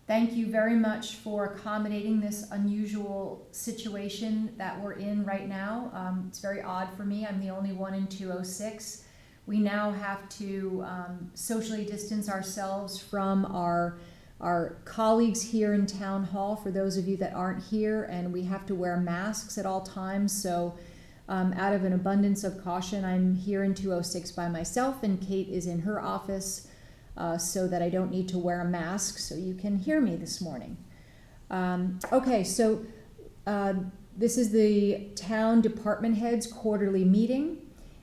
Thank you very much for accommodating this unusual situation that we're in right now. It's very odd for me. I'm the only one in 206. We now have to socially distance ourselves from our colleagues here in Town Hall, for those of you that aren't here, and we have to wear masks at all times. So out of an abundance of caution, I'm here in 206 by myself, and Kate is in her office so that I don't need to wear a mask, so you can hear me this morning. Okay, so this is the Town Department Heads Quarterly Meeting,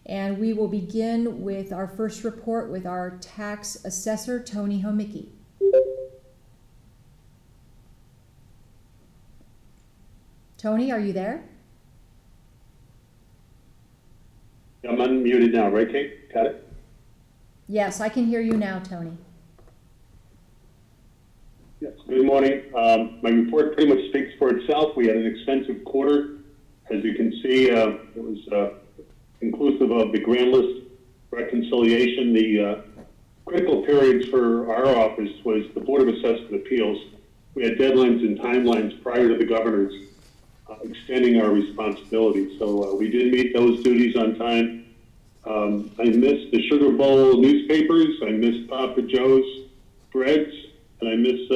and we will begin with our first report with our Tax Assessor, Tony Homicki. Tony, are you there? I'm unmuted now, right, Kate? Got it? Yes, I can hear you now, Tony. Yes, good morning. My report pretty much speaks for itself. We had an extensive quarter. As you can see, it was inclusive of the grand list reconciliation. The critical periods for our office was the Board of Assessment Appeals. We had deadlines and timelines prior to the governor's extending our responsibilities. So we did meet those duties on time. I missed the Sugar Bowl newspapers. I missed Papa Joe's breads, and I missed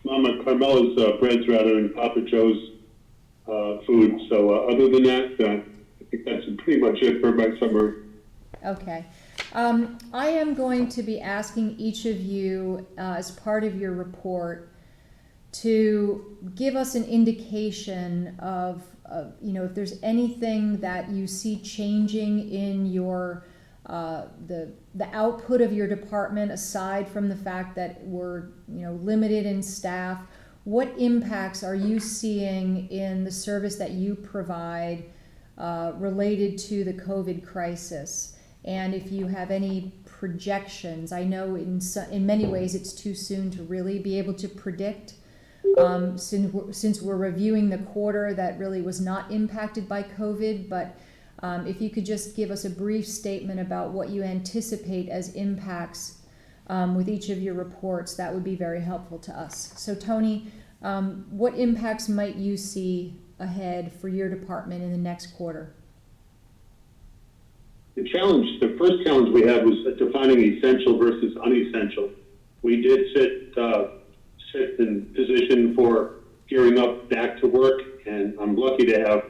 Mama Carmela's breads rather than Papa Joe's food. So other than that, I think that's pretty much it for my summary. Okay. I am going to be asking each of you as part of your report to give us an indication of if there's anything that you see changing in your the output of your department, aside from the fact that we're limited in staff. What impacts are you seeing in the service that you provide related to the COVID crisis? And if you have any projections, I know in many ways it's too soon to really be able to predict. Since we're reviewing the quarter that really was not impacted by COVID, but if you could just give us a brief statement about what you anticipate as impacts with each of your reports, that would be very helpful to us. So Tony, what impacts might you see ahead for your department in the next quarter? The first challenge we had was defining essential versus unessential. We did sit in position for gearing up back to work, and I'm lucky to have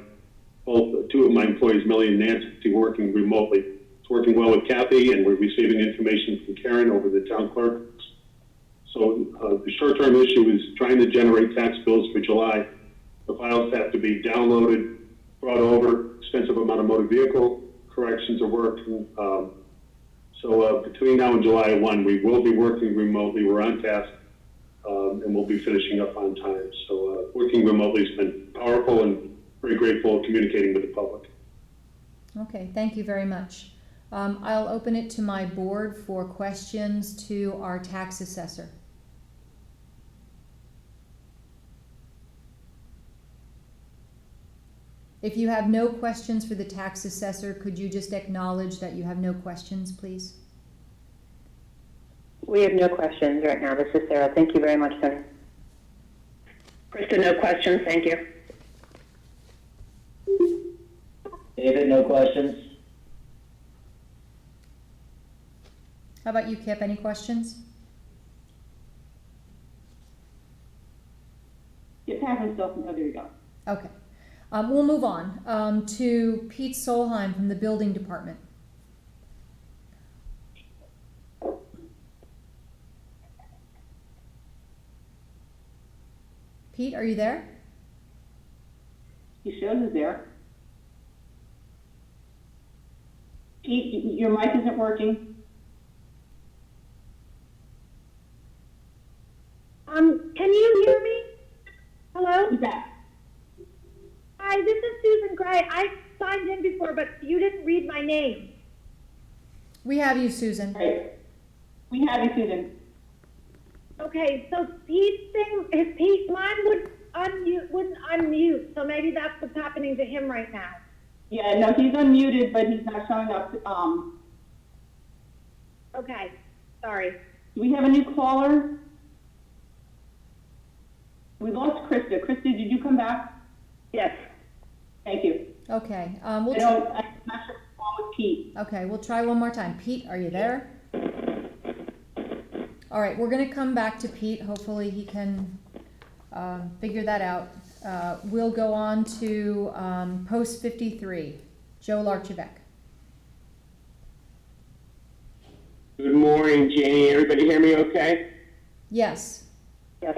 two of my employees, Millie and Nancy, working remotely. It's working well with Kathy, and we're receiving information from Karen over the town clerk. So the short-term issue is trying to generate tax bills for July. The files have to be downloaded, brought over, expensive amount of motor vehicle corrections are working. So between now and July 1, we will be working remotely. We're on task. And we'll be finishing up on time. So working remotely has been powerful, and very grateful of communicating with the public. Okay, thank you very much. I'll open it to my board for questions to our tax assessor. If you have no questions for the tax assessor, could you just acknowledge that you have no questions, please? We have no questions right now. This is Sarah. Thank you very much, Tony. Krista, no questions. Thank you. David, no questions. How about you, Kip? Any questions? Kip hasn't still. Oh, there you go. Okay. We'll move on to Pete Solheim from the Building Department. Pete, are you there? He shows is there. Pete, your mic isn't working. Can you hear me? Hello? Who's that? Hi, this is Susan Gray. I signed in before, but you didn't read my name. We have you, Susan. Right. We have you, Susan. Okay, so mine wouldn't unmute, so maybe that's what's happening to him right now. Yeah, no, he's unmuted, but he's not showing up. Okay, sorry. Do we have a new caller? Okay, I'm not sure what's wrong with Pete. okay, we'll try one more time. Pete, are you there? All right, we're gonna come back to Pete. Hopefully he can figure that out. We'll go on to post 53, Joe Larchevek. Good morning, Janie. Everybody hear me okay? Yes. Yes.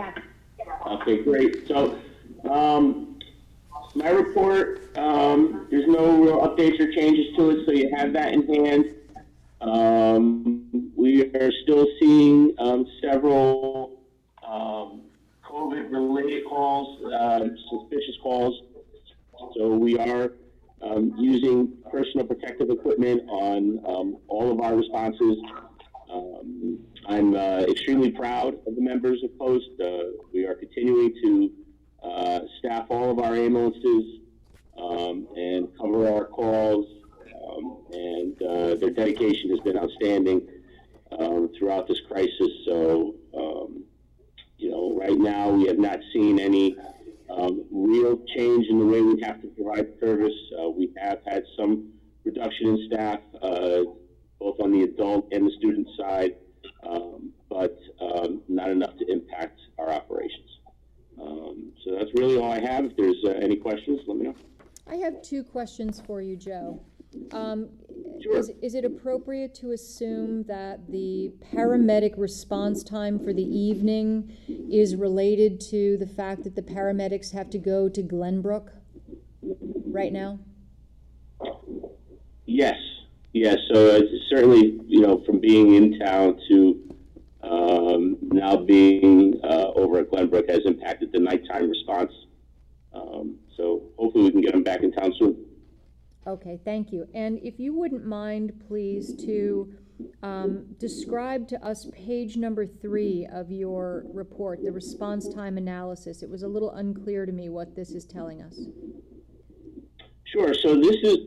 Okay, great. So, my report, there's no real updates or changes to it, so you have that in hand. We are still seeing several COVID-related calls, suspicious calls. So we are using personal protective equipment on all of our responses. I'm extremely proud of the members of Post. We are continuing to staff all of our ambulances and cover our calls, and their dedication has been outstanding throughout this crisis. So, right now we have not seen any real change in the way we have to provide service. We have had some reduction in staff, both on the adult and the student side, but not enough to impact our operations. So that's really all I have. If there's any questions, let me know. I have two questions for you, Joe. Sure. Is it appropriate to assume that the paramedic response time for the evening is related to the fact that the paramedics have to go to Glenbrook right now? Yes. So certainly, from being in town to now being over at Glenbrook has impacted the nighttime response. So hopefully we can get them back in town soon. Okay, thank you. And if you wouldn't mind, please, to describe to us page number 3 of your report, the response time analysis. It was a little unclear to me what this is telling us. Sure. So this is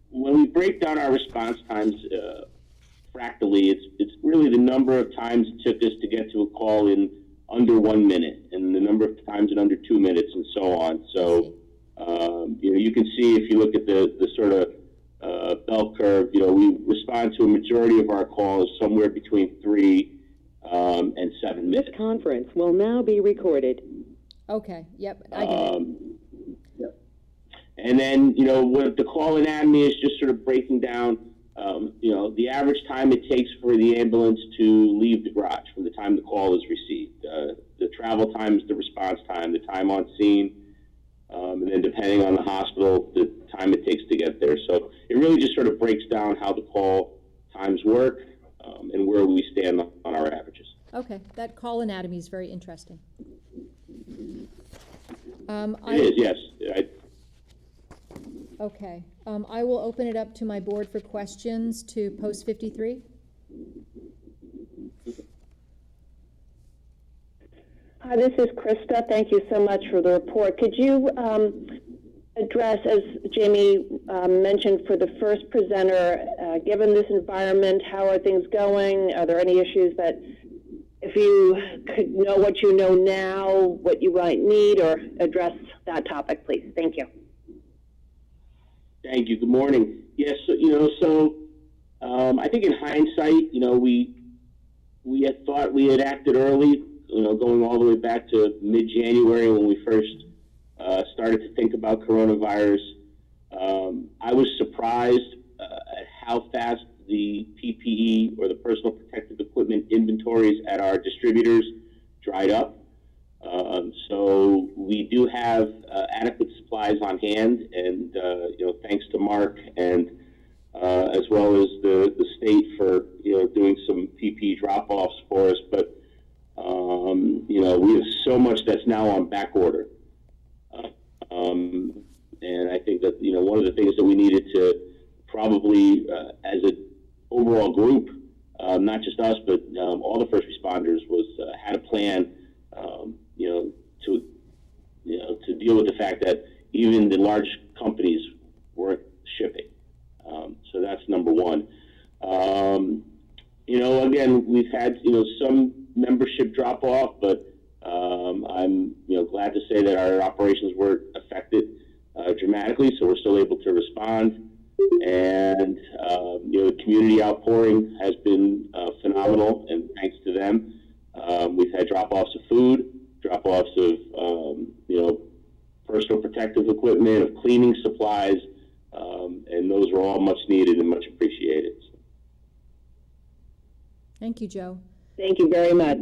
when we break down our response times fractally, it's really the number of times it took us to get to a call in under 1 minute, and the number of times in under 2 minutes, and so on. So, you can see if you look at the sort of bell curve, we respond to a majority of our calls somewhere between 3 and 7 minutes. This conference will now be recorded. Okay, yep, I get it. Yep. And then, what the call anatomy is just sort of breaking down, the average time it takes for the ambulance to leave the garage from the time the call is received. The travel times, the response time, the time on scene, and then depending on the hospital, the time it takes to get there. So it really just sort of breaks down how the call times work and where we stand on our averages. Okay, that call anatomy is very interesting. It is, yes. Okay, I will open it up to my board for questions to post 53. Hi, this is Krista. Thank you so much for the report. Could you address, as Jamie mentioned, for the first presenter, given this environment, how are things going? Are there any issues that, if you could know what you know now, what you might need, or address that topic, please? Thank you. Thank you. Good morning. Yes, I think in hindsight, we had thought we had acted early, going all the way back to mid-January when we first started to think about coronavirus. I was surprised at how fast the PPE, or the personal protective equipment inventories at our distributors, dried up. So we do have adequate supplies on hand, and thanks to Mark and as well as the state for doing some PPE drop-offs for us. But we have so much that's now on back order, and I think that one of the things that we needed to probably as an overall group, not just us but all the first responders, was had a plan. To deal with the fact that even the large companies weren't shipping. So that's number one. Again, we've had, some membership drop off, but I'm, glad to say that our operations weren't affected. dramatically, so we're still able to respond. And, the community outpouring has been phenomenal, and thanks to them, we've had drop-offs of food, drop-offs of, personal protective equipment, of cleaning supplies, and those were all much needed and much appreciated. Thank you, Joe. Thank you very much.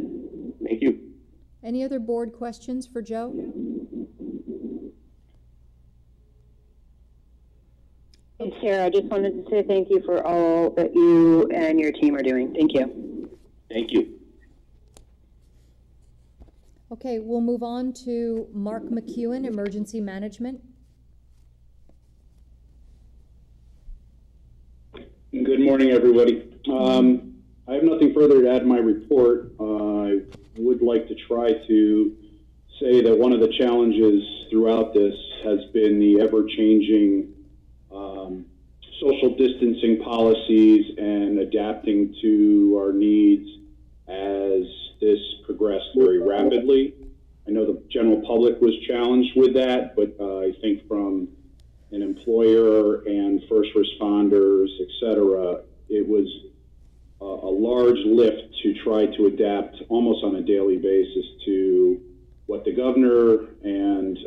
Thank you. Any other board questions for Joe? Hey, Sarah, I just wanted to say thank you for all that you and your team are doing. Thank you. Thank you. Okay, we'll move on to Mark McEwen, Emergency Management. Good morning, everybody. I have nothing further to add to my report. I would like to try to say that one of the challenges throughout this has been the ever-changing social distancing policies and adapting to our needs as this progressed very rapidly. I know the general public was challenged with that, but I think from an employer and first responders, et cetera, it was a large lift to try to adapt almost on a daily basis to what the governor and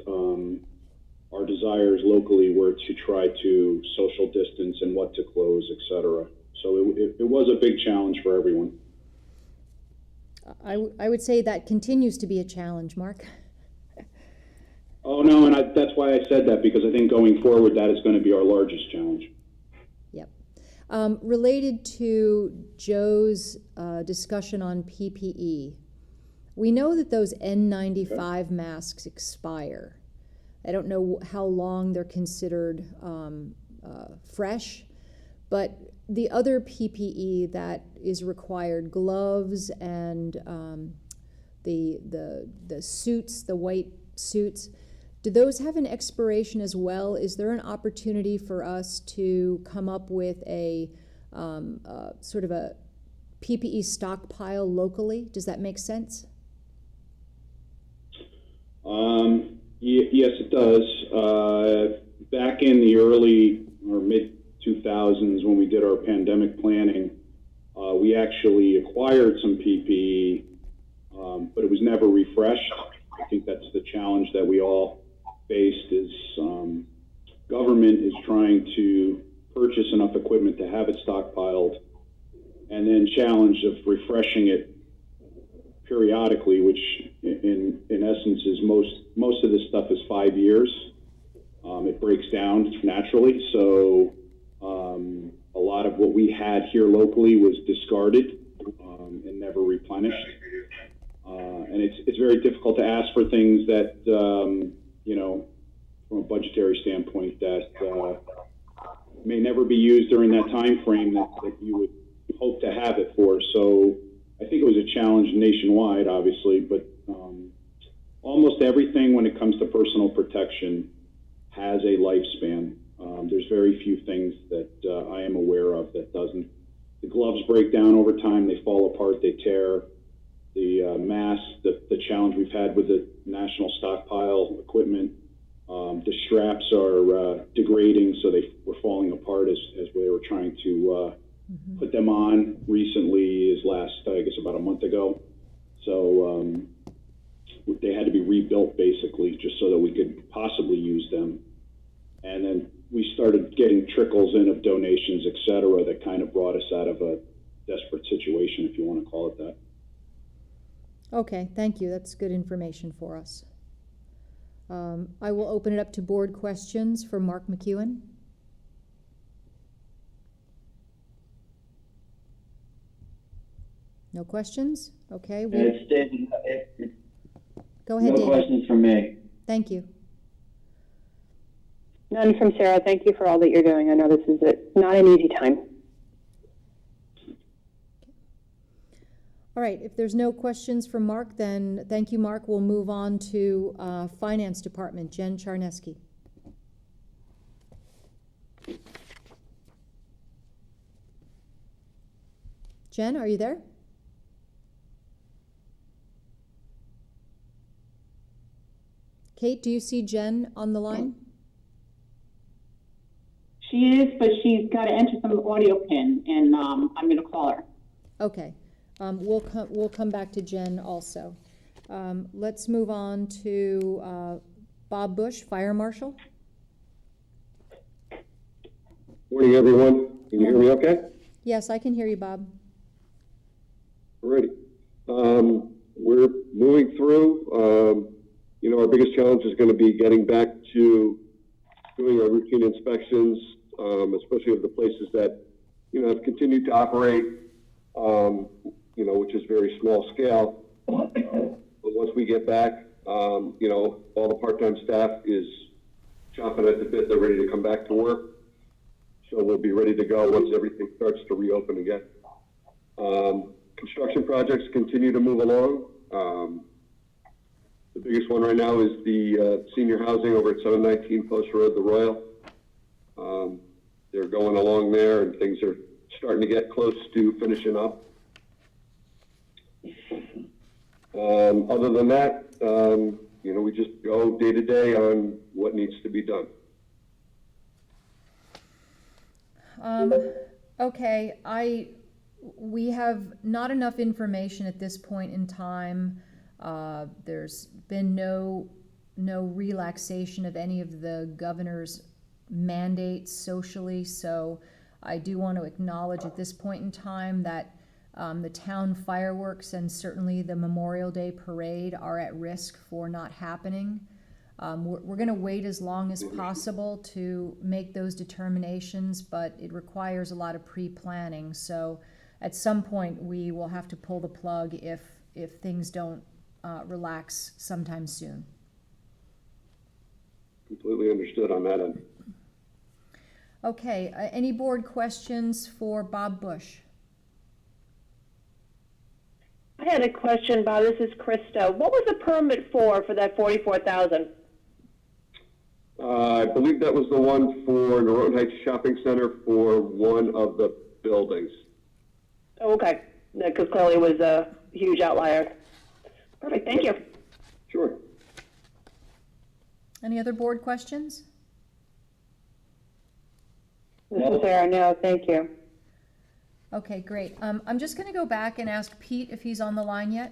our desires locally were to try to social distance and what to close, et cetera. So it was a big challenge for everyone. I would say that continues to be a challenge, Mark. Oh, no, and that's why I said that, because I think going forward, that is going to be our largest challenge. Yep. Related to Joe's discussion on PPE, we know that those N95 masks expire. I don't know how long they're considered fresh, but the other PPE that is required, gloves and the suits, the white suits, do those have an expiration as well? Is there an opportunity for us to come up with a sort of a PPE stockpile locally? Does that make sense? Yes, it does. Back in the early or mid 2000s, when we did our pandemic planning, we actually acquired some PPE, but it was never refreshed. I think that's the challenge that we all faced is government is trying to purchase enough equipment to have it stockpiled, and then challenge of refreshing it periodically, which in essence is most of this stuff is 5 years. It breaks down naturally, so a lot of what we had here locally was discarded and never replenished. And it's very difficult to ask for things that from a budgetary standpoint that may never be used during that time frame that you would hope to have it for. So I think it was a challenge nationwide, obviously, but almost everything when it comes to personal protection has a lifespan. There's very few things that I am aware of that doesn't. The gloves break down over time, they fall apart, they tear. The masks, the challenge we've had with the national stockpile equipment, the straps are degrading, so they were falling apart as we were trying to put them on. Recently, is last, I guess, about a month ago. So they had to be rebuilt basically just so that we could possibly use them. And then we started getting trickles in of donations, et cetera, that kind of brought us out of a desperate situation, if you want to call it that. Okay, thank you. That's good information for us. I will open it up to board questions for Mark McEwen. No questions? Okay. It's David. Go ahead, No David. questions from me. Thank you. None from Sarah. Thank you for all that you're doing. I know this is not an easy time. All right, if there's no questions from Mark, then thank you, Mark. We'll move on to Finance Department, Jen Charneski. Jen, are you there? Kate, do you see Jen on the line? She is, but she's got to enter some audio pin, and I'm going to call her. Okay, we'll come back to Jen also. Let's move on to Bob Bush, Fire Marshal. Morning, everyone. Can you hear me okay? Yes, I can hear you, Bob. Alrighty. We're moving through. Our biggest challenge is going to be getting back to doing our routine inspections, especially of the places that, have continued to operate, which is very small scale. But once we get back, all the part-time staff is chomping at the bit. They're ready to come back to work. So we'll be ready to go once everything starts to reopen again. Construction projects continue to move along. The biggest one right now is the senior housing over at 719 Post Road, the Royal. They're going along there, and things are starting to get close to finishing up. Other than that, we just go day to day on what needs to be done. Okay, we have not enough information at this point in time. There's been no relaxation of any of the governor's mandates socially, so I do want to acknowledge at this point in time that the town fireworks and certainly the Memorial Day parade are at risk for not happening. We're going to wait as long as possible to make those determinations, but it requires a lot of pre-planning. So at some point we will have to pull the plug if things don't relax sometime soon. Completely understood on that end. Okay, any board questions for Bob Bush? I had a question, Bob. This is Krista. What was the permit for that $44,000? I believe that was the one for Norotan Heights Shopping Center for one of the buildings. Oh, okay. Because clearly it was a huge outlier. Perfect. Thank you. Sure. Any other board questions? This is Sarah. No, thank you. Okay, great. I'm just going to go back and ask Pete if he's on the line yet.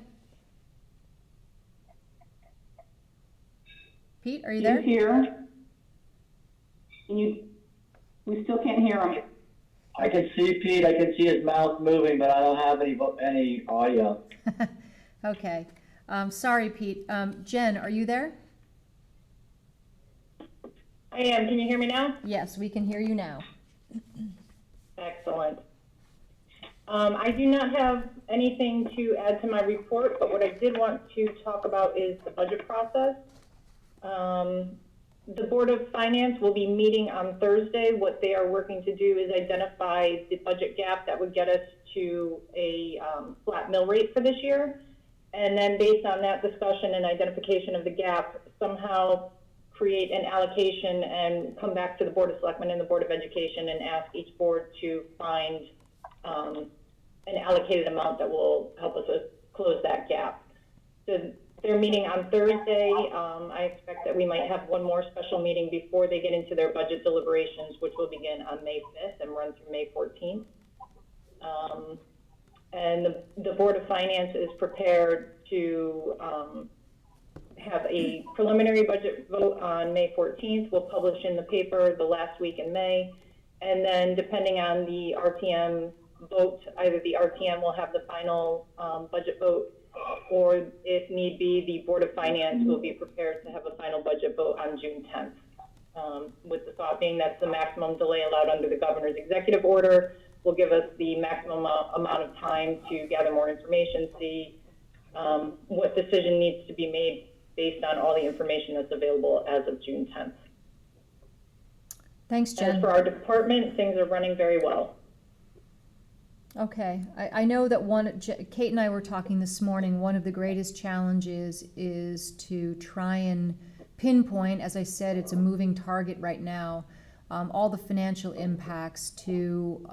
Pete, are you there? He's here. And we still can't hear him. I can see Pete, I can see his mouth moving, but I don't have any audio. Okay. Sorry, Pete. Jen, are you there? I am. Can you hear me now? Yes, we can hear you now. Excellent. I do not have anything to add to my report, but what I did want to talk about is the budget process. The Board of Finance will be meeting on Thursday. What they are working to do is identify the budget gap that would get us to a flat mill rate for this year. And then based on that discussion and identification of the gap, somehow create an allocation and come back to the Board of Selectmen and the Board of Education and ask each board to find an allocated amount that will help us close that gap. So they're meeting on Thursday. I expect that we might have one more special meeting before they get into their budget deliberations, which will begin on May 5th and run through May 14th. And the Board of Finance is prepared to have a preliminary budget vote on May 14th. We'll publish in the paper the last week in May. And then depending on the RTM vote, either the RTM will have the final budget vote, or if need be, the Board of Finance will be prepared to have a final budget vote on June 10th. With the thought being that's the maximum delay allowed under the governor's executive order, will give us the maximum amount of time to gather more information, see what decision needs to be made based on all the information that's available as of June 10th. Thanks, Jen. As for our department, things are running very well. Okay, I know that Kate and I were talking this morning, one of the greatest challenges is to try and pinpoint, as I said, it's a moving target right now, all the financial impacts to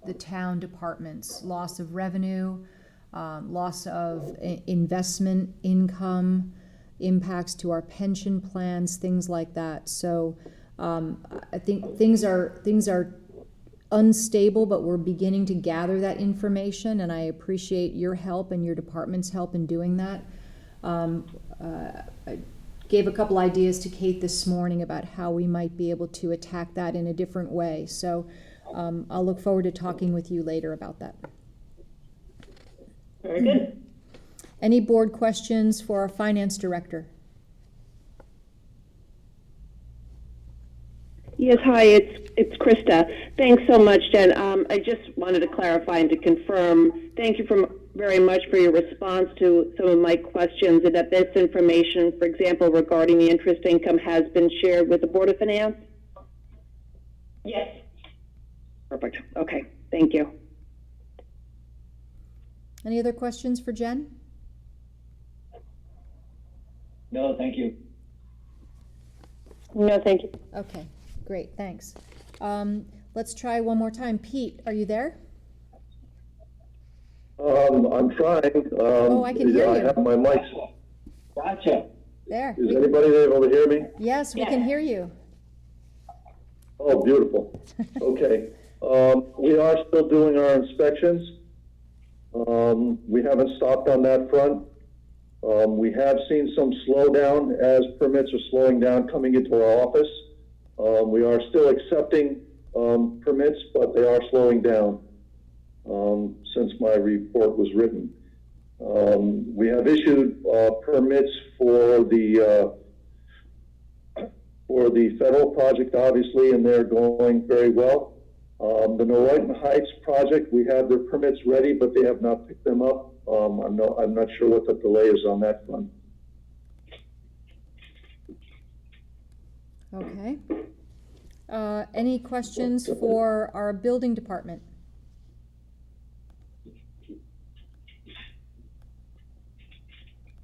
the town departments, loss of revenue, loss of investment income, impacts to our pension plans, things like that. So I think things are unstable, but we're beginning to gather that information, and I appreciate your help and your department's help in doing that. I gave a couple ideas to Kate this morning about how we might be able to attack that in a different way. So I'll look forward to talking with you later about that. Very good. Any board questions for our finance director? Yes, hi, it's Krista. Thanks so much, Jen. I just wanted to clarify and to confirm, thank you very much for your response to some of my questions, and that this information, for example, regarding the interest income, has been shared with the Board of Finance? Yes. Perfect. Okay, thank you. Any other questions for Jen? No, thank you. No, thank you. Okay, great, thanks. Let's try one more time. Pete, are you there? I'm trying. Oh, I can hear you. I have my mic. Gotcha. There. Is anybody able to hear me? Yes, we can hear you. Oh, beautiful. Okay. We are still doing our inspections. We haven't stopped on that front. We have seen some slowdown as permits are slowing down coming into our office. We are still accepting permits, but they are slowing down since my report was written. We have issued permits for the federal project, obviously, and they're going very well. The Noroyton Heights project, we have their permits ready, but they have not picked them up. I'm not sure what the delay is on that front. Okay. Any questions for our building department?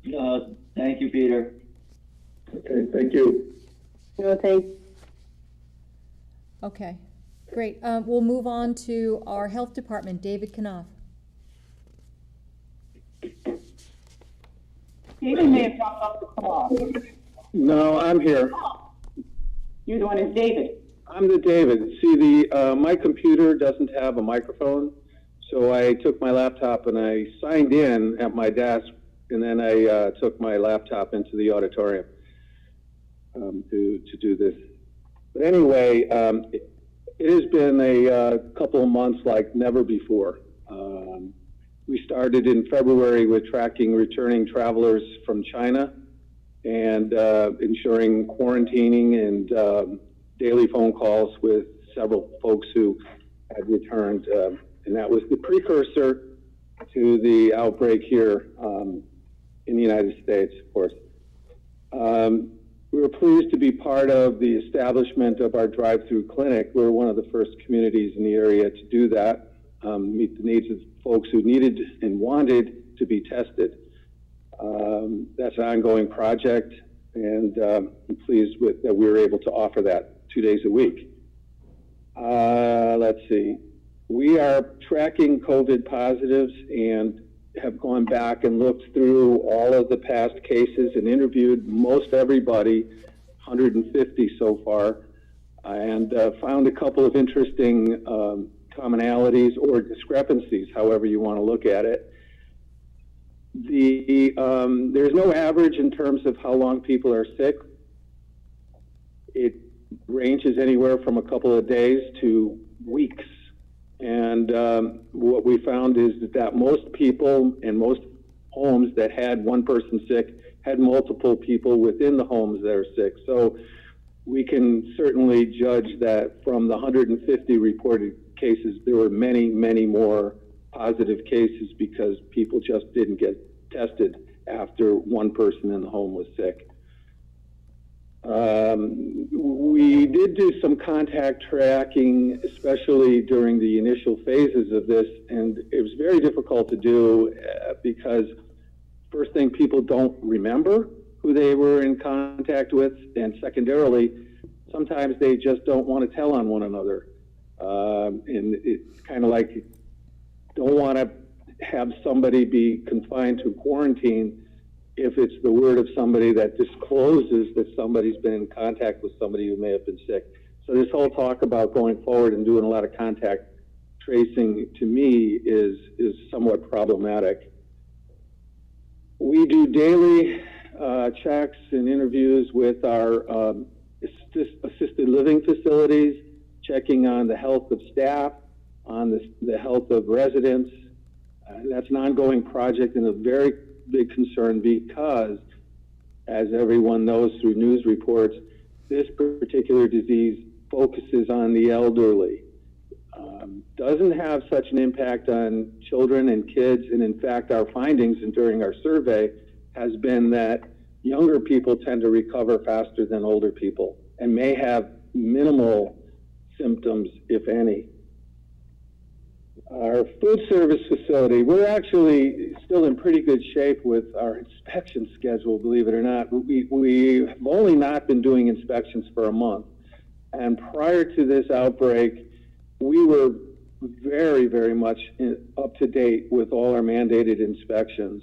No, thank you, Peter. Okay, thank you. No, thank you. Okay, great. We'll move on to our health department, David Knopf. David may have dropped off the call. No, I'm here. You're the one who's David. I'm the David. See, my computer doesn't have a microphone, so I took my laptop and I signed in at my desk, and then I took my laptop into the auditorium to do this. But anyway, it has been a couple of months like never before. We started in February with tracking returning travelers from China and ensuring quarantining and daily phone calls with several folks who had returned. And that was the precursor to the outbreak here in the United States, of course. We were pleased to be part of the establishment of our drive-through clinic. We're one of the first communities in the area to do that, meet the needs of folks who needed and wanted to be tested. That's an ongoing project, and I'm pleased that we were able to offer that 2 days a week. Let's see. We are tracking COVID positives and have gone back and looked through all of the past cases and interviewed most everybody, 150 so far, and found a couple of interesting commonalities or discrepancies, however you want to look at it. There's no average in terms of how long people are sick. It ranges anywhere from a couple of days to weeks. And what we found is that most people and most homes that had one person sick had multiple people within the homes that are sick. So we can certainly judge that from the 150 reported cases, there were many, many more positive cases because people just didn't get tested after one person in the home was sick. We did do some contact tracking, especially during the initial phases of this, and it was very difficult to do because first thing, people don't remember who they were in contact with, and secondarily, sometimes they just don't want to tell on one another. And it's kind of like don't want to have somebody be confined to quarantine if it's the word of somebody that discloses that somebody's been in contact with somebody who may have been sick. So this whole talk about going forward and doing a lot of contact tracing, to me, is somewhat problematic. We do daily checks and interviews with our assisted living facilities, checking on the health of staff, on the health of residents. That's an ongoing project and a very big concern because, as everyone knows through news reports, this particular disease focuses on the elderly. Doesn't have such an impact on children and kids, and in fact our findings and during our survey has been that younger people tend to recover faster than older people and may have minimal symptoms, if any. Our food service facility, we're actually still in pretty good shape with our inspection schedule, believe it or not. We've only not been doing inspections for a month. And prior to this outbreak, we were very, very much up to date with all our mandated inspections.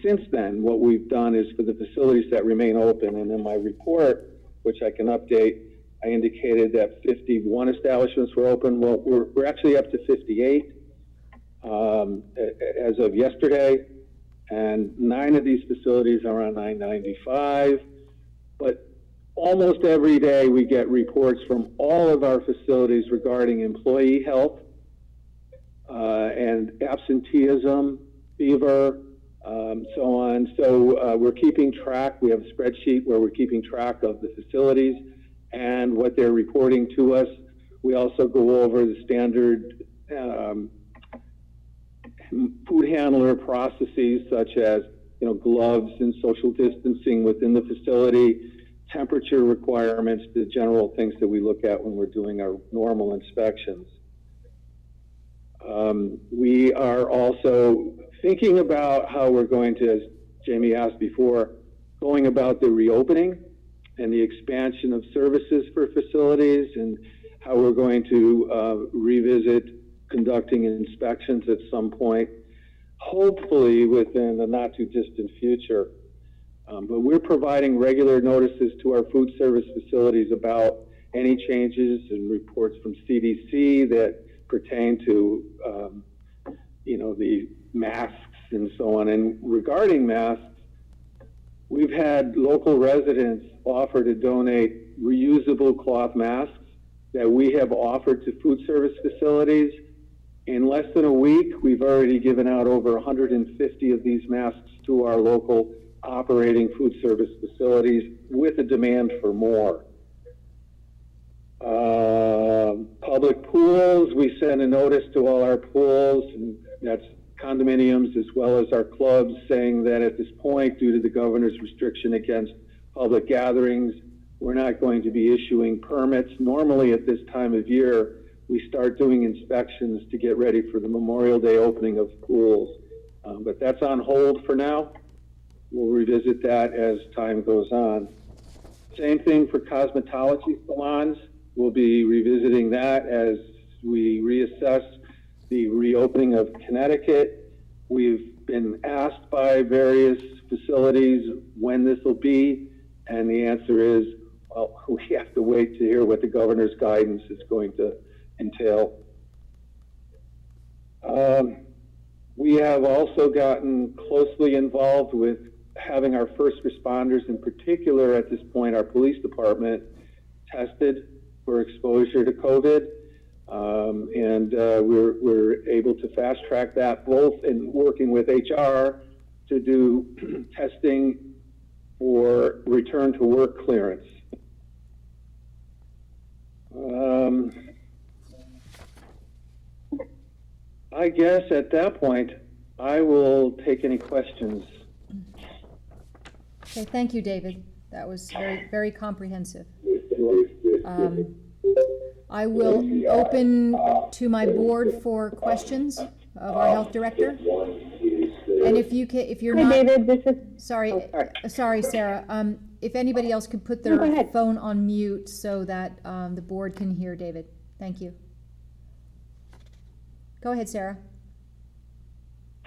Since then, what we've done is for the facilities that remain open, and in my report, which I can update, I indicated that 51 establishments were open. Well, we're actually up to 58 as of yesterday, and 9 of these facilities are on I-95. But almost every day we get reports from all of our facilities regarding employee health and absenteeism, fever, so on. So we're keeping track. We have a spreadsheet where we're keeping track of the facilities and what they're reporting to us. We also go over the standard food handler processes, such as gloves and social distancing within the facility, temperature requirements, the general things that we look at when we're doing our normal inspections. We are also thinking about how we're going to, as Jamie asked before, going about the reopening and the expansion of services for facilities, and how we're going to revisit conducting inspections at some point, hopefully within the not too distant future. But we're providing regular notices to our food service facilities about any changes and reports from CDC that pertain to the masks and so on. And regarding masks, we've had local residents offer to donate reusable cloth masks that we have offered to food service facilities. In less than a week, we've already given out over 150 of these masks to our local operating food service facilities with a demand for more. Public pools, we send a notice to all our pools, and that's condominiums as well as our clubs, saying that at this point, due to the governor's restriction against public gatherings, we're not going to be issuing permits. Normally at this time of year, we start doing inspections to get ready for the Memorial Day opening of pools. But that's on hold for now. We'll revisit that as time goes on. Same thing for cosmetology salons. We'll be revisiting that as we reassess the reopening of Connecticut. We've been asked by various facilities when this will be, and the answer is, well, we have to wait to hear what the governor's guidance is going to entail. We have also gotten closely involved with having our first responders, in particular at this point, our police department, tested for exposure to COVID. And we're able to fast track that, both in working with HR to do testing for return to work clearance. I guess at that point, I will take any questions. Okay, thank you, David. That was very, very comprehensive. I will open to my board for questions of our health director. And if you're not, David, this is sorry, Sarah. If anybody else could put their phone on mute so that the board can hear David. Thank you. Go ahead, Sarah.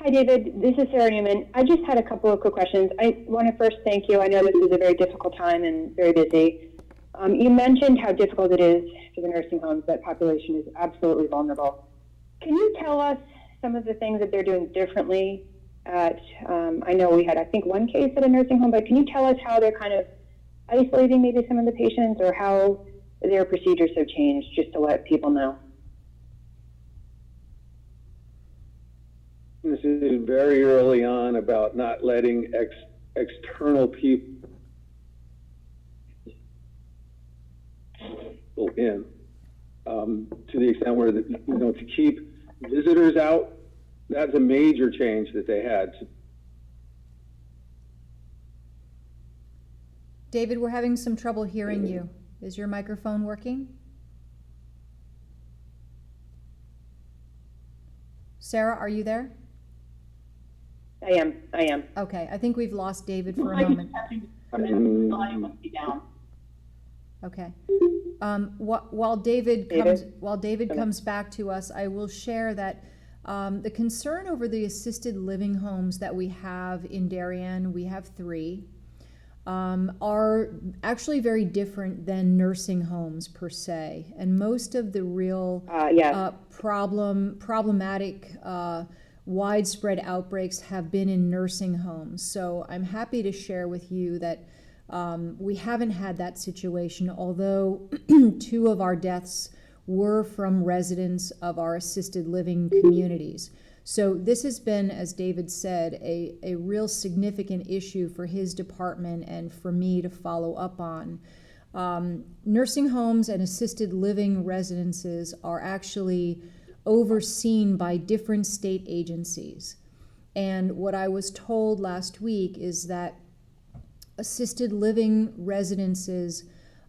Hi, David. This is Sarah Newman. I just had a couple of quick questions. I want to first thank you. I know this is a very difficult time and very busy. You mentioned how difficult it is for the nursing homes. That population is absolutely vulnerable. Can you tell us some of the things that they're doing differently at, I know we had, I think, one case at a nursing home, but can you tell us how they're kind of isolating maybe some of the patients or how their procedures have changed, just to let people know? This is very early on about not letting external people in, to the extent where, to keep visitors out. That's a major change that they had. David, we're having some trouble hearing you. Is your microphone working? Sarah, are you there? I am. Okay, I think we've lost David for a moment. Okay. While David comes back to us, I will share that the concern over the assisted living homes that we have in Darien, we have 3, are actually very different than nursing homes per se. And most of the real problematic widespread outbreaks have been in nursing homes. So I'm happy to share with you that we haven't had that situation, although 2 of our deaths were from residents of our assisted living communities. So this has been, as David said, a real significant issue for his department and for me to follow up on. Nursing homes and assisted living residences are actually overseen by different state agencies. And what I was told last week is that assisted living residences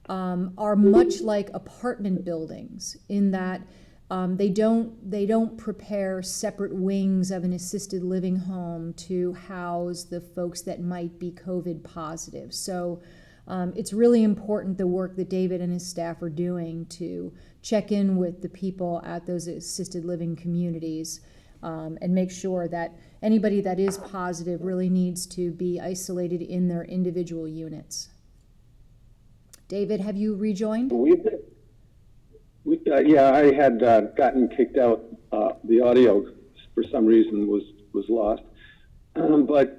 are much like apartment buildings in that they don't prepare separate wings of an assisted living home to house the folks that might be COVID positive. So it's really important, the work that David and his staff are doing to check in with the people at those assisted living communities and make sure that anybody that is positive really needs to be isolated in their individual units. David, have you rejoined? Yeah, I had gotten kicked out. The audio, for some reason, was lost. But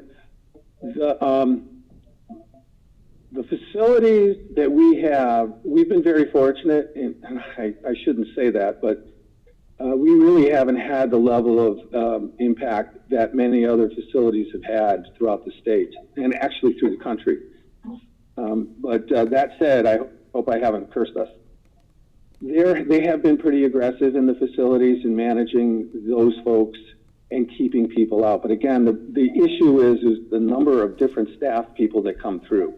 the facilities that we have, we've been very fortunate, and I shouldn't say that, but we really haven't had the level of impact that many other facilities have had throughout the state, and actually through the country. But that said, I hope I haven't cursed us. They have been pretty aggressive in the facilities in managing those folks and keeping people out. But again, the issue is the number of different staff people that come through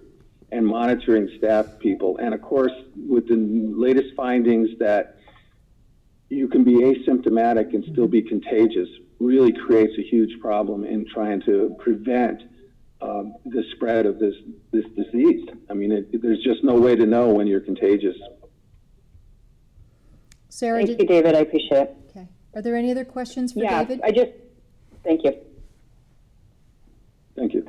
and monitoring staff people. And of course, with the latest findings that you can be asymptomatic and still be contagious, really creates a huge problem in trying to prevent the spread of this disease. I mean, there's just no way to know when you're contagious. Sarah, thank you, David. I appreciate it. Okay. Are there any other questions for David? Thank you. Thank you.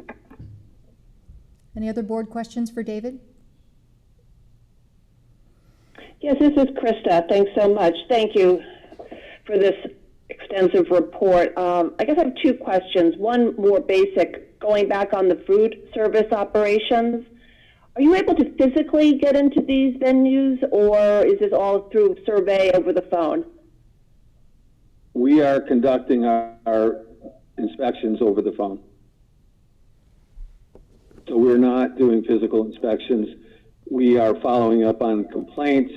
Any other board questions for David? Yes, this is Krista. Thanks so much. Thank you for this extensive report. I guess I have 2 questions. One more basic, going back on the food service operations. Are you able to physically get into these venues, or is this all through survey over the phone? We are conducting our inspections over the phone. So we're not doing physical inspections. We are following up on complaints,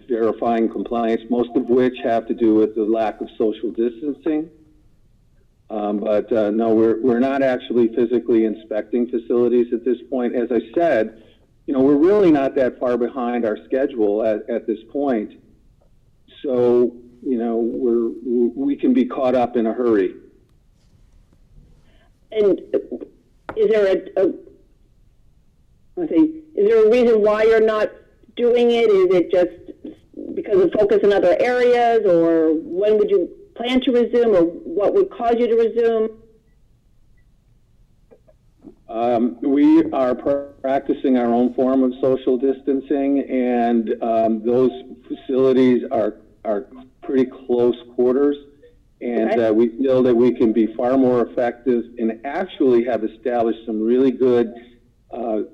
verifying complaints, most of which have to do with the lack of social distancing. But no, we're not actually physically inspecting facilities at this point. As I said, we're really not that far behind our schedule at this point. So, we can be caught up in a hurry. And is there is there a reason why you're not doing it? Is it just because of focus in other areas, or when would you plan to resume, or what would cause you to resume? We are practicing our own form of social distancing, and those facilities are pretty close quarters, and Okay. we feel that we can be far more effective and actually have established some really good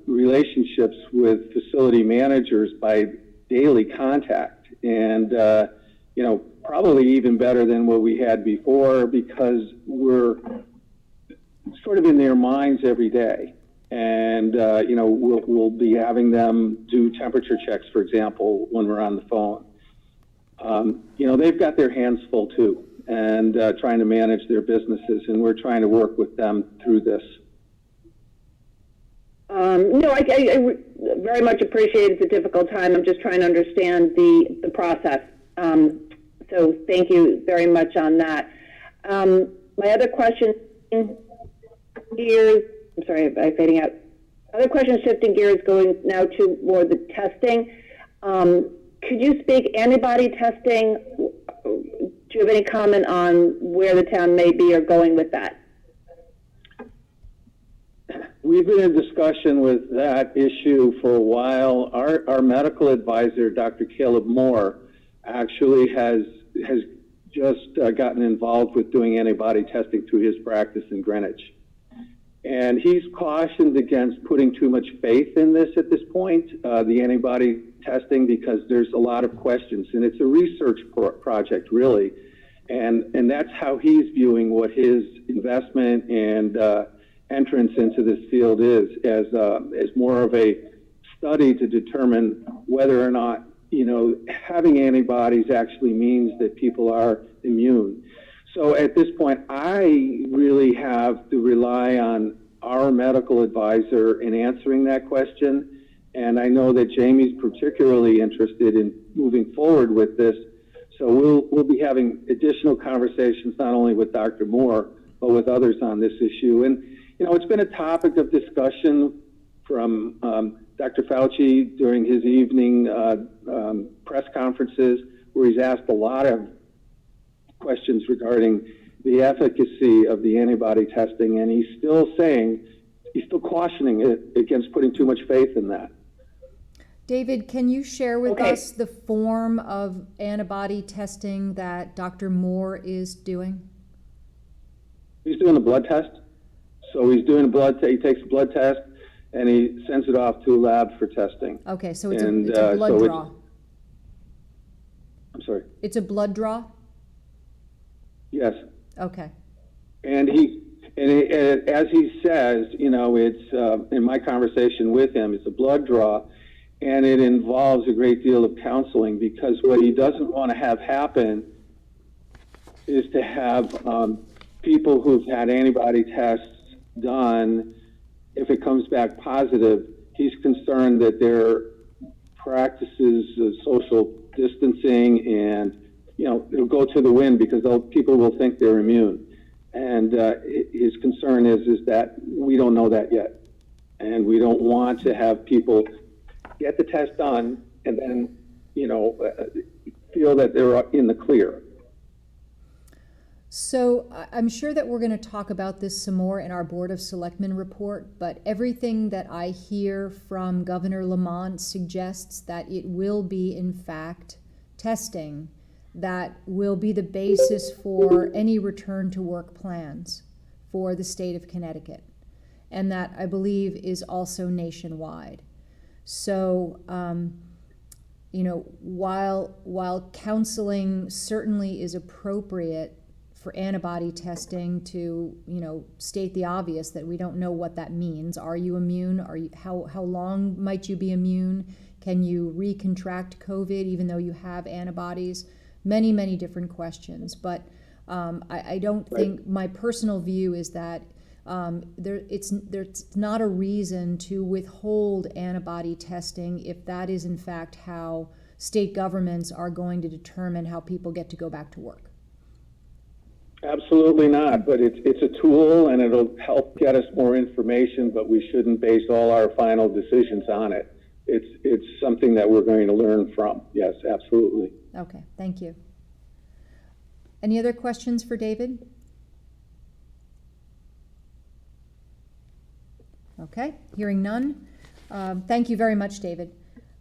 relationships with facility managers by daily contact, and probably even better than what we had before, because we're sort of in their minds every day. And, we'll be having them do temperature checks, for example, when we're on the phone. They've got their hands full too, and trying to manage their businesses, and we're trying to work with them through this. No, I very much appreciate it's a difficult time. I'm just trying to understand the process. So thank you very much on that. My other question, gears, I'm sorry, I'm fading out. Other question, shifting gears, going now to more the testing. Could you speak antibody testing? Do you have any comment on where the town may be or going with that? We've been in discussion with that issue for a while. Our medical advisor, Dr. Caleb Moore, actually has just gotten involved with doing antibody testing through his practice in Greenwich. And he's cautioned against putting too much faith in this at this point, the antibody testing, because there's a lot of questions. And it's a research project, really. And that's how he's viewing what his investment and entrance into this field is, as more of a study to determine whether or not, having antibodies actually means that people are immune. So at this point, I really have to rely on our medical advisor in answering that question. And I know that Jamie's particularly interested in moving forward with this. So we'll be having additional conversations, not only with Dr. Moore, but with others on this issue. And, it's been a topic of discussion from Dr. Fauci during his evening press conferences, where he's asked a lot of questions regarding the efficacy of the antibody testing, and he's still cautioning it against putting too much faith in that. David, can you share with us the form of antibody testing that Dr. Moore is doing? He's doing a blood test. So he's doing he takes a blood test and he sends it off to a lab for testing. Okay, so it's a blood draw. I'm sorry? It's a blood draw? Yes. Okay. And as he says, it's in my conversation with him, it's a blood draw, and it involves a great deal of counseling, because what he doesn't want to have happen is to have people who've had antibody tests done, if it comes back positive, he's concerned that their practices of social distancing and, it'll go to the wind, because people will think they're immune. And his concern is that we don't know that yet. And we don't want to have people get the test done and then, feel that they're in the clear. So I'm sure that we're going to talk about this some more in our Board of Selectmen report, but everything that I hear from Governor Lamont suggests that it will be, in fact, testing that will be the basis for any return to work plans for the state of Connecticut. And that, I believe, is also nationwide. So, while counseling certainly is appropriate for antibody testing to, state the obvious that we don't know what that means. Are you immune? How long might you be immune? Can you recontract COVID even though you have antibodies? Many, many different questions. But I don't think, my personal view is that there's not a reason to withhold antibody testing if that is in fact how state governments are going to determine how people get to go back to work. Absolutely not, but it's a tool and it'll help get us more information, but we shouldn't base all our final decisions on it. It's something that we're going to learn from. Yes, absolutely. Okay, thank you. Any other questions for David? Okay, hearing none. Thank you very much, David.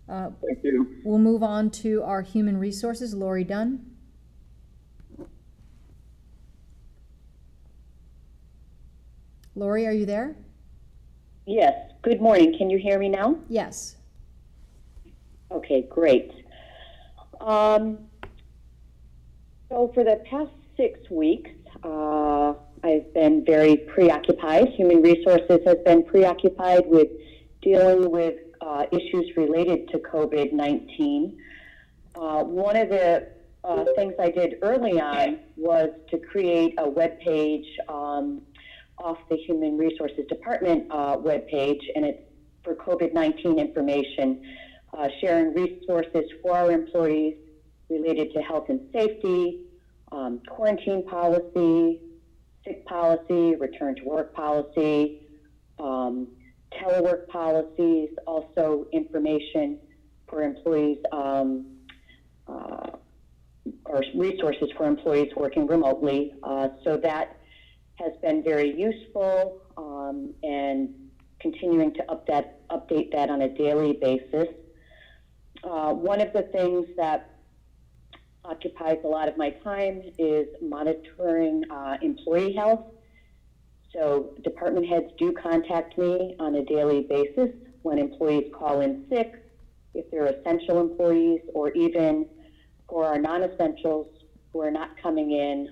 Thank you. We'll move on to our human resources. Lori Dunn. Lori, are you there? Yes. Good morning. Can you hear me now? Yes. Okay, great. So for the past 6 weeks, I've been very preoccupied. Human Resources has been preoccupied with dealing with issues related to COVID-19. One of the things I did early on was to create a web page off the Human Resources Department webpage, and it's for COVID-19 information, sharing resources for our employees related to health and safety, quarantine policy, sick policy, return to work policy, telework policies, also information for employees, or resources for employees working remotely. So that has been very useful, and continuing to update that on a daily basis. One of the things that occupies a lot of my time is monitoring employee health. So department heads do contact me on a daily basis when employees call in sick, if they're essential employees, or even for our non-essentials who are not coming in.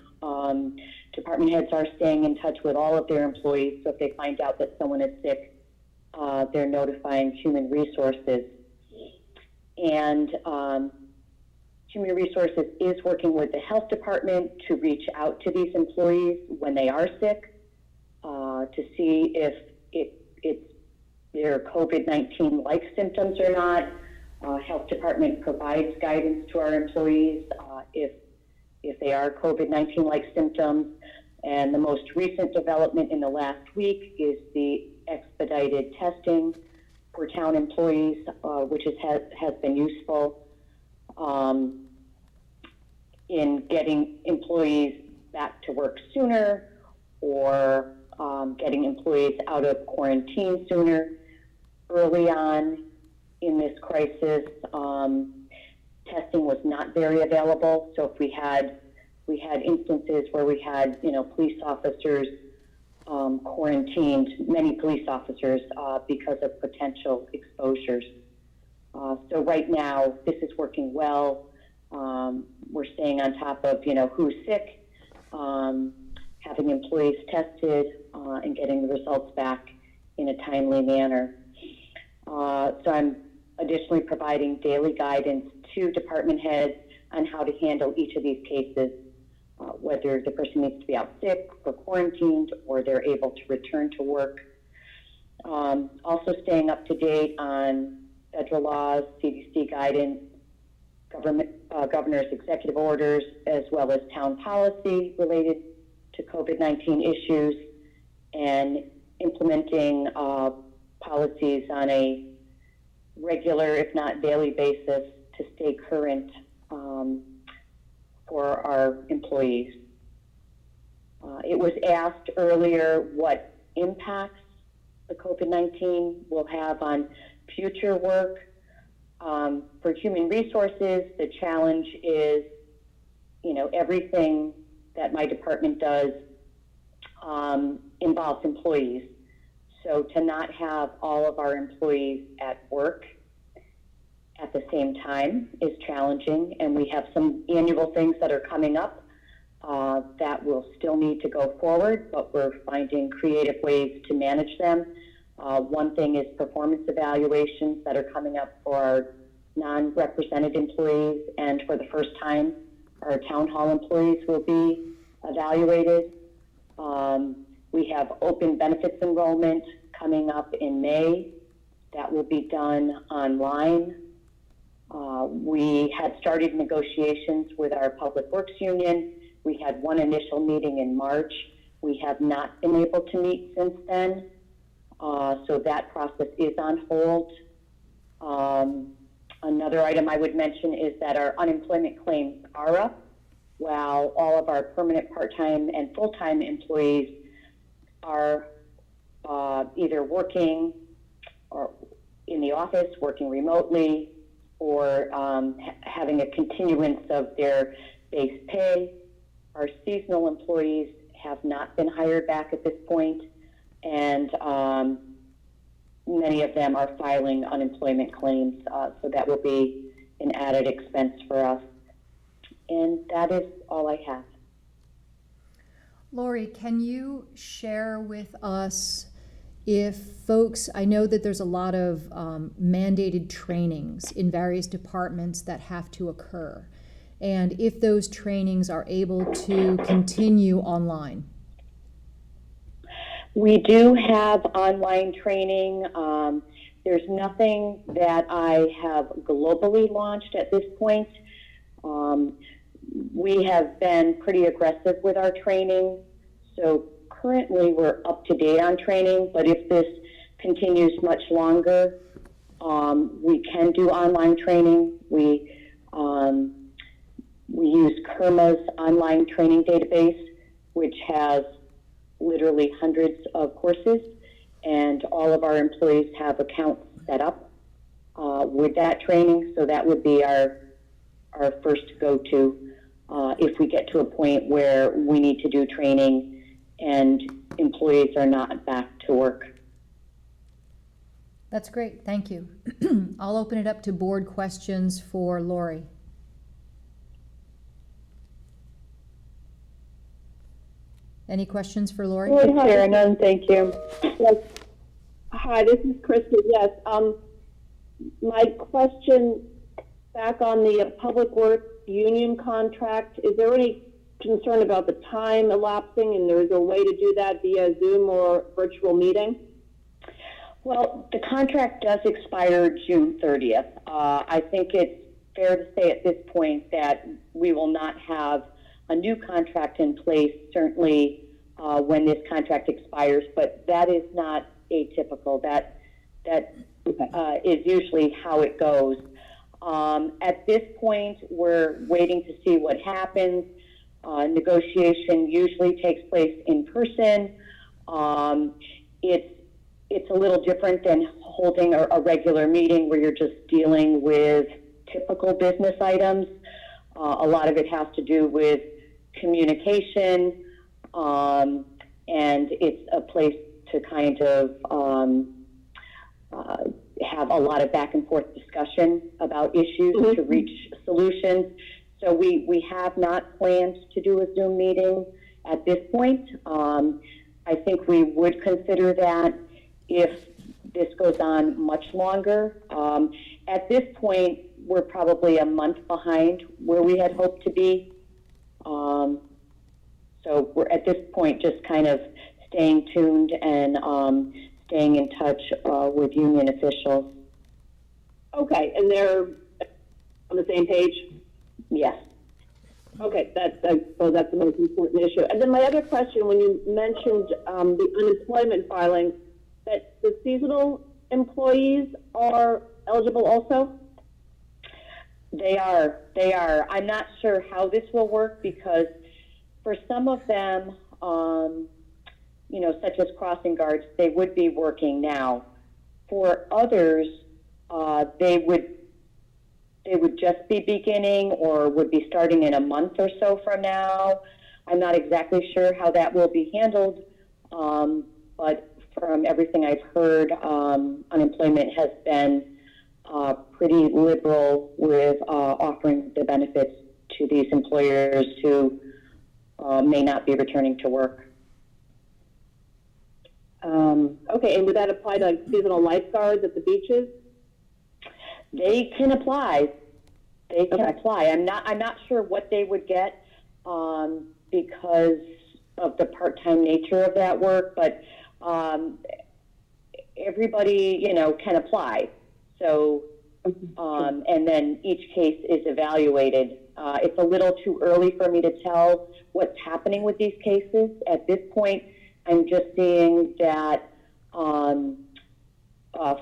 Department heads are staying in touch with all of their employees, so if they find out that someone is sick, they're notifying Human Resources. And Human Resources is working with the health department to reach out to these employees when they are sick, to see if it's their COVID-19-like symptoms or not. Health department provides guidance to our employees if they are COVID-19-like symptoms. And the most recent development in the last week is the expedited testing for town employees, which has been useful in getting employees back to work sooner, or getting employees out of quarantine sooner. Early on in this crisis, testing was not very available. So if we had instances where we had, police officers quarantined, many police officers, because of potential exposures. So right now, this is working well. We're staying on top of, who's sick, having employees tested, and getting the results back in a timely manner. So I'm additionally providing daily guidance to department heads on how to handle each of these cases, whether the person needs to be out sick or quarantined, or they're able to return to work. Also staying up to date on federal laws, CDC guidance, governor's executive orders, as well as town policy related to COVID-19 issues, and implementing policies on a regular, if not daily basis, to stay current for our employees. It was asked earlier what impacts the COVID-19 will have on future work. For Human Resources, the challenge is, everything that my department does involves employees. So to not have all of our employees at work at the same time is challenging, and we have some annual things that are coming up that will still need to go forward, but we're finding creative ways to manage them. One thing is performance evaluations that are coming up for our non-represented employees, and for the first time, our town hall employees will be evaluated. We have open benefits enrollment coming up in May. That will be done online. We had started negotiations with our Public Works Union. We had one initial meeting in March. We have not been able to meet since then. So that process is on hold. Another item I would mention is that our unemployment claims are up while all of our permanent part-time and full-time employees are either working or in the office, working remotely, or having a continuance of their base pay. Our seasonal employees have not been hired back at this point, and many of them are filing unemployment claims, so that will be an added expense for us. And that is all I have. Lori, can you share with us if folks, I know that there's a lot of mandated trainings in various departments that have to occur, and if those trainings are able to continue online? We do have online training. There's nothing that I have globally launched at this point. We have been pretty aggressive with our training, so currently we're up to date on training, but if this continues much longer, we can do online training. We use KERMA's online training database, which has literally hundreds of courses, and all of our employees have accounts set up with that training, so that would be our first go-to if we get to a point where we need to do training and employees are not back to work. That's great, thank you. I'll open it up to board questions for Lori. Any questions for Lori? Chair, none, thank you. Yes. Hi, this is Krista. Yes. My question back on the Public Works union contract, is there any concern about the time elapsing, and there is a way to do that via Zoom or virtual meeting? Well, the contract does expire June 30th. I think it's fair to say at this point that we will not have a new contract in place, certainly when this contract expires, but that is not atypical. That is usually how it goes. At this point, we're waiting to see what happens. Negotiation usually takes place in person. It's a little different than holding a regular meeting where you're just dealing with typical business items. A lot of it has to do with communication, and it's a place to kind of have a lot of back and forth discussion about issues to reach solutions. So we have not planned to do a Zoom meeting at this point. I think we would consider that if this goes on much longer. At this point, we're probably a month behind where we had hoped to be. So we're at this point just kind of staying tuned and staying in touch with union officials. Okay, and they're on the same page? Yes. Okay, I suppose that's the most important issue. And then my other question, when you mentioned the unemployment filing, that the seasonal employees are eligible also? They are. I'm not sure how this will work because for some of them, such as crossing guards, they would be working now. For others, they would just be beginning or would be starting in a month or so from now. I'm not exactly sure how that will be handled, but from everything I've heard, unemployment has been pretty liberal with offering the benefits to these employers who may not be returning to work. Okay, and would that apply to seasonal lifeguards at the beaches? They can apply. Apply. I'm not sure what they would get because of the part-time nature of that work, but everybody, can apply. So, and then each case is evaluated. It's a little too early for me to tell what's happening with these cases. At this point, I'm just seeing that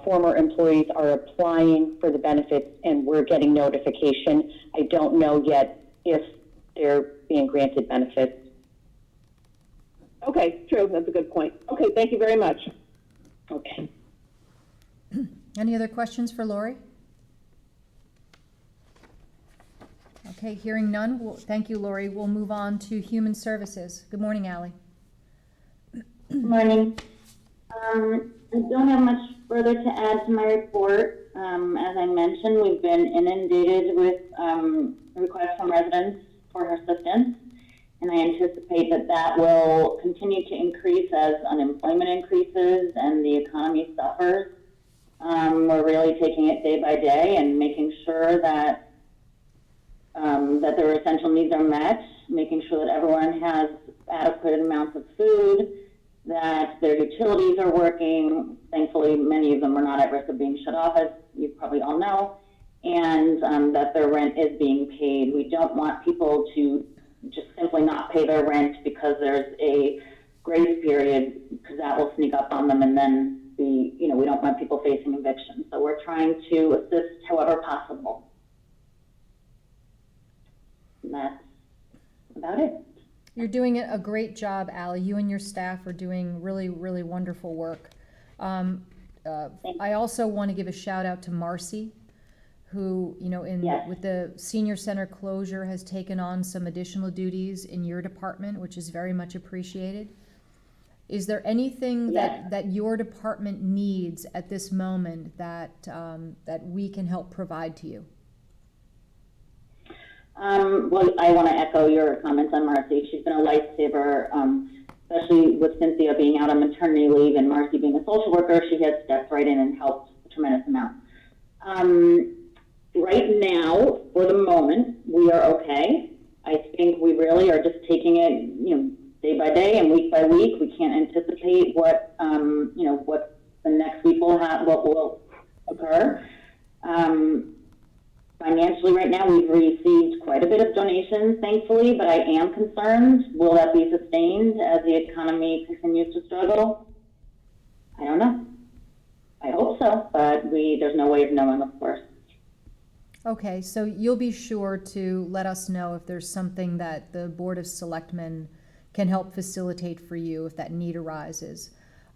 former employees are applying for the benefits and we're getting notification. I don't know yet if they're being granted benefits. Okay, true, that's a good point. Okay, thank you very much. Okay. Any other questions for Lori? Okay, hearing none, thank you, Lori. We'll move on to Human Services. Good morning, Ally. Good morning. I don't have much further to add to my report. As I mentioned, we've been inundated with requests from residents for assistance, and I anticipate that that will continue to increase as unemployment increases and the economy suffers. We're really taking it day by day and making sure that that their essential needs are met, making sure that everyone has adequate amounts of food, that their utilities are working. Thankfully, many of them are not at risk of being shut off, as you probably all know, and that their rent is being paid. We don't want people to just simply not pay their rent because there's a grace period, because that will sneak up on them, and then we don't want people facing eviction. So we're trying to assist however possible. And that's about it. You're doing a great job, Ally. You and your staff are doing really, really wonderful work. I also want to give a shout out to Marcy, who, with the senior center closure, has taken on some additional duties in your department, which is very much appreciated. Is there anything that your department needs at this moment that we can help provide to you? Well, I want to echo your comments on Marcy. She's been a lifesaver, especially with Cynthia being out on maternity leave and Marcy being a social worker. She has stepped right in and helped a tremendous amount. Right now, for the moment, we are okay. I think we really are just taking it, day by day and week by week. We can't anticipate what the next week what will occur. Financially, right now, we've received quite a bit of donations, thankfully, but I am concerned. Will that be sustained as the economy continues to struggle? I don't know. I hope so, but there's no way of knowing, of course. Okay, so you'll be sure to let us know if there's something that the Board of Selectmen can help facilitate for you if that need arises.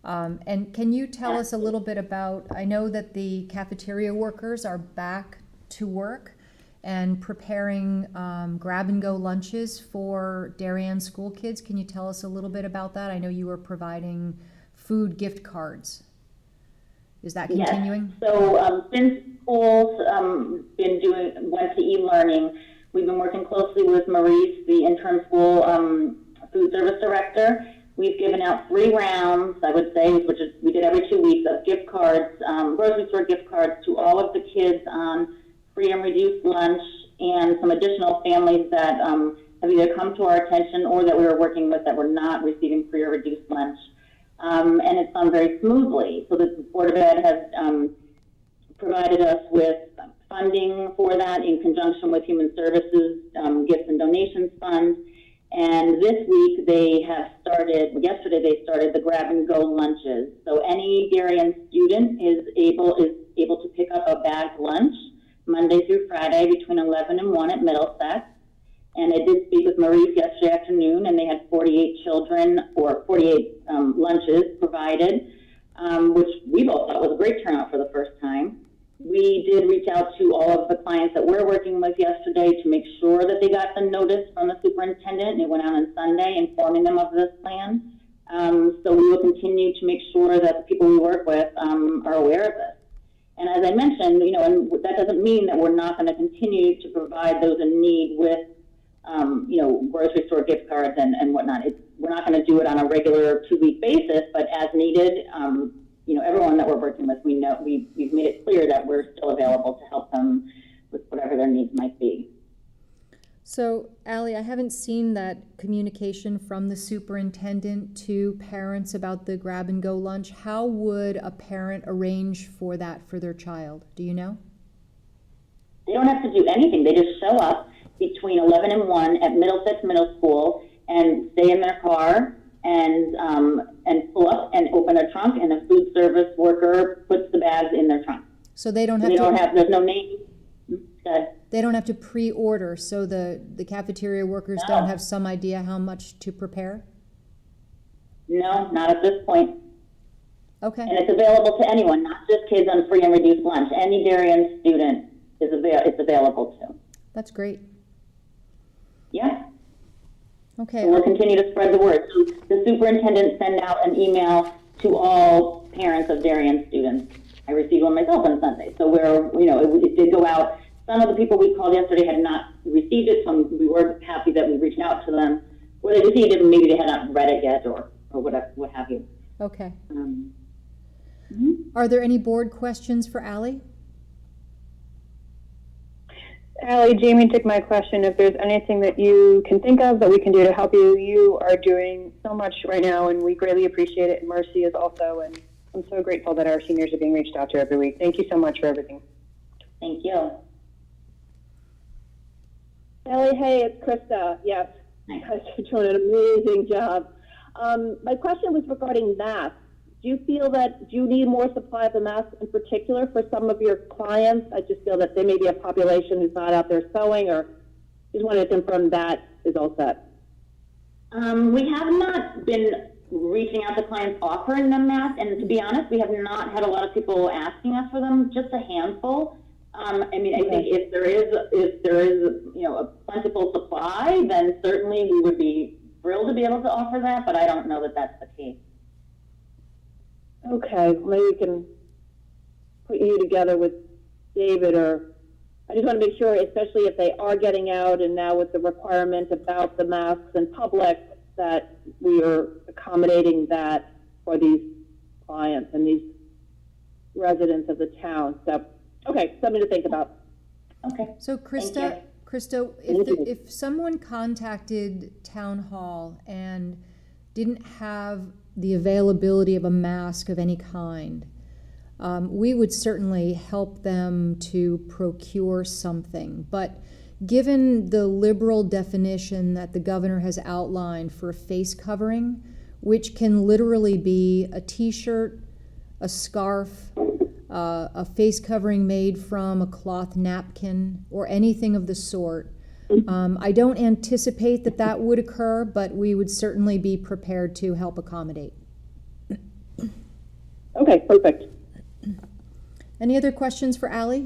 And can you tell us a little bit about, I know that the cafeteria workers are back to work and preparing grab-and-go lunches for Darien school kids. Can you tell us a little bit about that? I know you were providing food gift cards. Is that continuing? Yes. So since schools went to e-learning, we've been working closely with Maurice, the interim school food service director. We've given out 3 rounds, I would say, which is we did every 2 weeks, of gift cards, grocery store gift cards to all of the kids on free and reduced lunch, and some additional families that have either come to our attention or that we were working with that were not receiving free or reduced lunch. And it's gone very smoothly. So the Board of Ed has provided us with funding for that in conjunction with Human Services Gifts and Donations Fund. And this week yesterday they started the grab-and-go lunches. So any Darien student is able to pick up a bagged lunch Monday through Friday between 11 and 1 at Middlesex. And I did speak with Maurice yesterday afternoon, and they had 48 lunches provided, which we both thought was a great turnout for the first time. We did reach out to all of the clients that we're working with yesterday to make sure that they got the notice from the superintendent, and it went out on Sunday informing them of this plan. So we will continue to make sure that the people we work with are aware of this. And as I mentioned, and that doesn't mean that we're not going to continue to provide those in need with, grocery store gift cards and whatnot. We're not going to do it on a regular 2-week basis, but as needed, everyone that we're working with, we know we've made it clear that we're still available to help them with whatever their needs might be. So, Ally, I haven't seen that communication from the superintendent to parents about the grab-and-go lunch. How would a parent arrange for that for their child? Do you know? They don't have to do anything. They just show up between 11 and 1 at Middlesex Middle School and stay in their car and pull up and open a trunk, and a food service worker puts the bags in their trunk. So they don't have there's no name. They don't have to pre-order, so the cafeteria workers No. don't have some idea how much to prepare? No, not at this point. Okay. And it's available to anyone, not just kids on free and reduced lunch. Any Darien student it's available to. That's great. Yeah. Okay. So we'll continue to spread the word. So the superintendent sent out an email to all parents of Darien students. I received one myself on Sunday. So it did go out. Some of the people we called yesterday had not received it. Some we were happy that we reached out to them. Where they received it, and maybe they had not read it yet, or what have you. Okay. Are there any board questions for Ally? Allie, Jamie took my question. If there's anything that you can think of that we can do to help you, you are doing so much right now, and we greatly appreciate it. And Mercy is also, and I'm so grateful that our seniors are being reached out to every week. Thank you so much for everything. Thank you. Ellie, hey, it's Krista. Yes, you guys are doing an amazing job. My question was regarding masks. Do you need more supply of the masks in particular for some of your clients? I just feel that there may be a population who's not out there sewing, or just wanted to confirm that is all set. We have not been reaching out to clients offering them masks, and to be honest, we have not had a lot of people asking us for them, just a handful. I think if there is a plentiful supply, then certainly we would be thrilled to be able to offer that, but I don't know that that's the case. Okay, maybe we can put you together with David, or I just want to make sure, especially if they are getting out and now with the requirement about the masks in public, that we are accommodating that for these clients and these residents of the town. So, okay, something to think about. Okay. So Krista, if someone contacted Town Hall and didn't have the availability of a mask of any kind, we would certainly help them to procure something. But given the liberal definition that the governor has outlined for a face covering, which can literally be a t-shirt, a scarf, a face covering made from a cloth napkin, or anything of the sort, I don't anticipate that would occur, but we would certainly be prepared to help accommodate. Okay, perfect. Any other questions for Ally?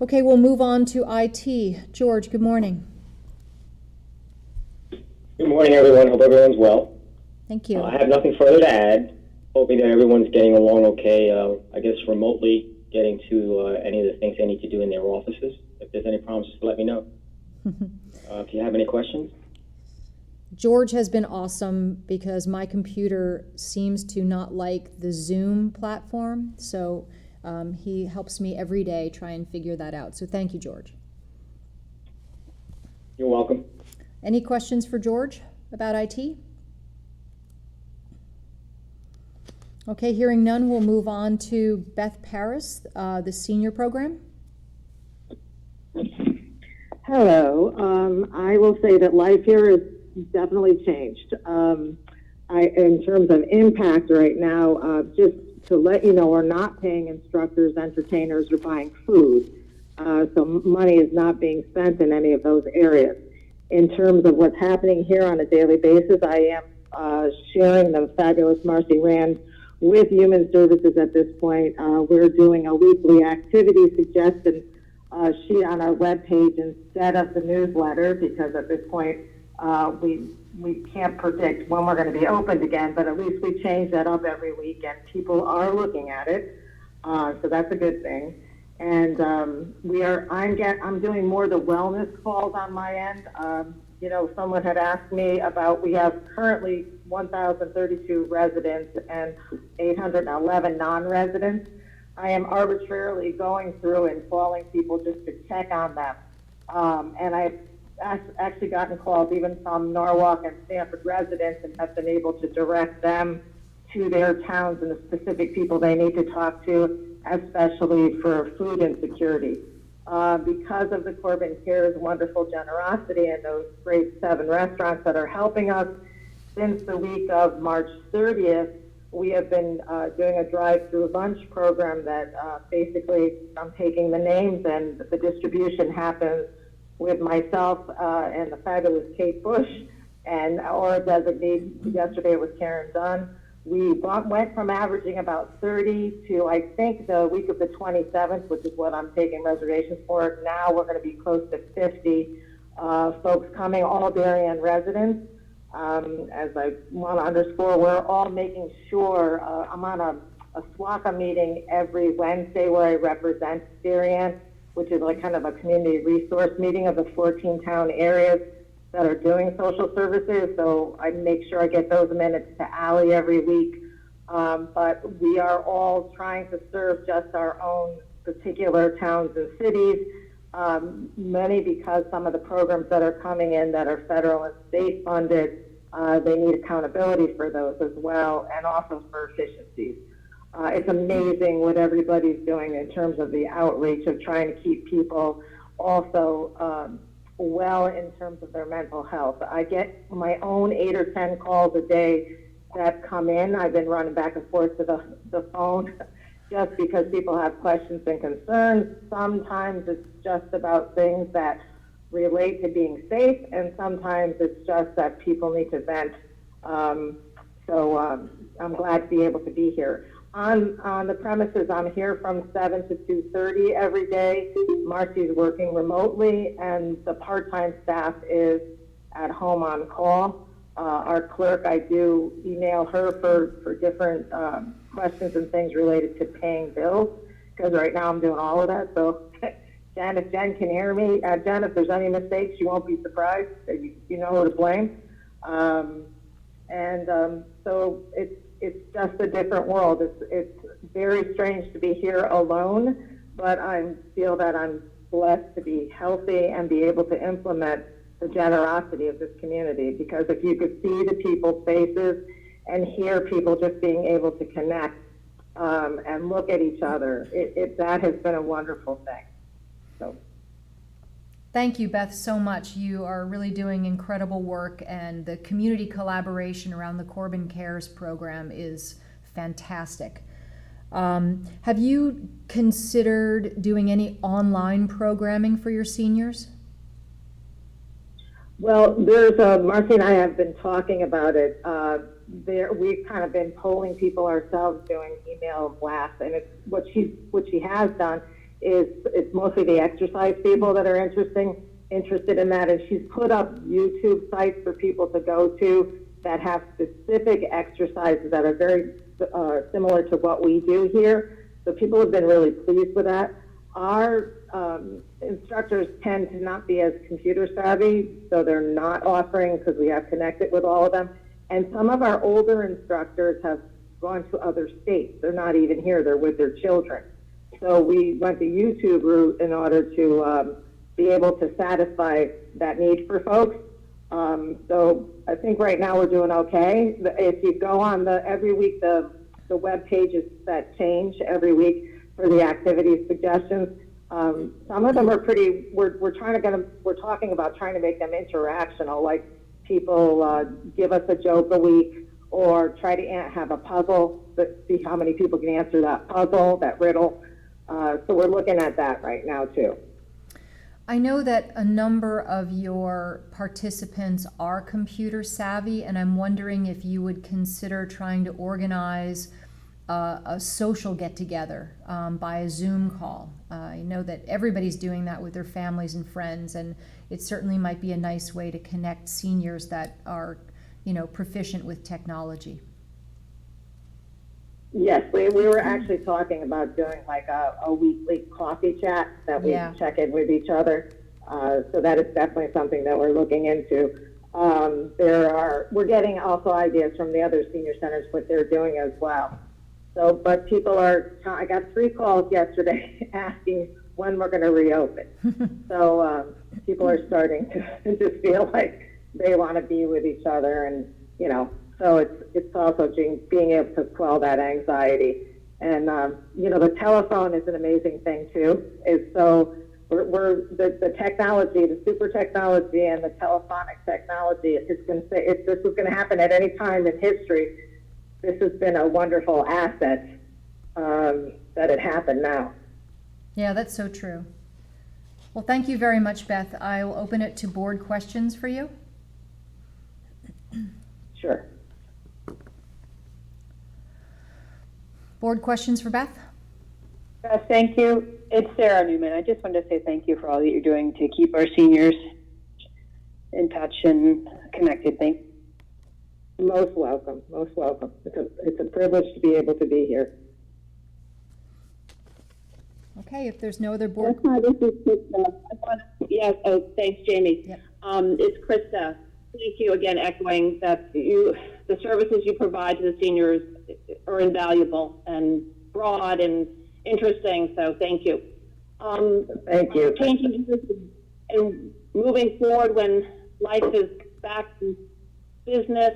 Okay, we'll move on to IT. George, good morning. Good morning, everyone. Hope everyone's well. Thank you. I have nothing further to add. Hoping that everyone's getting along okay, I guess remotely getting to any of the things they need to do in their offices. If there's any problems, just let me know. If you have any questions. George has been awesome because my computer seems to not like the Zoom platform, so he helps me every day try and figure that out. So thank you, George. You're welcome. Any questions for George about IT? Okay, hearing none, we'll move on to Beth Paris, the senior program. Hello. I will say that life here has definitely changed. In terms of impact right now, just to let you know, we're not paying instructors, entertainers, or buying food. So money is not being spent in any of those areas. In terms of what's happening here on a daily basis, I am sharing the fabulous Marcy Rand with Human Services at this point. We're doing a weekly activity suggestion sheet on our webpage instead of the newsletter, because at this point we can't predict when we're going to be opened again, but at least we change that up every week and people are looking at it. So that's a good thing. And I'm doing more of the wellness calls on my end. Someone had asked me about, we have currently 1,032 residents and 811 non-residents. I am arbitrarily going through and calling people just to check on them. And I've actually gotten calls even from Norwalk and Stanford residents and have been able to direct them to their towns and the specific people they need to talk to, especially for food insecurity. Because of the Corbin Cares wonderful generosity and those great 7 restaurants that are helping us, since the week of March 30th, we have been doing a drive-through lunch program that basically I'm taking the names and the distribution happens with myself and the fabulous Kate Bush and our designee. Yesterday it was Karen Dunn. We went from averaging about 30 to, I think, the week of the 27th, which is what I'm taking reservations for. Now we're going to be close to 50 folks coming, all Darien residents. As I want to underscore, we're all making sure, I'm on a SWACA meeting every Wednesday where I represent Darien, which is like kind of a community resource meeting of the 14 town areas that are doing social services. So I make sure I get those minutes to Allie every week. But we are all trying to serve just our own particular towns and cities. Many because some of the programs that are coming in that are federal and state funded, they need accountability for those as well, and also for efficiencies. It's amazing what everybody's doing in terms of the outreach of trying to keep people also well in terms of their mental health. I get my own 8 or 10 calls a day that come in. I've been running back and forth to the phone just because people have questions and concerns. Sometimes it's just about things that relate to being safe, and sometimes it's just that people need to vent. So I'm glad to be able to be here. On the premises, I'm here from 7 to 2:30 every day. Marcy's working remotely, and the part-time staff is at home on call. Our clerk, I do email her for different questions and things related to paying bills, because right now I'm doing all of that. So Jen, if Jen can hear me, Jen, if there's any mistakes, you won't be surprised. You know who to blame. So it's just a different world. It's very strange to be here alone, but I feel that I'm blessed to be healthy and be able to implement the generosity of this community. Because if you could see the people's faces and hear people just being able to connect and look at each other, that has been a wonderful thing. So. Thank you, Beth, so much. You are really doing incredible work, and the community collaboration around the Corbin Cares program is fantastic. Have you considered doing any online programming for your seniors? Well, there's Marcy and I have been talking about it. We've kind of been polling people ourselves, doing email blasts, and it's what she has done is it's mostly the exercise people that are interested in that, and she's put up YouTube sites for people to go to that have specific exercises that are very similar to what we do here. So people have been really pleased with that. Our instructors tend to not be as computer savvy, so they're not offering, because we have connected with all of them. And some of our older instructors have gone to other states. They're not even here, they're with their children. So we went the YouTube route in order to be able to satisfy that need for folks. So I think right now we're doing okay. If you go on every week, the web pages that change every week for the activity suggestions. Some of them are pretty, we're talking about trying to make them interactional, like people give us a joke a week, or try to have a puzzle, see how many people can answer that puzzle, that riddle. So we're looking at that right now too. I know that a number of your participants are computer savvy, and I'm wondering if you would consider trying to organize a social get-together by a Zoom call. I know that everybody's doing that with their families and friends, and it certainly might be a nice way to connect seniors that are, proficient with technology. Yes, we were actually talking about doing like a weekly coffee chat that we check in with each other. So that is definitely something that we're looking into. We're getting also ideas from the other senior centers, what they're doing as well. So, but people I got 3 calls yesterday asking when we're going to reopen. So people are starting to just feel like they want to be with each other, and, so it's also being able to quell that anxiety. And, the telephone is an amazing thing too. The technology, the super technology and the telephonic technology, this was going to happen at any time in history. this has been a wonderful asset that it happened now. Yeah, that's so true. Well, thank you very much, Beth. I will open it to board questions for you. Sure. Board questions for Beth? Thank you. It's Sarah Newman. I just wanted to say thank you for all that you're doing to keep our seniors in touch and connected. Thank you. Most welcome. Most welcome. It's a privilege to be able to be here. Okay, if there's no other board. Hi, this is Krista. Yes, oh, thanks, Jamie. Yep. It's Krista. Thank you again, echoing that the services you provide to the seniors are invaluable and broad and interesting, so thank you. Thank you. Changing and moving forward when life is back to business,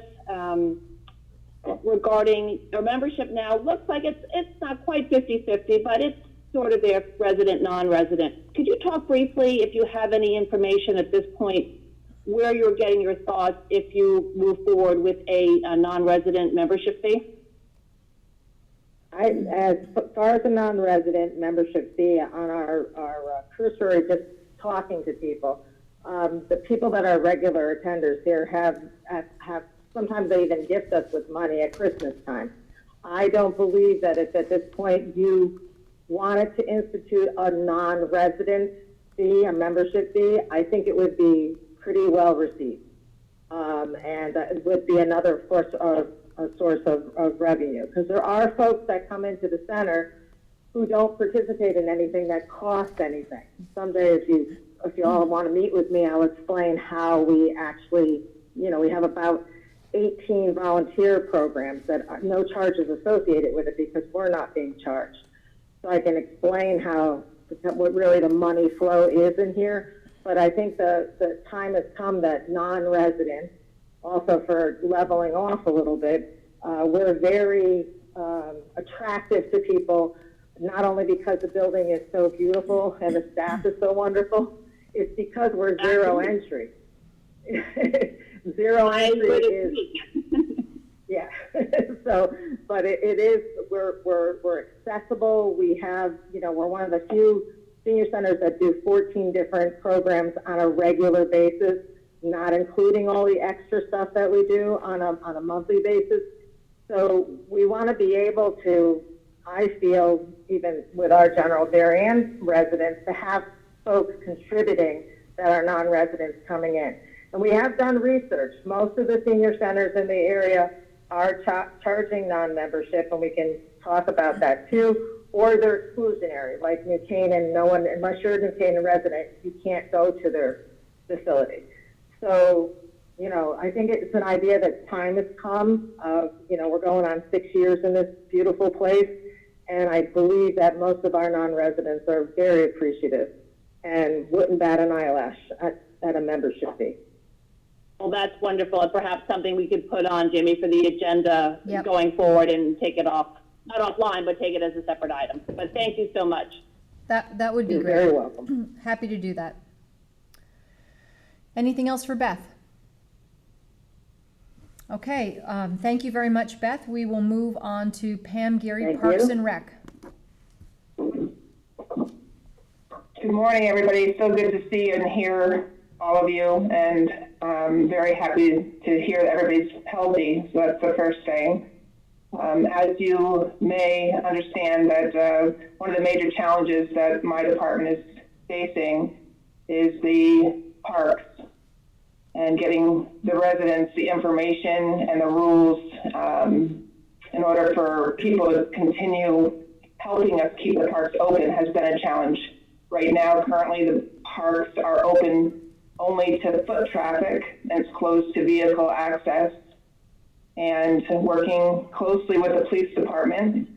regarding our membership now, looks like it's not quite 50-50, but it's sort of there, resident, non-resident. Could you talk briefly, if you have any information at this point, where you're getting your thoughts if you move forward with a non-resident membership fee? As far as a non-resident membership fee on our cursory, just talking to people, the people that are regular attenders here have sometimes they even gift us with money at Christmas time. I don't believe that if at this point you wanted to institute a non-resident fee, a membership fee, I think it would be pretty well received. And it would be another source of revenue. Because there are folks that come into the center who don't participate in anything that costs anything. Someday if you all want to meet with me, I'll explain how we actually, we have about 18 volunteer programs that are no charges associated with it because we're not being charged. So I can explain what really the money flow is in here. But I think the time has come that non-residents, also for leveling off a little bit, we're very attractive to people, not only because the building is so beautiful and the staff is so wonderful, it's because we're zero entry. Zero entry is, yeah. So, but it is, we're accessible. We have, we're one of the few senior centers that do 14 different programs on a regular basis, not including all the extra stuff that we do on a monthly basis. So we want to be able to, I feel, even with our general Darien residents, to have folks contributing that are non-residents coming in. And we have done research. Most of the senior centers in the area are charging non-membership, and we can talk about that too, or they're exclusionary, like New Canaan. No one, unless you're a New Canaan resident, you can't go to their facility. So, I think it's an idea that time has come. We're going on 6 years in this beautiful place, and I believe that most of our non-residents are very appreciative and wouldn't bat an eyelash at a membership fee. Well, that's wonderful, and perhaps something we could put on, Jimmy, for the agenda going forward and take it off, not offline, but take it as a separate item. But thank you so much. That would be You're great. very welcome. Happy to do that. Anything else for Beth? Okay, thank you very much, Beth. We will move on to Pam Geary, Thank Parks you. and Rec. Good morning, everybody. So good to see and hear all of you, and I'm very happy to hear that everybody's healthy, so that's the first thing. As you may understand, that one of the major challenges that my department is facing is the parks and getting the residents the information and the rules in order for people to continue helping us keep the parks open has been a challenge. Right now, currently, the parks are open only to foot traffic, and it's closed to vehicle access. And working closely with the police department,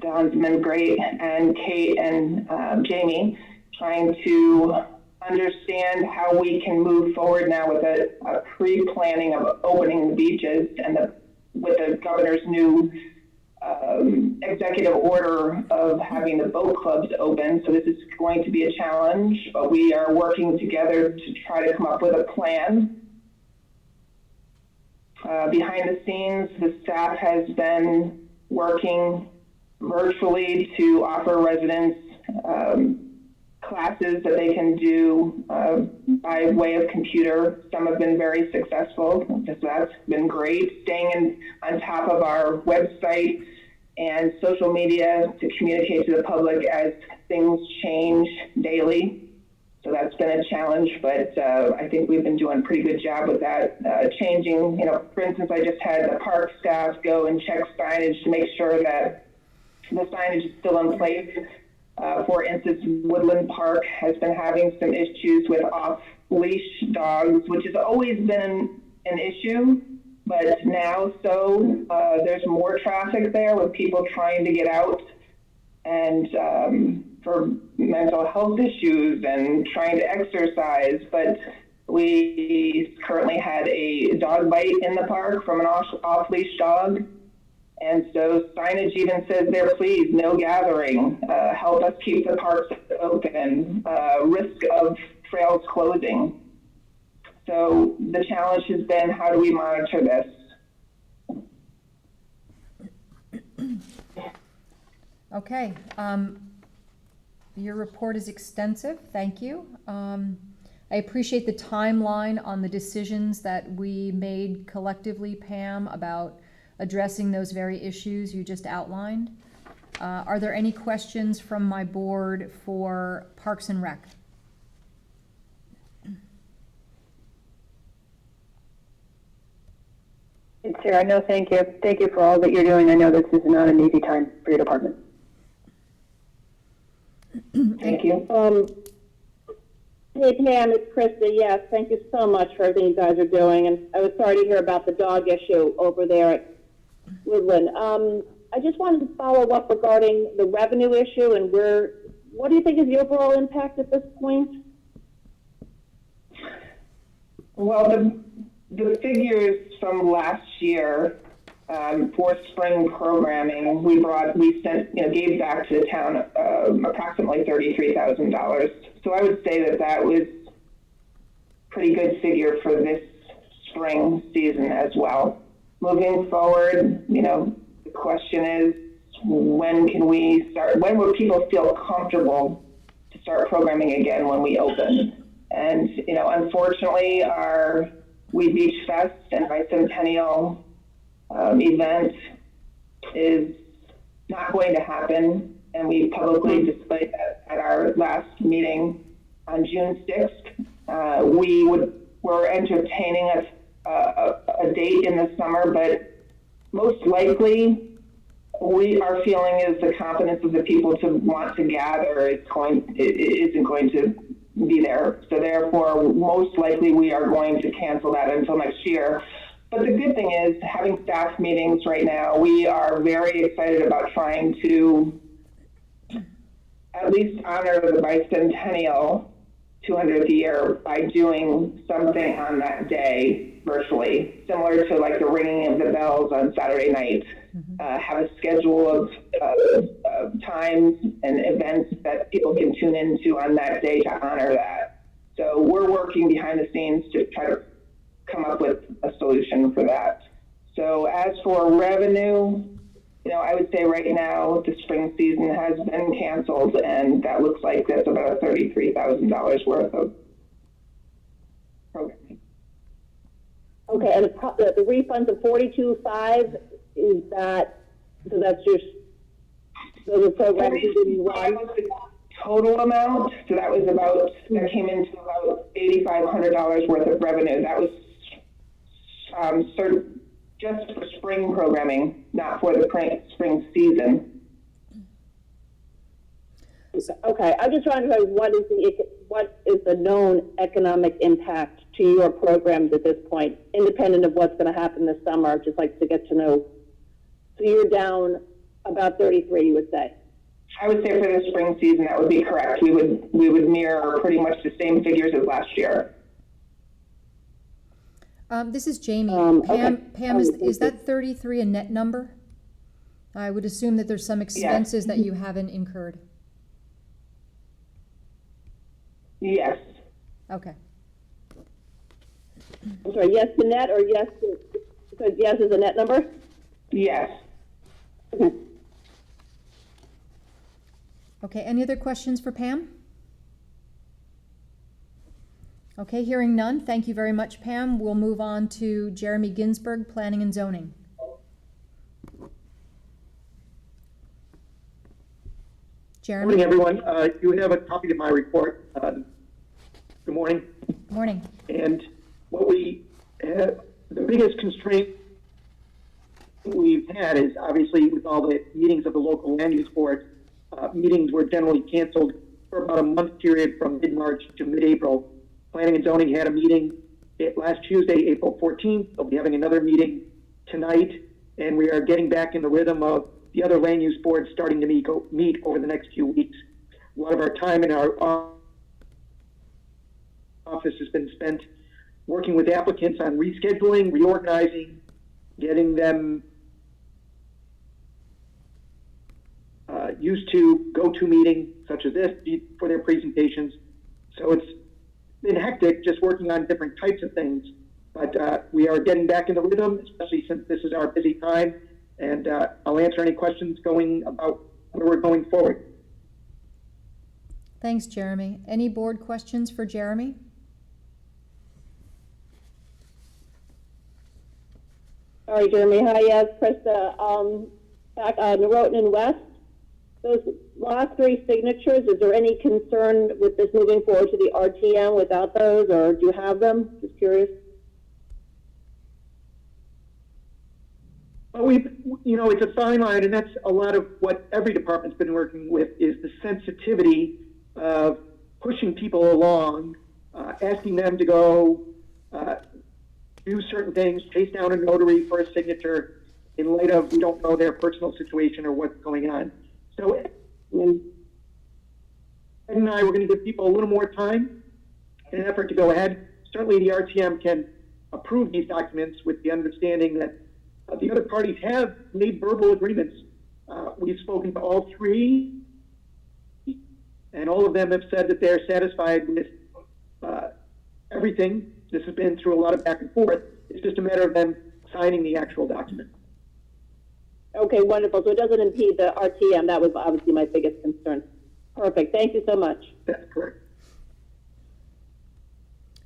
Don's been great, and Kate and Jamie, trying to understand how we can move forward now with a pre-planning of opening the beaches and with the governor's new executive order of having the boat clubs open. So this is going to be a challenge, but we are working together to try to come up with a plan. Behind the scenes, the staff has been working virtually to offer residents classes that they can do by way of computer. Some have been very successful, so that's been great. Staying on top of our website and social media to communicate to the public as things change daily. So that's been a challenge, but I think we've been doing a pretty good job with that. Changing, for instance, I just had the park staff go and check signage to make sure that the signage is still in place. For instance, Woodland Park has been having some issues with off-leash dogs, which has always been an issue, but now there's more traffic there with people trying to get out and for mental health issues and trying to exercise. But we currently had a dog bite in the park from an off-leash dog. And so signage even says there, please, no gathering, help us keep the parks open, risk of trails closing. So the challenge has been, how do we monitor this? Okay. Your report is extensive. Thank you. I appreciate the timeline on the decisions that we made collectively, Pam, about addressing those very issues you just outlined. Are there any questions from my board for Parks and Rec? Sarah, no, thank you. Thank you for all that you're doing. I know this is not an easy time for your department. Thank you. Hey Pam, it's Krista. Yes, thank you so much for everything you guys are doing. And I was sorry to hear about the dog issue over there at Woodland. I just wanted to follow up regarding the revenue issue and what do you think is the overall impact at this point? Well, the figures from last year for spring programming, we gave back to the town approximately $33,000. So I would say that was a pretty good figure for this spring season as well. Moving forward, the question is, when will people feel comfortable to start programming again when we open? And, unfortunately, our We Beach Fest and Bicentennial event is not going to happen, and we publicly displayed that at our last meeting on June 6th. We're entertaining a date in the summer, but most likely our feeling is the confidence of the people to want to gather isn't going to be there. So therefore, most likely we are going to cancel that until next year. But the good thing is, having staff meetings right now, we are very excited about trying to at least honor the bicentennial 200th year by doing something on that day virtually, similar to like the ringing of the bells on Saturday night. Have a schedule of times and events that people can tune into on that day to honor that. So we're working behind the scenes to try to come up with a solution for that. So as for revenue, I would say right now the spring season has been canceled, and that looks like that's about $33,000 worth of programming. Okay, and the refunds of $42,500, is that, so that's just the program you didn't run? Total amount, so that came into about $8,500 worth of revenue. That was just for spring programming, not for the spring season. Okay, I'm just trying to know what is the known economic impact to your programs at this point, independent of what's going to happen this summer. I'd just like to get to know. So you're down about 33, you would say? I would say for the spring season, that would be correct. We would mirror pretty much the same figures as last year. This is Jamie. Okay. Pam, is that 33 a net number? I would assume that there's some expenses that you haven't incurred. Yes. Okay. I'm sorry, yes to net or yes to So yes is a net number? Yes. Okay. Okay, any other questions for Pam? Okay, hearing none, thank you very much, Pam. We'll move on to Jeremy Ginsburg, Planning and Zoning. Jeremy? Good morning, everyone. You have a copy of my report. Good morning. Morning. And what we have, the biggest constraint we've had is obviously with all the meetings of the local land use board, meetings were generally canceled for about a month period from mid-March to mid-April. Planning and zoning had a meeting last Tuesday, April 14th. They'll be having another meeting tonight, and we are getting back in the rhythm of the other land use boards starting to meet over the next few weeks. A lot of our time in our office has been spent working with applicants on rescheduling, reorganizing, getting them used to go-to meetings such as this for their presentations. So it's been hectic just working on different types of things, but we are getting back in the rhythm, especially since this is our busy time, and I'll answer any questions about where we're going forward. Thanks, Jeremy. Any board questions for Jeremy? Sorry, Jeremy. Hi, yes, Krista. Back on Norotan and West, those last three signatures, is there any concern with this moving forward to the RTM without those, or do you have them? Just curious. Well, it's a fine line, and that's a lot of what every department's been working with, is the sensitivity of pushing people along, asking them to go do certain things, chase down a notary for a signature in light of we don't know their personal situation or what's going on. So Ed and I were going to give people a little more time in an effort to go ahead. Certainly the RTM can approve these documents with the understanding that the other parties have made verbal agreements. We've spoken to all three, and all of them have said that they're satisfied with everything. This has been through a lot of back and forth. It's just a matter of them signing the actual document. Okay, wonderful. So it doesn't impede the RTM. That was obviously my biggest concern. Perfect. Thank you so much. That's correct.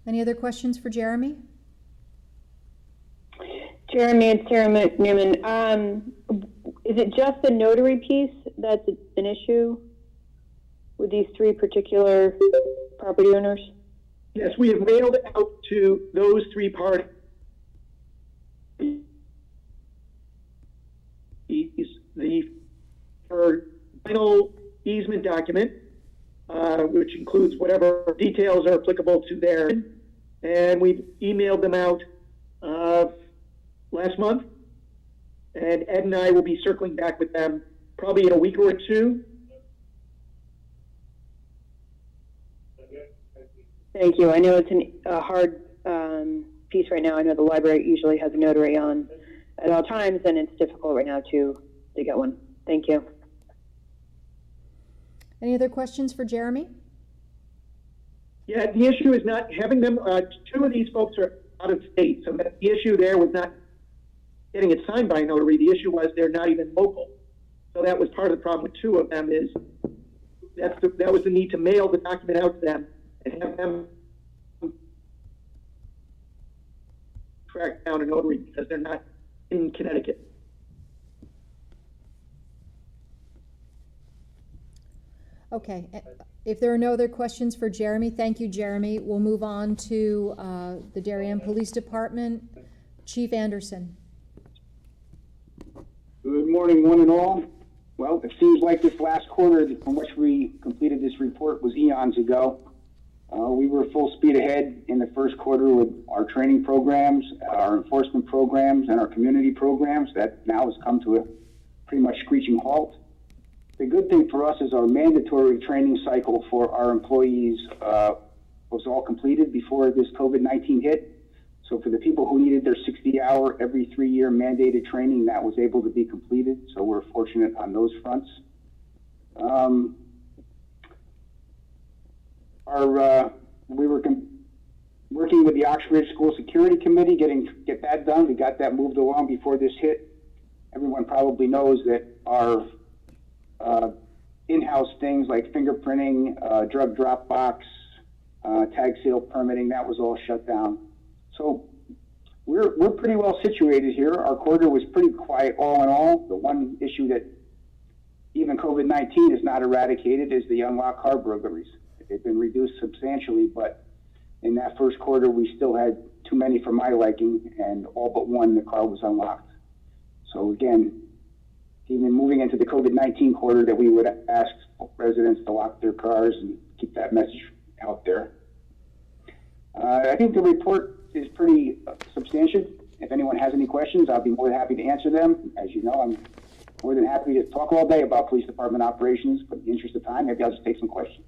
Any other questions for Jeremy? Jeremy and Sarah Newman, is it just the notary piece that's an issue with these three particular property owners? Yes, we have mailed out to those three parties the final easement document, which includes whatever details are applicable to their, and we've emailed them out last month, and Ed and I will be circling back with them probably in a week or two. Thank you. I know it's a hard piece right now. I know the library usually has a notary on at all times, and it's difficult right now to get one. Thank you. Any other questions for Jeremy? Yeah, the issue is not having them, two of these folks are out of state, so the issue there was not getting it signed by a notary. The issue was they're not even local. So that was part of the problem with two of them, is that was the need to mail the document out to them and have them track down a notary because they're not in Connecticut. Okay, if there are no other questions for Jeremy, thank you, Jeremy. We'll move on to the Darien Police Department. Chief Anderson. Good morning, one and all. Well, it seems like this last quarter from which we completed this report was eons ago. We were full speed ahead in the first quarter with our training programs, our enforcement programs, and our community programs. That now has come to a pretty much screeching halt. The good thing for us is our mandatory training cycle for our employees was all completed before this COVID-19 hit. So for the people who needed their 60-hour every 3-year mandated training, that was able to be completed. So we're fortunate on those fronts. working with the Oxford School Security Committee, get that done. We got that moved along before this hit. Everyone probably knows that our in-house things like fingerprinting, drug drop box, tag sale permitting, that was all shut down. So we're pretty well situated here. Our quarter was pretty quiet all in all. The one issue that even COVID-19 is not eradicated is the unlocked car burglaries. They've been reduced substantially, but in that first quarter, we still had too many for my liking, and all but one, the car was unlocked. So again, even moving into the COVID-19 quarter, that we would ask residents to lock their cars and keep that message out there. I think the report is pretty substantial. If anyone has any questions, I'll be more than happy to answer them. As you know, I'm more than happy to talk all day about police department operations, but in the interest of time, maybe I'll just take some questions.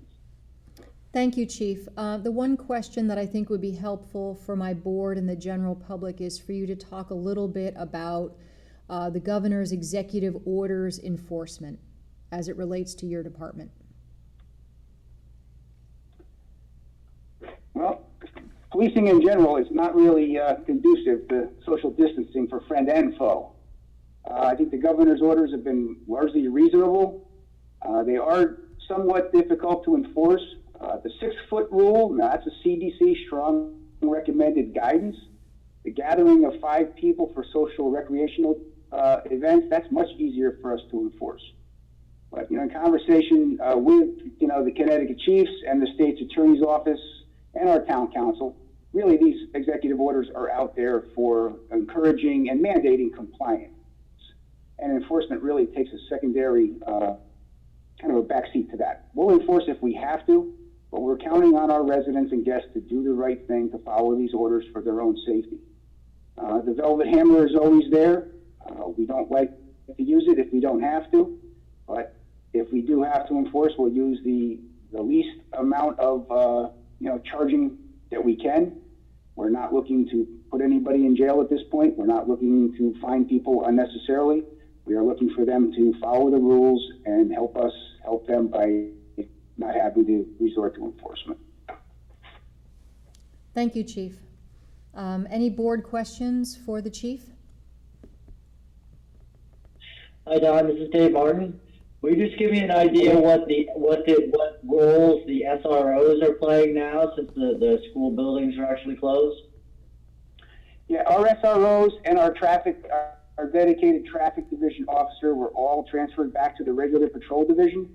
Thank you, Chief. The one question that I think would be helpful for my board and the general public is for you to talk a little bit about the governor's executive orders enforcement as it relates to your department. Well, policing in general is not really conducive to social distancing for friend and foe. I think the governor's orders have been largely reasonable. They are somewhat difficult to enforce. The 6-foot rule, now that's a CDC strong recommended guidance. The gathering of 5 people for social recreational events, that's much easier for us to enforce. But, in conversation with, the Connecticut Chiefs and the state's attorney's office and our town council, really these executive orders are out there for encouraging and mandating compliance. And enforcement really takes a secondary, kind of a backseat to that. We'll enforce if we have to, but we're counting on our residents and guests to do the right thing, to follow these orders for their own safety. The velvet hammer is always there. We don't like to use it if we don't have to, but if we do have to enforce, we'll use the least amount of charging that we can. We're not looking to put anybody in jail at this point. We're not looking to fine people unnecessarily. We are looking for them to follow the rules and help us help them by not having to resort to enforcement. Thank you, Chief. Any board questions for the Chief? Hi, Don. This is Dave Martin. Will you just give me an idea what roles the SROs are playing now, since the school buildings are actually closed? Yeah, our SROs and our dedicated traffic division officer were all transferred back to the regular patrol division.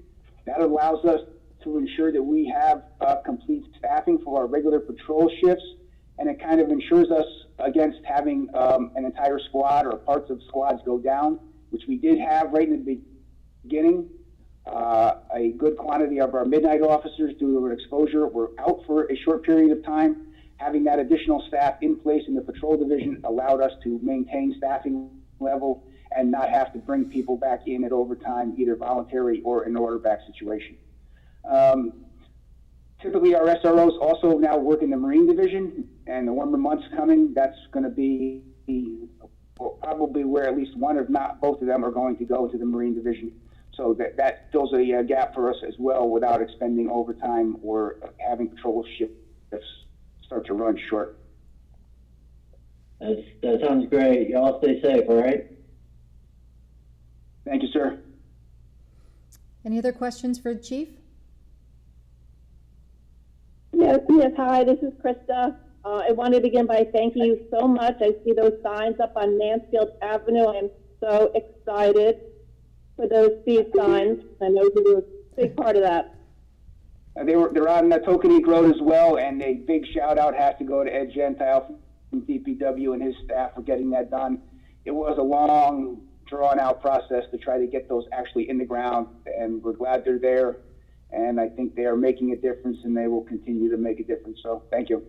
That allows us to ensure that we have complete staffing for our regular patrol shifts, and it kind of ensures us against having an entire squad or parts of squads go down, which we did have right in the beginning. A good quantity of our midnight officers, due to their exposure, were out for a short period of time. Having that additional staff in place in the patrol division allowed us to maintain staffing level and not have to bring people back in at overtime, either voluntary or an order back situation. Typically our SROs also now work in the Marine division, and the warmer months coming, that's going to be probably where at least one, if not both of them, are going to go to the Marine division. So that fills a gap for us as well, without expending overtime or having patrol shifts start to run short. That sounds great. You all stay safe, all right? Thank you, sir. Any other questions for the Chief? Yes, hi, this is Krista. I want to begin by thanking you so much. I see those signs up on Mansfield Avenue. I am so excited for those speed signs. I know you were a big part of that. They're on the Tokenique Road as well, and a big shout out has to go to Ed Gentile from DPW and his staff for getting that done. It was a long, drawn out process to try to get those actually in the ground, and we're glad they're there. And I think they are making a difference, and they will continue to make a difference. So thank you.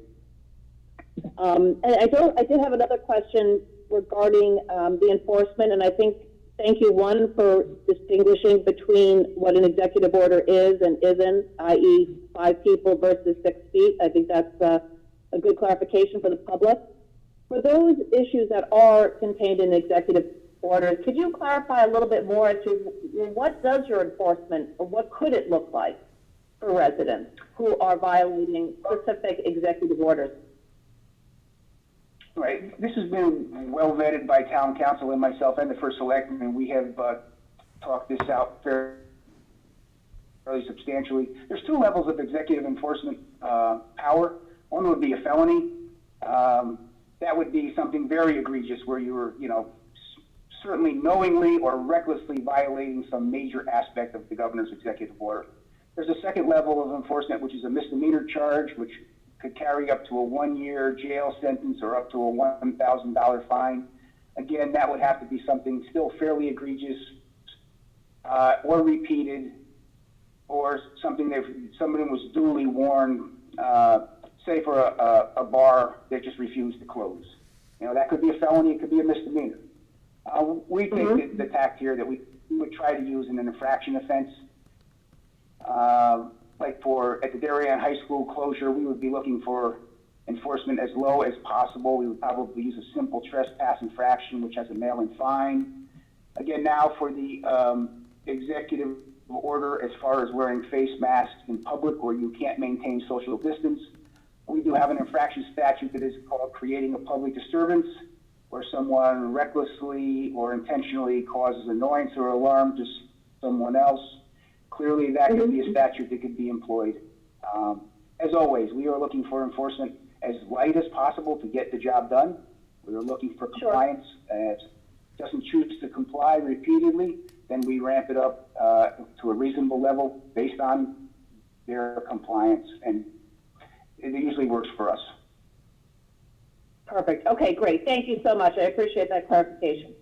And I did have another question regarding the enforcement, and I think thank you, one, for distinguishing between what an executive order is and isn't, i.e. 5 people versus 6 feet. I think that's a good clarification for the public. For those issues that are contained in executive orders, could you clarify a little bit more as to what does your enforcement, or what could it look like for residents who are violating specific executive orders? Right. This has been well vetted by town council and myself and the first selectman, and we have talked this out fairly substantially. There's two levels of executive enforcement power. One would be a felony. That would be something very egregious where you were, certainly knowingly or recklessly violating some major aspect of the governor's executive order. There's a second level of enforcement, which is a misdemeanor charge, which could carry up to a 1-year jail sentence or up to a $1,000 fine. Again, that would have to be something still fairly egregious or repeated, or something that somebody was duly warned, say for a bar that just refused to close. That could be a felony, it could be a misdemeanor. We take the tact here that we would try to use in an infraction offense. Like at the Darien High School closure, we would be looking for enforcement as low as possible. We would probably use a simple trespass infraction, which has a mail-in fine. Again, now for the executive order as far as wearing face masks in public where you can't maintain social distance, we do have an infraction statute that is called creating a public disturbance, where someone recklessly or intentionally causes annoyance or alarm to someone else. Clearly, that could be a statute that could be employed. As always, we are looking for enforcement as light as possible to get the job done. We are looking for compliance. If it doesn't choose to comply repeatedly, then we ramp it up to a reasonable level based on their compliance, and it usually works for us. Perfect. Okay, great. Thank you so much. I appreciate that clarification.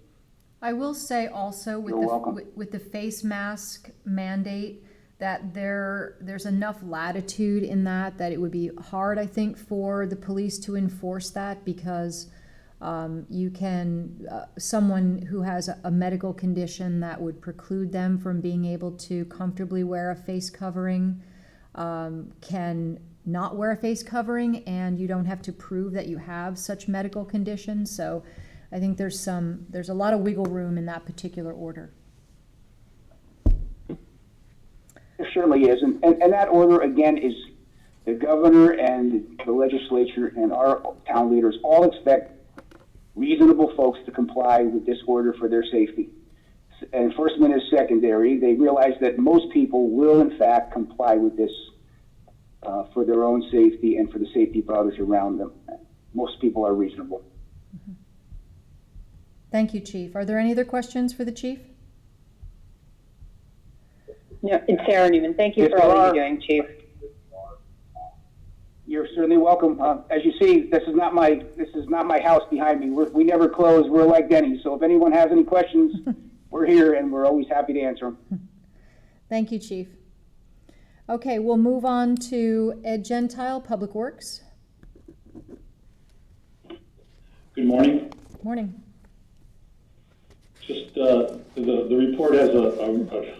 I will say also with the face mask mandate that there's enough latitude in that it would be hard, I think, for the police to enforce that, because you can someone who has a medical condition that would preclude them from being able to comfortably wear a face covering can not wear a face covering, and you don't have to prove that you have such medical conditions. So I think there's a lot of wiggle room in that particular order. There certainly is, and that order again is the governor and the legislature and our town leaders all expect reasonable folks to comply with this order for their safety. Enforcement is secondary. They realize that most people will in fact comply with this for their own safety and for the safety of others around them. Most people are reasonable. Mm-hmm. Thank you, Chief. Are there any other questions for the Chief? Yeah, it's Sarah Newman. Thank you for all you're doing, Chief. You're certainly welcome. As you see, this is not my house behind me. We never close. We're like Denny's. So if anyone has any questions, we're here and we're always happy to answer them. Thank you, Chief. Okay, we'll move on to Ed Gentile, Public Works. Good morning. Morning. Just the report has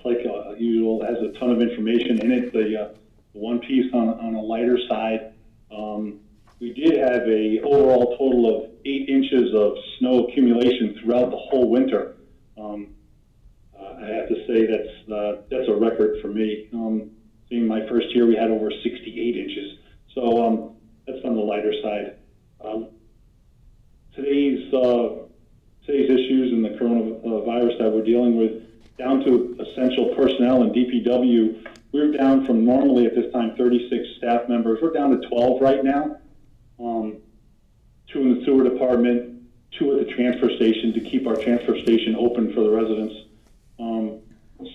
like usual, has a ton of information in it. The one piece on a lighter side, we did have a overall total of 8 inches of snow accumulation throughout the whole winter. I have to say that's a record for me. Being my first year, we had over 68 inches. So that's on the lighter side. Today's issues and the coronavirus that we're dealing with, down to essential personnel and DPW, we're down from normally at this time 36 staff members. We're down to 12 right now. 2 in the sewer department, 2 at the transfer station to keep our transfer station open for the residents.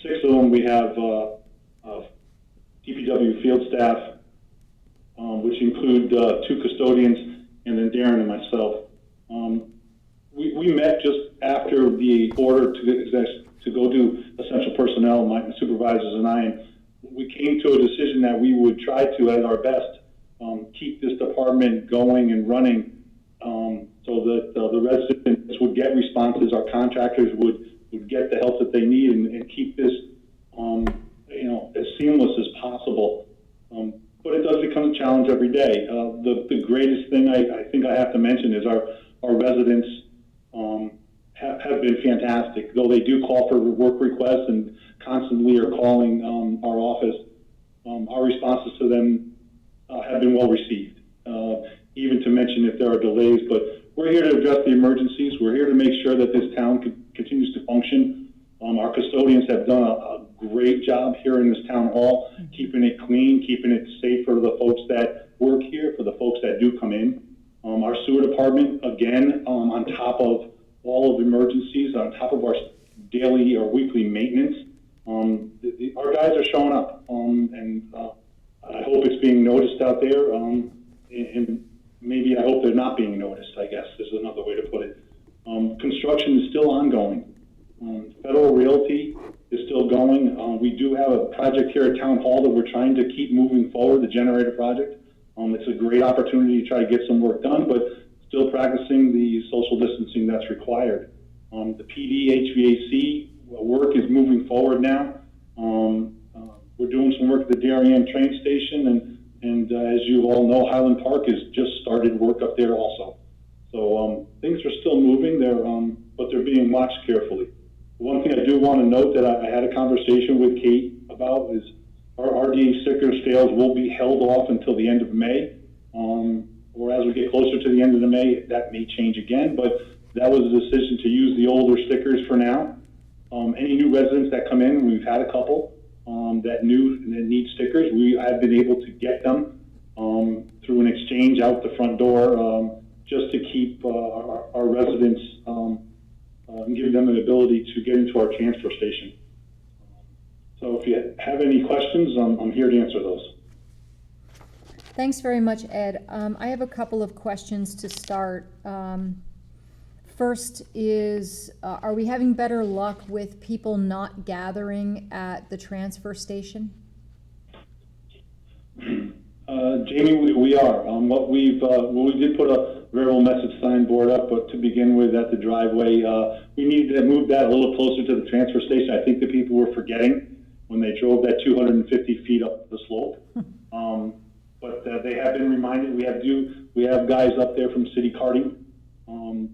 6 of them we have DPW field staff, which include 2 custodians and then Darren and myself. We met just after the order to go do essential personnel, my supervisors and I, and we came to a decision that we would try to, at our best, keep this department going and running so that the residents would get responses, our contractors would get the help that they need, and keep this as seamless as possible. But it does become a challenge every day. The greatest thing I think I have to mention is our residents have been fantastic. Though they do call for work requests and constantly are calling our office, our responses to them have been well received. Even to mention if there are delays, but we're here to address the emergencies. We're here to make sure that this town continues to function. Our custodians have done a great job here in this town hall, keeping it clean, keeping it safe for the folks that work here, for the folks that do come in. Our sewer department, again, on top of all of the emergencies, on top of our daily or weekly maintenance, our guys are showing up, and I hope it's being noticed out there, and maybe I hope they're not being noticed, I guess is another way to put it. Construction is still ongoing. Federal Realty is still going. We do have a project here at Town Hall that we're trying to keep moving forward, the generator project. It's a great opportunity to try to get some work done, but still practicing the social distancing that's required. The PD HVAC work is moving forward now. We're doing some work at the Darien train station, and as you all know, Highland Park has just started work up there also. So things are still moving there, but they're being watched carefully. One thing I do want to note that I had a conversation with Kate about is our RDA sticker sales will be held off until the end of May, or as we get closer to the end of the May, that may change again, but that was a decision to use the older stickers for now. Any new residents that come in, we've had a couple that need stickers. We have been able to get them through an exchange out the front door, just to keep our residents and give them an ability to get into our transfer station. So if you have any questions, I'm here to answer those. Thanks very much, Ed. I have a couple of questions to start. First is, are we having better luck with people not gathering at the transfer station? Jamie, we are. We did put a variable message sign board up, but to begin with at the driveway, we need to move that a little closer to the transfer station. I think the people were forgetting when they drove that 250 feet up the slope. But they have been reminded. We have guys up there from city carting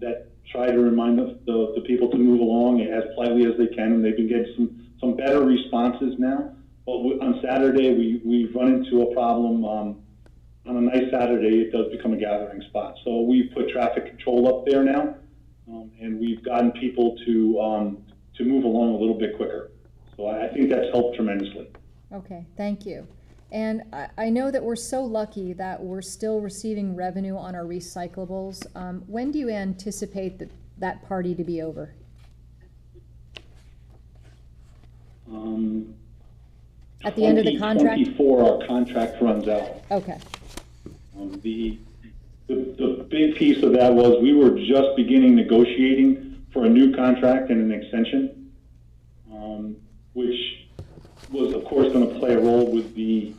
that try to remind the people to move along as politely as they can, and they've been getting some better responses now. But on Saturday, we've run into a problem. On a nice Saturday, it does become a gathering spot. So we've put traffic control up there now, and we've gotten people to move along a little bit quicker. So I think that's helped tremendously. Okay, thank you. And I know that we're so lucky that we're still receiving revenue on our recyclables. When do you anticipate that party to be over? At the end of the contract? 2024, our contract runs out. Okay. The big piece of that was we were just beginning negotiating for a new contract and an extension, which was, of course, going to play a role with the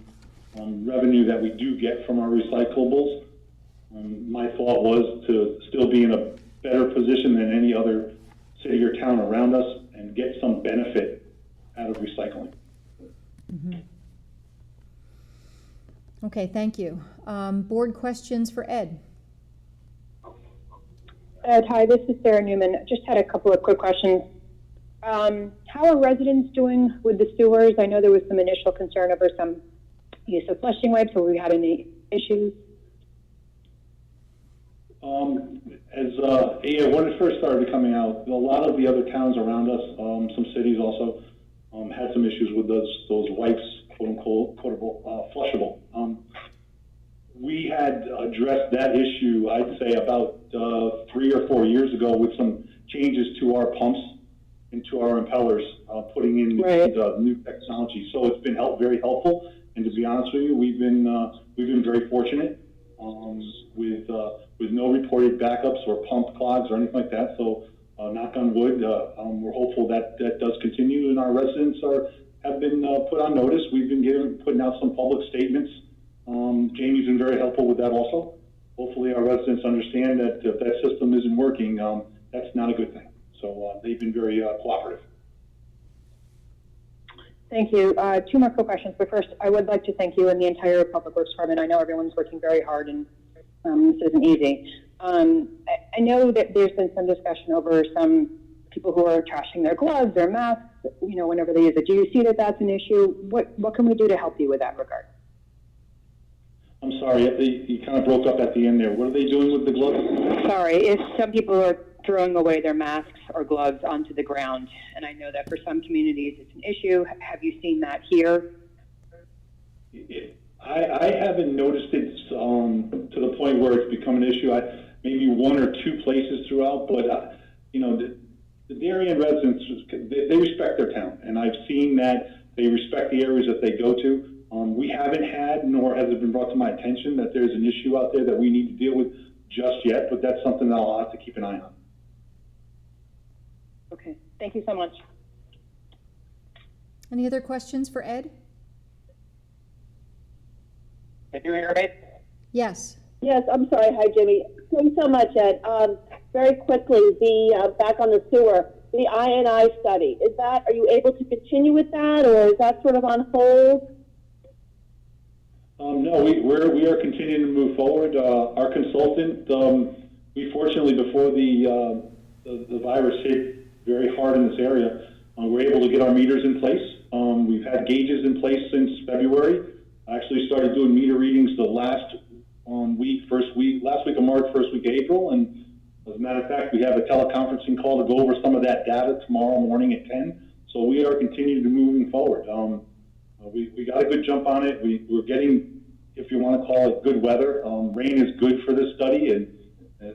revenue that we do get from our recyclables. My thought was to still be in a better position than any other city or town around us and get some benefit out of recycling. Mm-hmm. Okay, thank you. Board questions for Ed? Ed, hi, this is Sarah Newman. Just had a couple of quick questions. How are residents doing with the sewers? I know there was some initial concern over some use of flushing wipes. Have we had any issues? When it first started coming out, a lot of the other towns around us, some cities also, had some issues with those wipes, quote unquote, flushable. We had addressed that issue, I'd say, about 3 or 4 years ago with some changes to our pumps and to our impellers, putting in the new technology. So it's been very helpful. And to be honest with you, we've been very fortunate with no reported backups or pump clogs or anything like that. So knock on wood, we're hopeful that does continue, and our residents have been put on notice. We've been putting out some public statements. Jamie's been very helpful with that also. Hopefully our residents understand that if that system isn't working, that's not a good thing. So they've been very cooperative. Thank you. 2 more quick questions. But first, I would like to thank you and the entire Public Works Department. I know everyone's working very hard, and this isn't easy. I know that there's been some discussion over some people who are trashing their gloves, their masks, whenever they use it. Do you see that that's an issue? What can we do to help you with that regard? I'm sorry, you kind of broke up at the end there. What are they doing with the gloves? Sorry, if some people are throwing away their masks or gloves onto the ground, and I know that for some communities it's an issue. Have you seen that here? I haven't noticed it to the point where it's become an issue. Maybe one or two places throughout, but the Darien residents, they respect their town, and I've seen that they respect the areas that they go to. We haven't had, nor has it been brought to my attention that there's an issue out there that we need to deal with just yet, but that's something that I'll have to keep an eye on. Okay, thank you so much. Any other questions for Ed? Can you hear me? Yes. Yes, I'm sorry. Hi, Jimmy. Thanks so much, Ed. Very quickly, back on the sewer, the I&I study, are you able to continue with that, or is that sort of on hold? No, we are continuing to move forward. Our consultant, we fortunately, before the virus hit very hard in this area, we're able to get our meters in place. We've had gauges in place since February. I actually started doing meter readings the last week of March, first week of April, and as a matter of fact, we have a teleconferencing call to go over some of that data tomorrow morning at 10. So we are continuing to moving forward. We got a good jump on it. We're getting, if you want to call it, good weather. Rain is good for this study and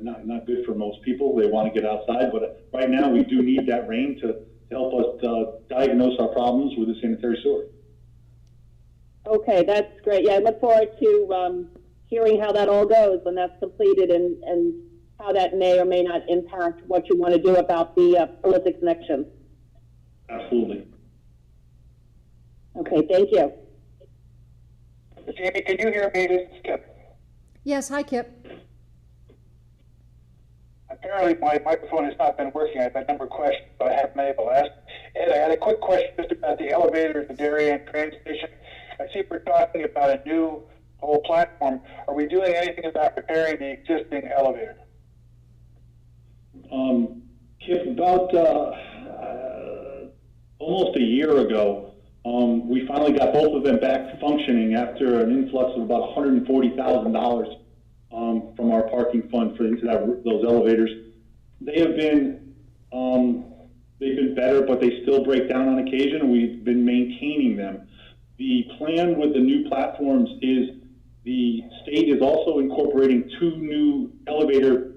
not good for most people. They want to get outside, but right now we do need that rain to help us diagnose our problems with the sanitary sewer. Okay, that's great. Yeah, I look forward to hearing how that all goes when that's completed and how that may or may not impact what you want to do about the illicit connection. Absolutely. Okay, thank you. Jamie, can you hear me? This is Kip. Yes, hi, Kip. Apparently my microphone has not been working. I've had a number of questions, but I haven't been able to ask. Ed, I had a quick question just about the elevator at the Darien train station. I see we're talking about a new whole platform. Are we doing anything about repairing the existing elevator? Kip, about almost a year ago, we finally got both of them back functioning after an influx of about $140,000 from our parking fund into those elevators. They have been they've been better, but they still break down on occasion, and we've been maintaining them. The plan with the new platforms is the state is also incorporating 2 new elevator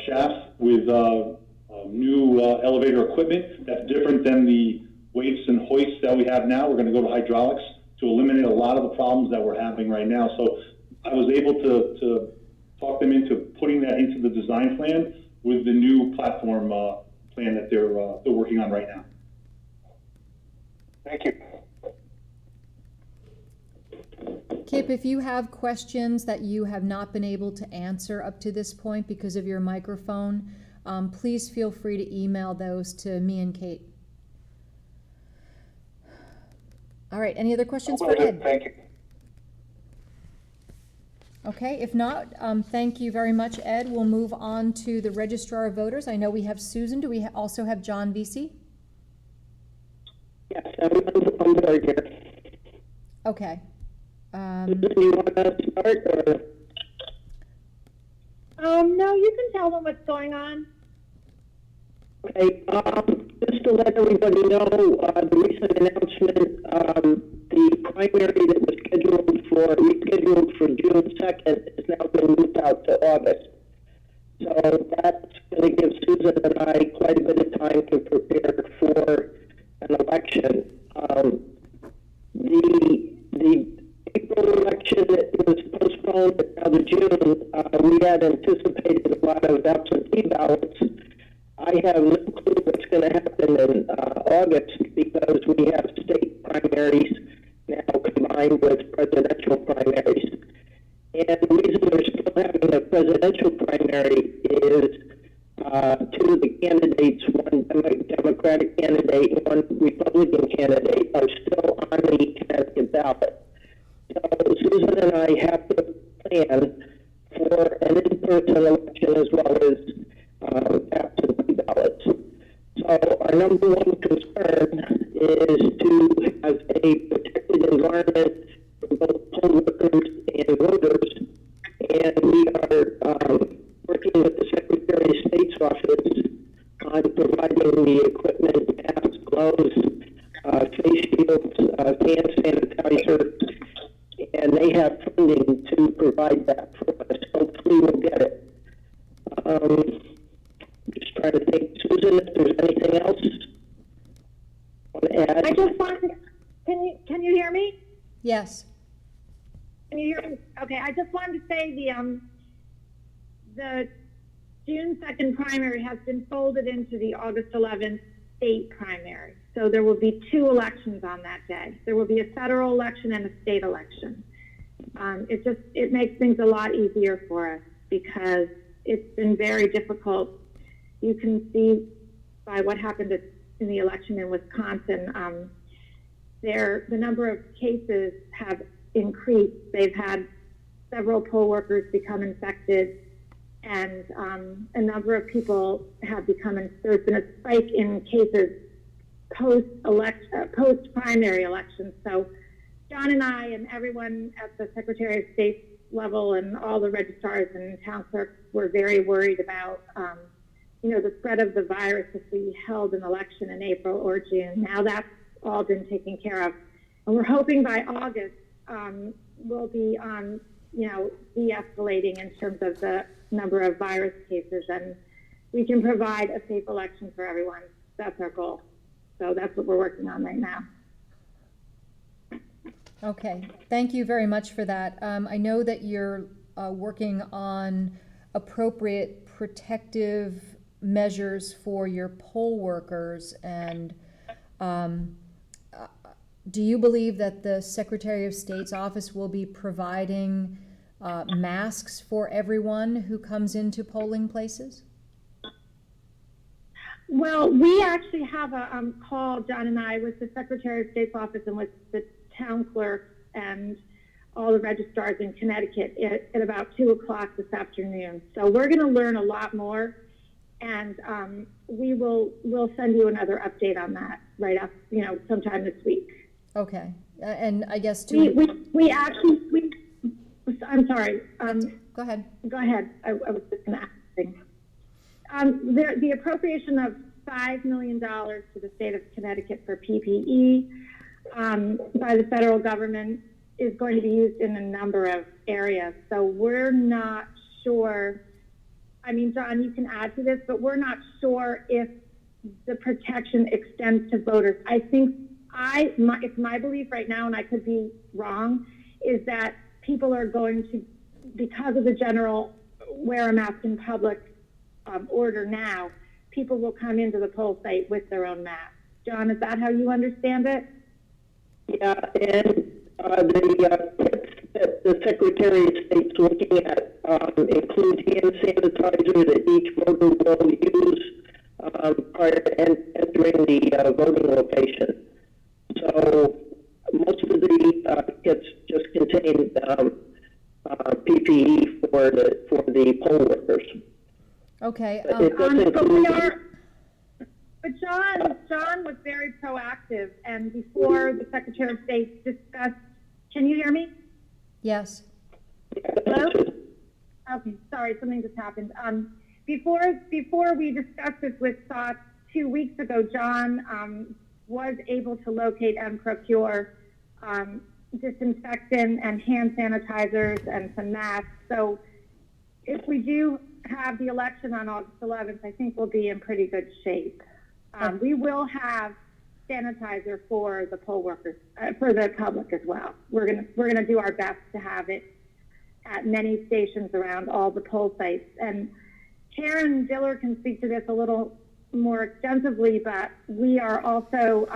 shafts with new elevator equipment that's different than the weights and hoists that we have now. We're going to go to hydraulics to eliminate a lot of the problems that we're having right now. So I was able to talk them into putting that into the design plan with the new platform plan that they're working on right now. Thank you. Kip, if you have questions that you have not been able to answer up to this point because of your microphone, please feel free to email those to me and Kate. All right, any other questions for Ed? Thank you. Okay, if not, thank you very much, Ed. We'll move on to the Registrar of Voters. I know we have Susan. Do we also have John Vesey? Yes, I'm very good. Okay. Do you want to start, or? No, you can tell them what's going on. Okay, just to let everybody know, the recent announcement, the primary that was rescheduled for June 2nd has now been moved out to August. So that's going to give Susan and I quite a bit of time to prepare for an election. The April election was postponed to June. We had anticipated a lot of absentee ballots. I have no clue what's going to happen in August because we have state primaries now combined with presidential primaries. And the reason we're still having a presidential primary is 2 of the candidates, one Democratic candidate and one Republican candidate, are still on the Connecticut ballot. So Susan and I have to plan for an in-person election as well as absentee ballots. So our number one concern is to have a protected environment for both gloves, face shields, hand sanitizer, and they have funding to provide that for us. Hopefully we'll get it. Just trying to think, Susan, if there's anything else want to add? I just wanted, can you hear me? Yes. Can you hear me? Okay, I just wanted to say the June 2nd primary has been folded into the August 11th state primary. So there will be 2 elections on that day. There will be a federal election and a state election. It makes things a lot easier for us because it's been very difficult. You can see by what happened in the election in Wisconsin, the number of cases have increased. They've had several poll workers become infected, and a number of people have there's been a spike in cases post-primary elections. So John and I and everyone at the Secretary of State level and all the registrars and town clerks were very worried about, the spread of the virus if we held an election in April or June. Now that's all been taken care of. And we're hoping by August we'll be on, de-escalating in terms of the number of virus cases, and we can provide a safe election for everyone. That's our goal. So that's what we're working on right now. Okay, thank you very much for that. I know that you're working on appropriate protective measures for your poll workers, and do you believe that the Secretary of State's office will be providing masks for everyone who comes into polling places? Well, we actually have a call, John and I, with the Secretary of State's office and with the town clerk and all the registrars in Connecticut at about 2 o'clock this afternoon. So we're going to learn a lot more, and we'll send you another update on that right up, sometime this week. Okay, and I guess I'm sorry. Go ahead. Go ahead. I was just going to ask things. The appropriation of $5 million to the state of Connecticut for PPE by the federal government is going to be used in a number of areas. So we're not sure. I mean, John, you can add to this, but we're not sure if the protection extends to voters. I think it's my belief right now, and I could be wrong, is that people are going to, because of the general wear a mask in public order now, people will come into the poll site with their own mask. John, is that how you understand it? Yeah, and the tips that the Secretary of State's looking at include hand sanitizer that each voter will use prior to entering the voting location. So most of the kits just contain PPE for the poll workers. Okay. But John was very proactive, and before the Secretary of State discussed, can you hear me? Yes. Hello? Okay, sorry, something just happened. Before we discussed this with SOTS 2 weeks ago, John was able to locate and procure disinfectant and hand sanitizers and some masks. So if we do have the election on August 11th, I think we'll be in pretty good shape. We will have sanitizer for the poll workers, for the public as well. We're gonna do our best to have it at many stations around all the poll sites. And Karen Diller can speak to this a little more extensively, but we are also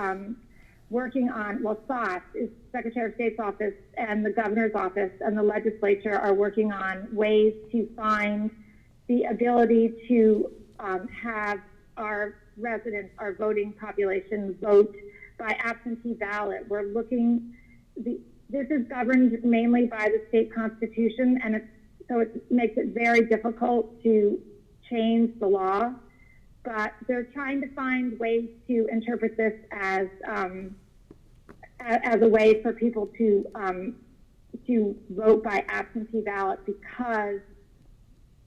working on, SOTS is Secretary of State's office, and the governor's office and the legislature are working on ways to find the ability to have our residents, our voting population, vote by absentee ballot. We're looking, this is governed mainly by the state constitution, and so it makes it very difficult to change the law. But they're trying to find ways to interpret this as a way for people to vote by absentee ballot, because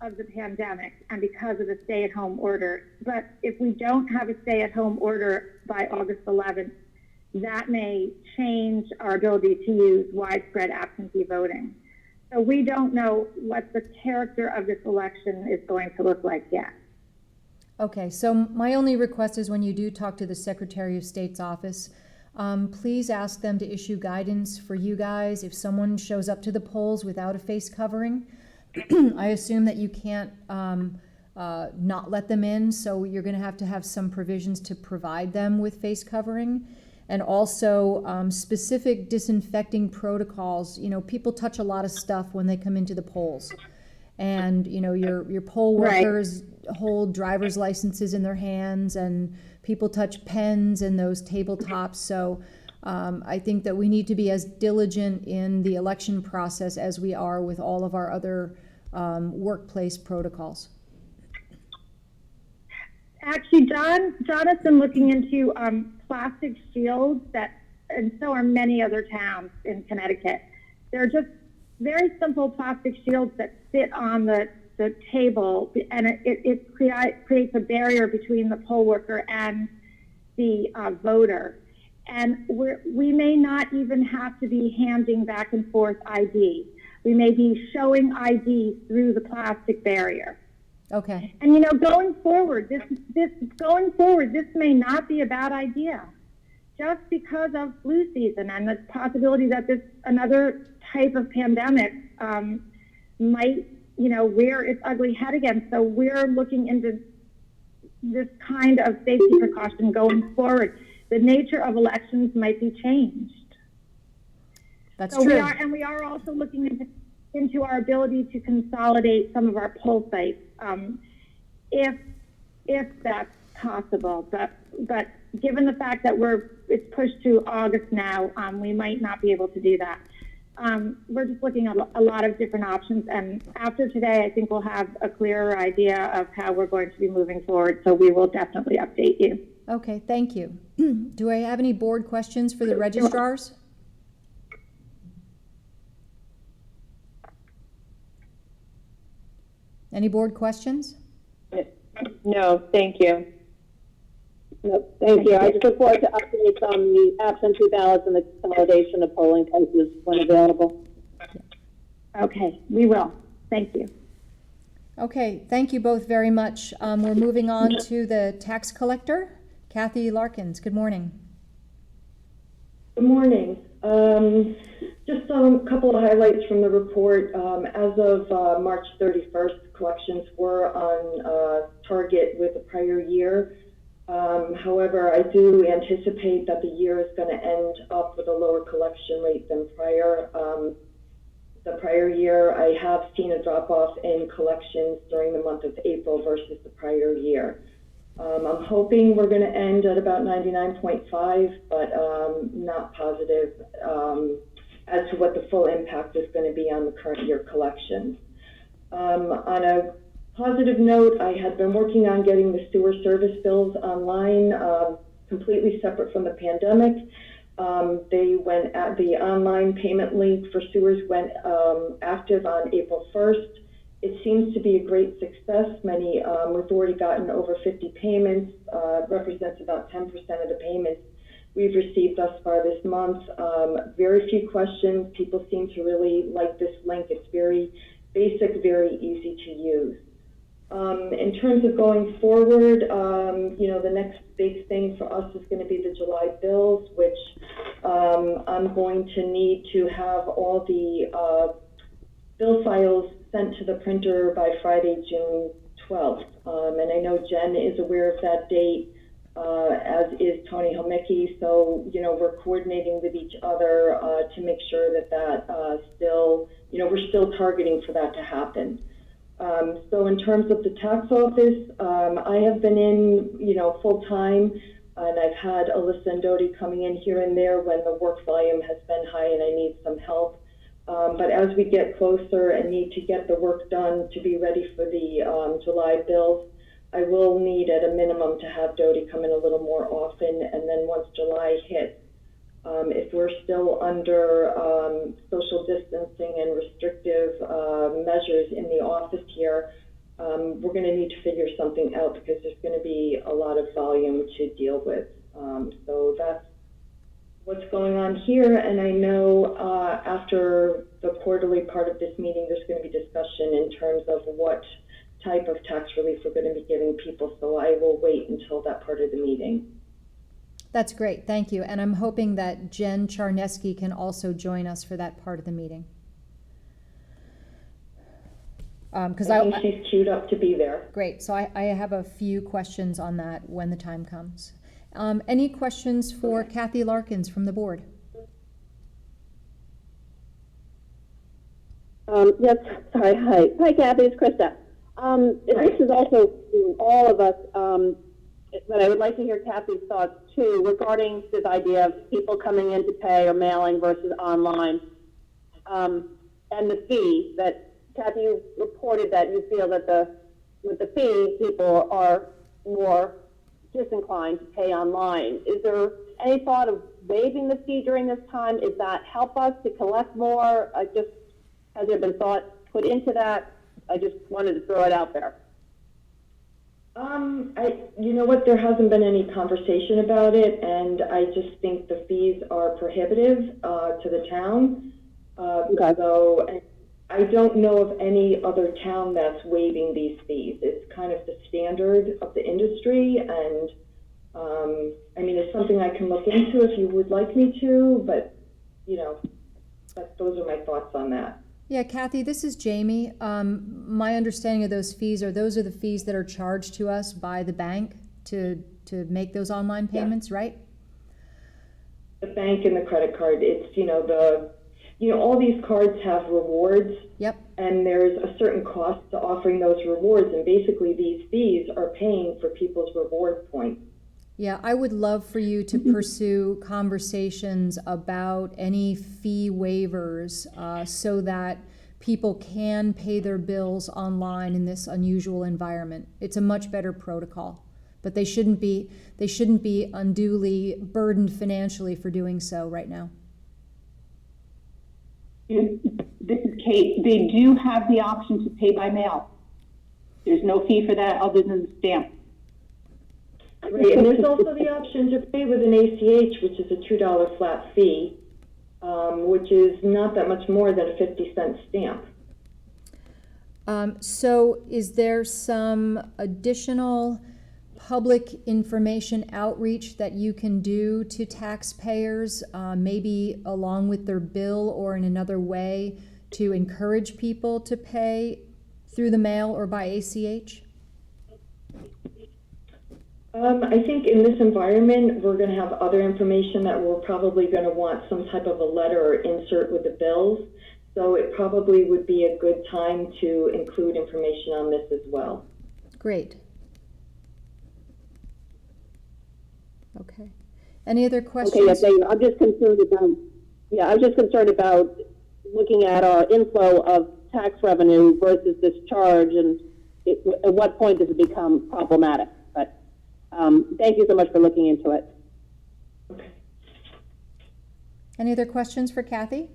of the pandemic and because of the stay-at-home order. But if we don't have a stay-at-home order by August 11th, that may change our ability to use widespread absentee voting. So we don't know what the character of this election is going to look like yet. Okay, so my only request is when you do talk to the Secretary of State's office, please ask them to issue guidance for you guys if someone shows up to the polls without a face covering. I assume that you can't not let them in, so you're going to have some provisions to provide them with face covering. And also specific disinfecting protocols. You know, people touch a lot of stuff when they come into the polls. And, you know, your poll workers hold driver's licenses in their hands, and people touch pens and those tabletops. So I think that we need to be as diligent in the election process as we are with all of our other workplace protocols. Actually, John has been looking into plastic shields and so are many other towns in Connecticut. They're just very simple plastic shields that sit on the table, and it creates a barrier between the poll worker and the voter. And we may not even have to be handing back and forth ID. We may be showing ID through the plastic barrier. Okay. And you know, going forward, this may not be a bad idea, just because of flu season and the possibility that another type of pandemic might, you know, rear its ugly head again. So we're looking into this kind of safety precaution going forward. The nature of elections might be changed. That's so true. We are also looking into our ability to consolidate some of our poll sites, if that's possible. But given the fact that it's pushed to August now, we might not be able to do that. We're just looking at a lot of different options, and after today, I think we'll have a clearer idea of how we're going to be moving forward. So we will definitely update you. Okay, thank you. Do I have any board questions for the registrars? Any board questions? No, thank you. No, thank you. I just look forward to updates on the absentee ballots and the consolidation of polling places when available. Okay, we will. Thank you. Okay, thank you both very much. We're moving on to the tax collector, Kathy Larkins. Good morning. Good morning. Just a couple of highlights from the report. As of March 31st, collections were on target with the prior year. However, I do anticipate that the year is going to end up with a lower collection rate than prior. The prior year, I have seen a drop-off in collections during the month of April versus the prior year. I'm hoping we're going to end at about 99.5, but not positive as to what the full impact is going to be on the current year collections. On a positive note, I had been working on getting the sewer service bills online, completely separate from the pandemic. The online payment link for sewers went active on April 1st. It seems to be a great success. We've already gotten over 50 payments, represents about 10% of the payments we've received thus far this month. Very few questions. People seem to really like this link. It's very basic, very easy to use. In terms of going forward, the next big thing for us is going to be the July bills, which I'm going to need to have all the bill files sent to the printer by Friday, June 12th. And I know Jen is aware of that date, as is Tony Homicki. So, we're coordinating with each other to make sure that still, we're still targeting for that to happen. So in terms of the tax office, I have been in, full time, and I've had Alyssa and Dodie coming in here and there when the work volume has been high and I need some help. But as we get closer and need to get the work done to be ready for the July bills, I will need at a minimum to have Dodie come in a little more often. And then once July hits, if we're still under social distancing and restrictive measures in the office here, we're going to need to figure something out because there's going to be a lot of volume to deal with. So that's what's going on here. And I know after the quarterly part of this meeting, there's going to be discussion in terms of what type of tax relief we're going to be giving people. So I will wait until that part of the meeting. That's great, thank you. And I'm hoping that Jen Charneski can also join us for that part of the meeting. Because I think she's queued up to be there. Great, so I have a few questions on that when the time comes. Any questions for Kathy Larkins from the board? Yes, sorry, hi Kathy, it's Krista. This is also all of us, but I would like to hear Kathy's thoughts too regarding this idea of people coming in to pay or mailing versus online, and the fee that Kathy, you reported that you feel that with the fee, people are more disinclined to pay online. Is there any thought of waiving the fee during this time? Is that help us to collect more? Has there been thought put into that? I just wanted to throw it out there. You know what, there hasn't been any conversation about it, and I just think the fees are prohibitive to the town. Okay. So I don't know of any other town that's waiving these fees. It's kind of the standard of the industry, and I mean, it's something I can look into if you would like me to, but you know, those are my thoughts on that. Yeah, Kathy, this is Jamie. My understanding of those fees are those are the fees that are charged to us by the bank to make those online payments, right? The bank and the credit card, it's, all these cards have rewards. Yep. And there's a certain cost to offering those rewards, and basically these fees are paying for people's reward points. Yeah, I would love for you to pursue conversations about any fee waivers so that people can pay their bills online in this unusual environment. It's a much better protocol, but they shouldn't be unduly burdened financially for doing so right now. This is Kate. They do have the option to pay by mail. There's no fee for that other than the stamp. Right, and there's also the option to pay with an ACH, which is a $2 flat fee, which is not that much more than a 50-cent stamp. So is there some additional public information outreach that you can do to taxpayers, maybe along with their bill or in another way, to encourage people to pay through the mail or by ACH? I think in this environment, we're going to have other information that we're probably going to want some type of a letter or insert with the bills. So it probably would be a good time to include information on this as well. Great. Okay. Any other questions? Okay, yes, I'm just concerned about looking at our inflow of tax revenue versus this charge, and at what point does it become problematic? But thank you so much for looking into it. Okay. Any other questions for Kathy?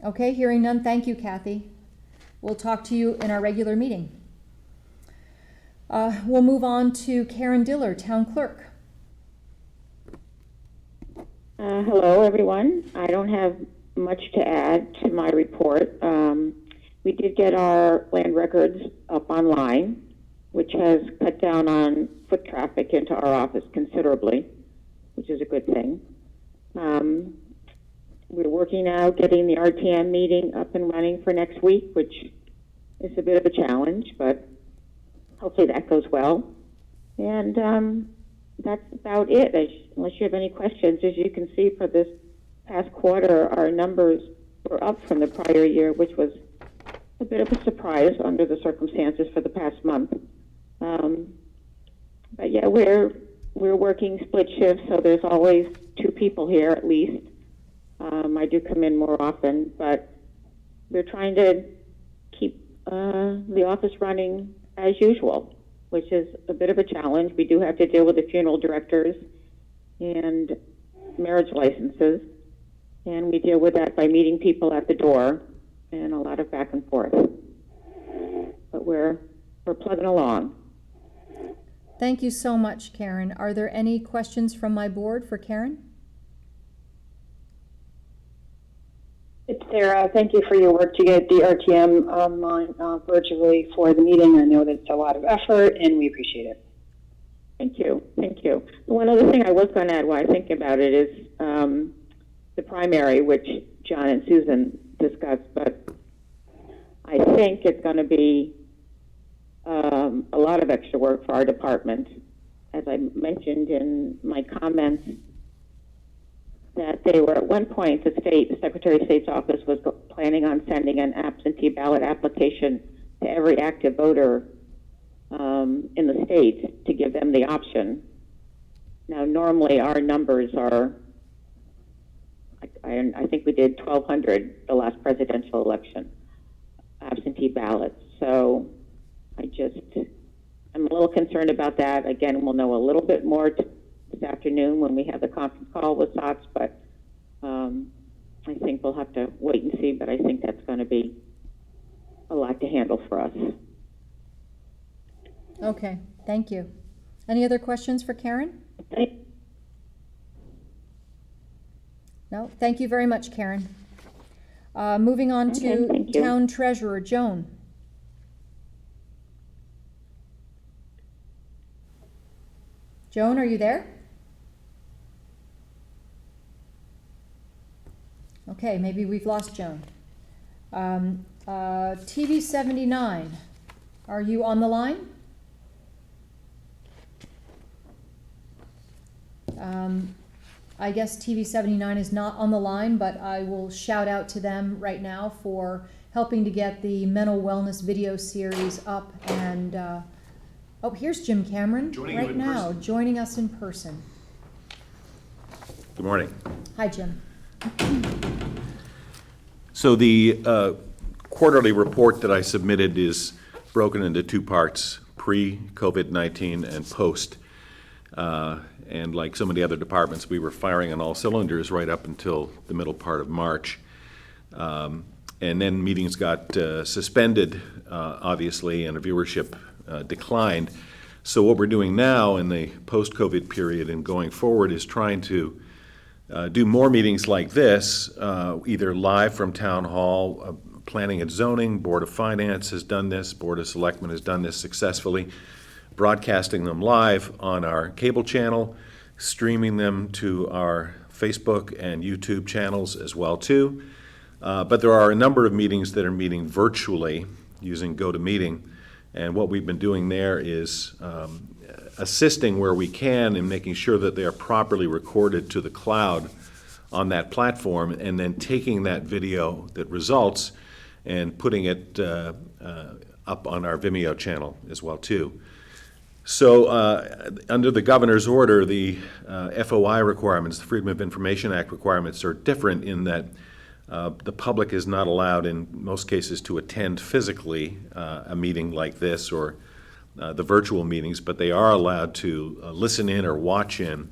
Okay, hearing none, thank you, Kathy. We'll talk to you in our regular meeting. We'll move on to Karen Diller, Town Clerk. Hello, everyone. I don't have much to add to my report. We did get our land records up online, which has cut down on foot traffic into our office considerably, which is a good thing. We're working out getting the RTM meeting up and running for next week, which is a bit of a challenge, but hopefully that goes well. And that's about it, unless you have any questions. As you can see, for this past quarter, our numbers were up from the prior year, which was a bit of a surprise under the circumstances for the past month. But yeah, we're working split shifts, so there's always 2 people here at least. I do come in more often, but we're trying to keep the office running as usual, which is a bit of a challenge. We do have to deal with the funeral directors and marriage licenses, and we deal with that by meeting people at the door. and a lot of back and forth. But we're plugging along. Thank you so much, Karen. Are there any questions from my board for Karen? It's Sarah. Thank you for your work to get the RTM online virtually for the meeting. I know that's a lot of effort, and we appreciate it. Thank you. Thank you. One other thing I was going to add while I think about it is the primary, which John and Susan discussed, but I think it's going to be a lot of extra work for our department. As I mentioned in my comments, that they were at one point, the Secretary of State's office was planning on sending an absentee ballot application to every active voter in the state to give them the option. Now, normally our numbers are, I think we did 1,200 the last presidential election, absentee ballots. So I'm a little concerned about that. Again, we'll know a little bit more this afternoon when we have the conference call with SOTS, but I think we'll have to wait and see, but I think that's going to be a lot to handle for us. Okay, thank you. Any other questions for Karen? No, thank you very much, Karen. Moving on to Town Treasurer, Joan. Joan, are you there? Okay, maybe we've lost Joan. TV 79, are you on the line? I guess TV 79 is not on the line, but I will shout out to them right now for helping to get the mental wellness video series up. And oh, here's Jim Cameron right now, joining us in person. Good morning. Hi, Jim. So the quarterly report that I submitted is broken into two parts, pre-COVID-19 and post. And like so many other departments, we were firing on all cylinders right up until the middle part of March. And then meetings got suspended, obviously, and viewership declined. So what we're doing now in the post-COVID period and going forward is trying to do more meetings like this, either live from Town Hall, Planning and Zoning, Board of Finance has done this, Board of Selectmen has done this successfully, broadcasting them live on our cable channel, streaming them to our Facebook and YouTube channels as well too. But there are a number of meetings that are meeting virtually using GoToMeeting, and what we've been doing there is assisting where we can in making sure that they are properly recorded to the cloud on that platform, and then taking that video that results and putting it up on our Vimeo channel as well too. So under the governor's order, the FOI requirements, the Freedom of Information Act requirements, are different in that the public is not allowed in most cases to attend physically a meeting like this or the virtual meetings, but they are allowed to listen in or watch in,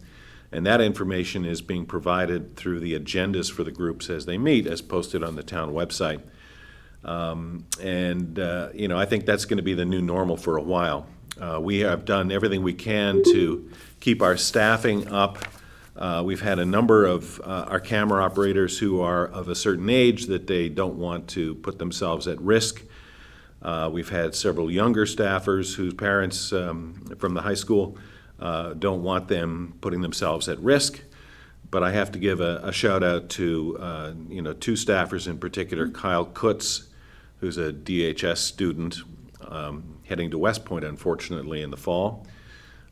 and that information is being provided through the agendas for the groups as they meet, as posted on the town website. You know, I think that's going to be the new normal for a while. We have done everything we can to keep our staffing up. We've had a number of our camera operators who are of a certain age that they don't want to put themselves at risk. We've had several younger staffers whose parents from the high school don't want them putting themselves at risk. But I have to give a shout out to you know, two staffers in particular, Kyle Kutz, who's a DHS student heading to West Point, unfortunately, in the fall,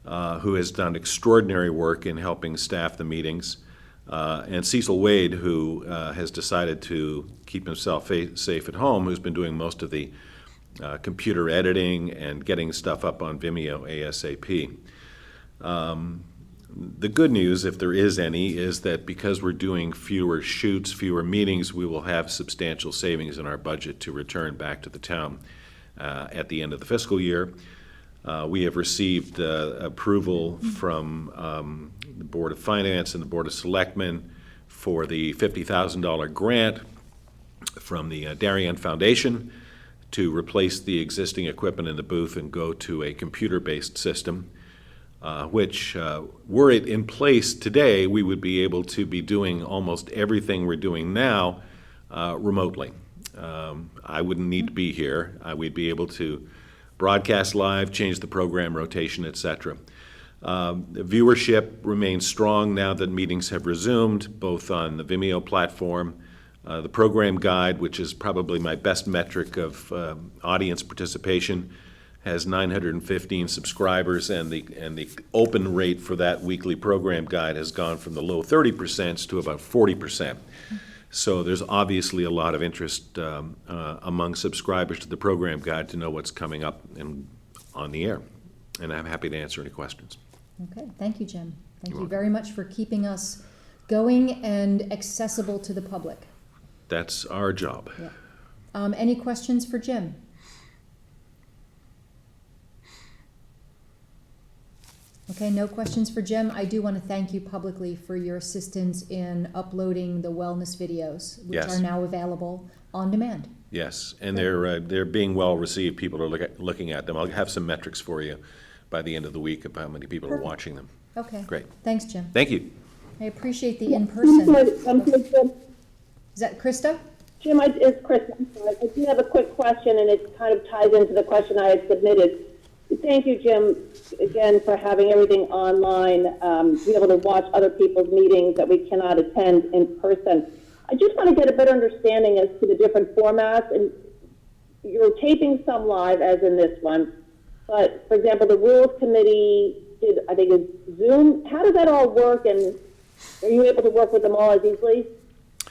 who has done extraordinary work in helping staff the meetings, and Cecil Wade, who has decided to keep himself safe at home, who's been doing most of the computer editing and getting stuff up on Vimeo ASAP. The good news, if there is any, is that because we're doing fewer shoots, fewer meetings, we will have substantial savings in our budget to return back to the town at the end of the fiscal year. We have received approval from the Board of Finance and the Board of Selectmen for the $50,000 grant from the Darien Foundation to replace the existing equipment in the booth and go to a computer-based system, which, were it in place today, we would be able to be doing almost everything we're doing now remotely. I wouldn't need to be here. We'd be able to broadcast live, change the program rotation, etc. The viewership remains strong now that meetings have resumed, both on the Vimeo platform. The program guide, which is probably my best metric of audience participation, has 915 subscribers, and the open rate for that weekly program guide has gone from the low 30% to about 40%. So there's obviously a lot of interest among subscribers to the program guide to know what's coming up and on the air. And I'm happy to answer any questions. Okay, thank you, Jim. Thank you very much for keeping us going and accessible to the public. That's our job. Yeah. Any questions for Jim? Okay, no questions for Jim. I do want to thank you publicly for your assistance in uploading the wellness videos, which Yes. are now available on demand. Yes, and they're being well received. People are looking at them. I'll have some metrics for you by the end of the week of how many people are watching them. Okay. Great. Thanks, Jim. Thank you. I appreciate the in-person. Is that Krista? Jim, it's Krista. I'm sorry. I do have a quick question, and it kind of ties into the question I had submitted. Thank you, Jim, again, for having everything online, to be able to watch other people's meetings that we cannot attend in person. I just want to get a better understanding as to the different formats. And you're taping some live, as in this one. But, for example, the Rules Committee did, I think, is Zoom. How does that all work, and are you able to work with them all as easily,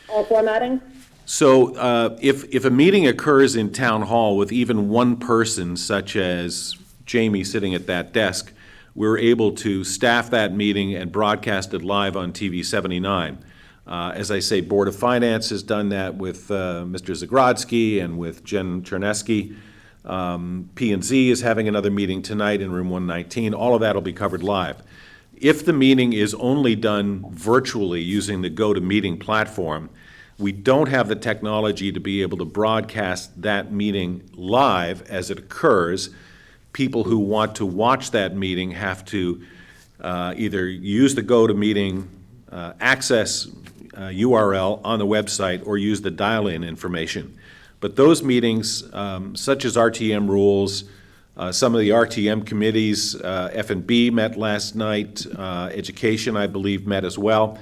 all formatting? So if a meeting occurs in town hall with even one person, such as Jamie sitting at that desk, we're able to staff that meeting and broadcast it live on TV 79. As I say, Board of Finance has done that with Mr. Zagrodzky and with Jen Chernesky. P&Z is having another meeting tonight in room 119. All of that will be covered live. If the meeting is only done virtually using the GoToMeeting platform, we don't have the technology to be able to broadcast that meeting live as it occurs. People who want to watch that meeting have to either use the GoToMeeting access URL on the website or use the dial-in information. But those meetings, such as RTM rules, some of the RTM committees, F&B met last night, Education, I believe, met as well.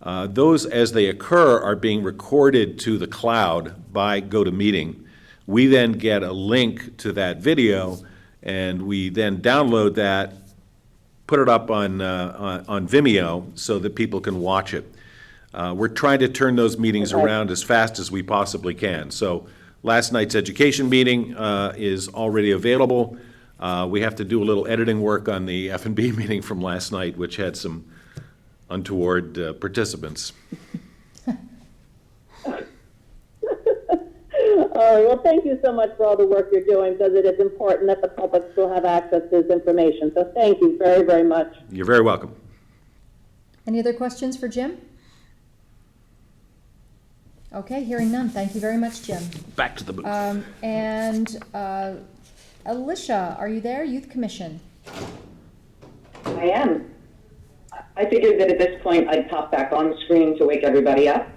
Those, as they occur, are being recorded to the cloud by GoToMeeting. We then get a link to that video, and we then download that, put it up on Vimeo so that people can watch it. We're trying to turn those meetings around as fast as we possibly can. So last night's education meeting is already available. We have to do a little editing work on the F&B meeting from last night, which had some untoward participants. All right, well, thank you so much for all the work you're doing, because it is important that the public still have access to this information. So thank you very, very much. You're very welcome. Any other questions for Jim? Okay, hearing none. Thank you very much, Jim. Back to the booth. And Alicia, are you there? Youth Commission. I am. I figured that at this point I'd pop back on the screen to wake everybody up.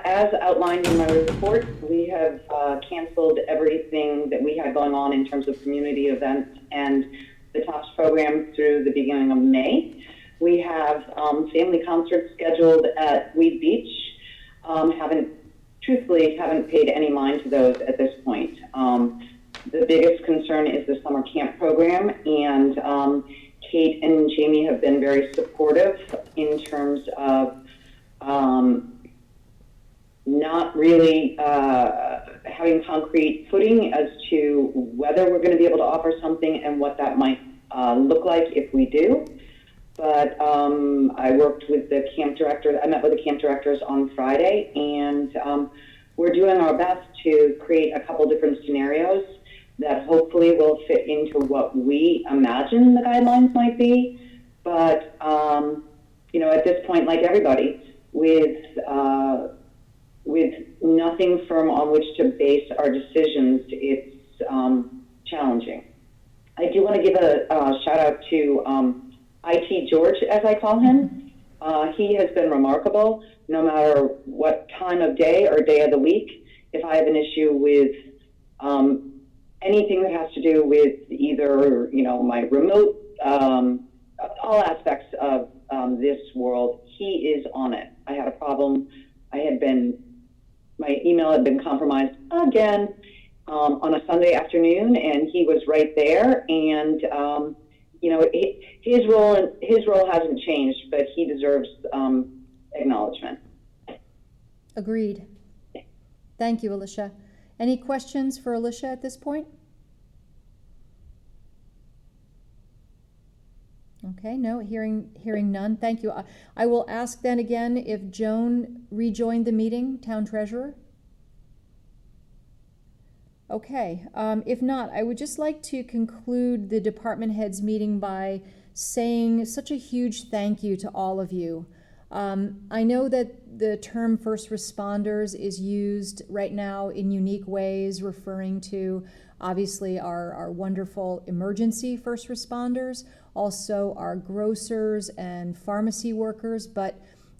As outlined in my report, we have canceled everything that we had going on in terms of community events and the TOPS program through the beginning of May. We have family concerts scheduled at Weed Beach. Truthfully, haven't paid any mind to those at this point. The biggest concern is the summer camp program, and Kate and Jamie have been very supportive in terms of not really having concrete footing as to whether we're going to be able to offer something and what that might look like if we do. But I worked with the camp director. I met with the camp directors on Friday, and we're doing our best to create a couple different scenarios that hopefully will fit into what we imagine the guidelines might be. But, at this point, like everybody, with nothing firm on which to base our decisions, it's challenging. I do want to give a shout out to IT George, as I call him. He has been remarkable, no matter what time of day or day of the week. If I have an issue with anything that has to do with either, my remote, all aspects of this world, he is on it. I had a problem. My email had been compromised again on a Sunday afternoon, and he was right there. And his role hasn't changed, but he deserves acknowledgement. Agreed. Thank you, Alicia. Any questions for Alicia at this point? Okay, no, hearing none. Thank you. I will ask then again if Joan rejoined the meeting, Town Treasurer. Okay, if not, I would just like to conclude the department heads meeting by saying such a huge thank you to all of you. I know that the term first responders is used right now in unique ways, referring to obviously our wonderful emergency first responders, also our grocers and pharmacy workers, but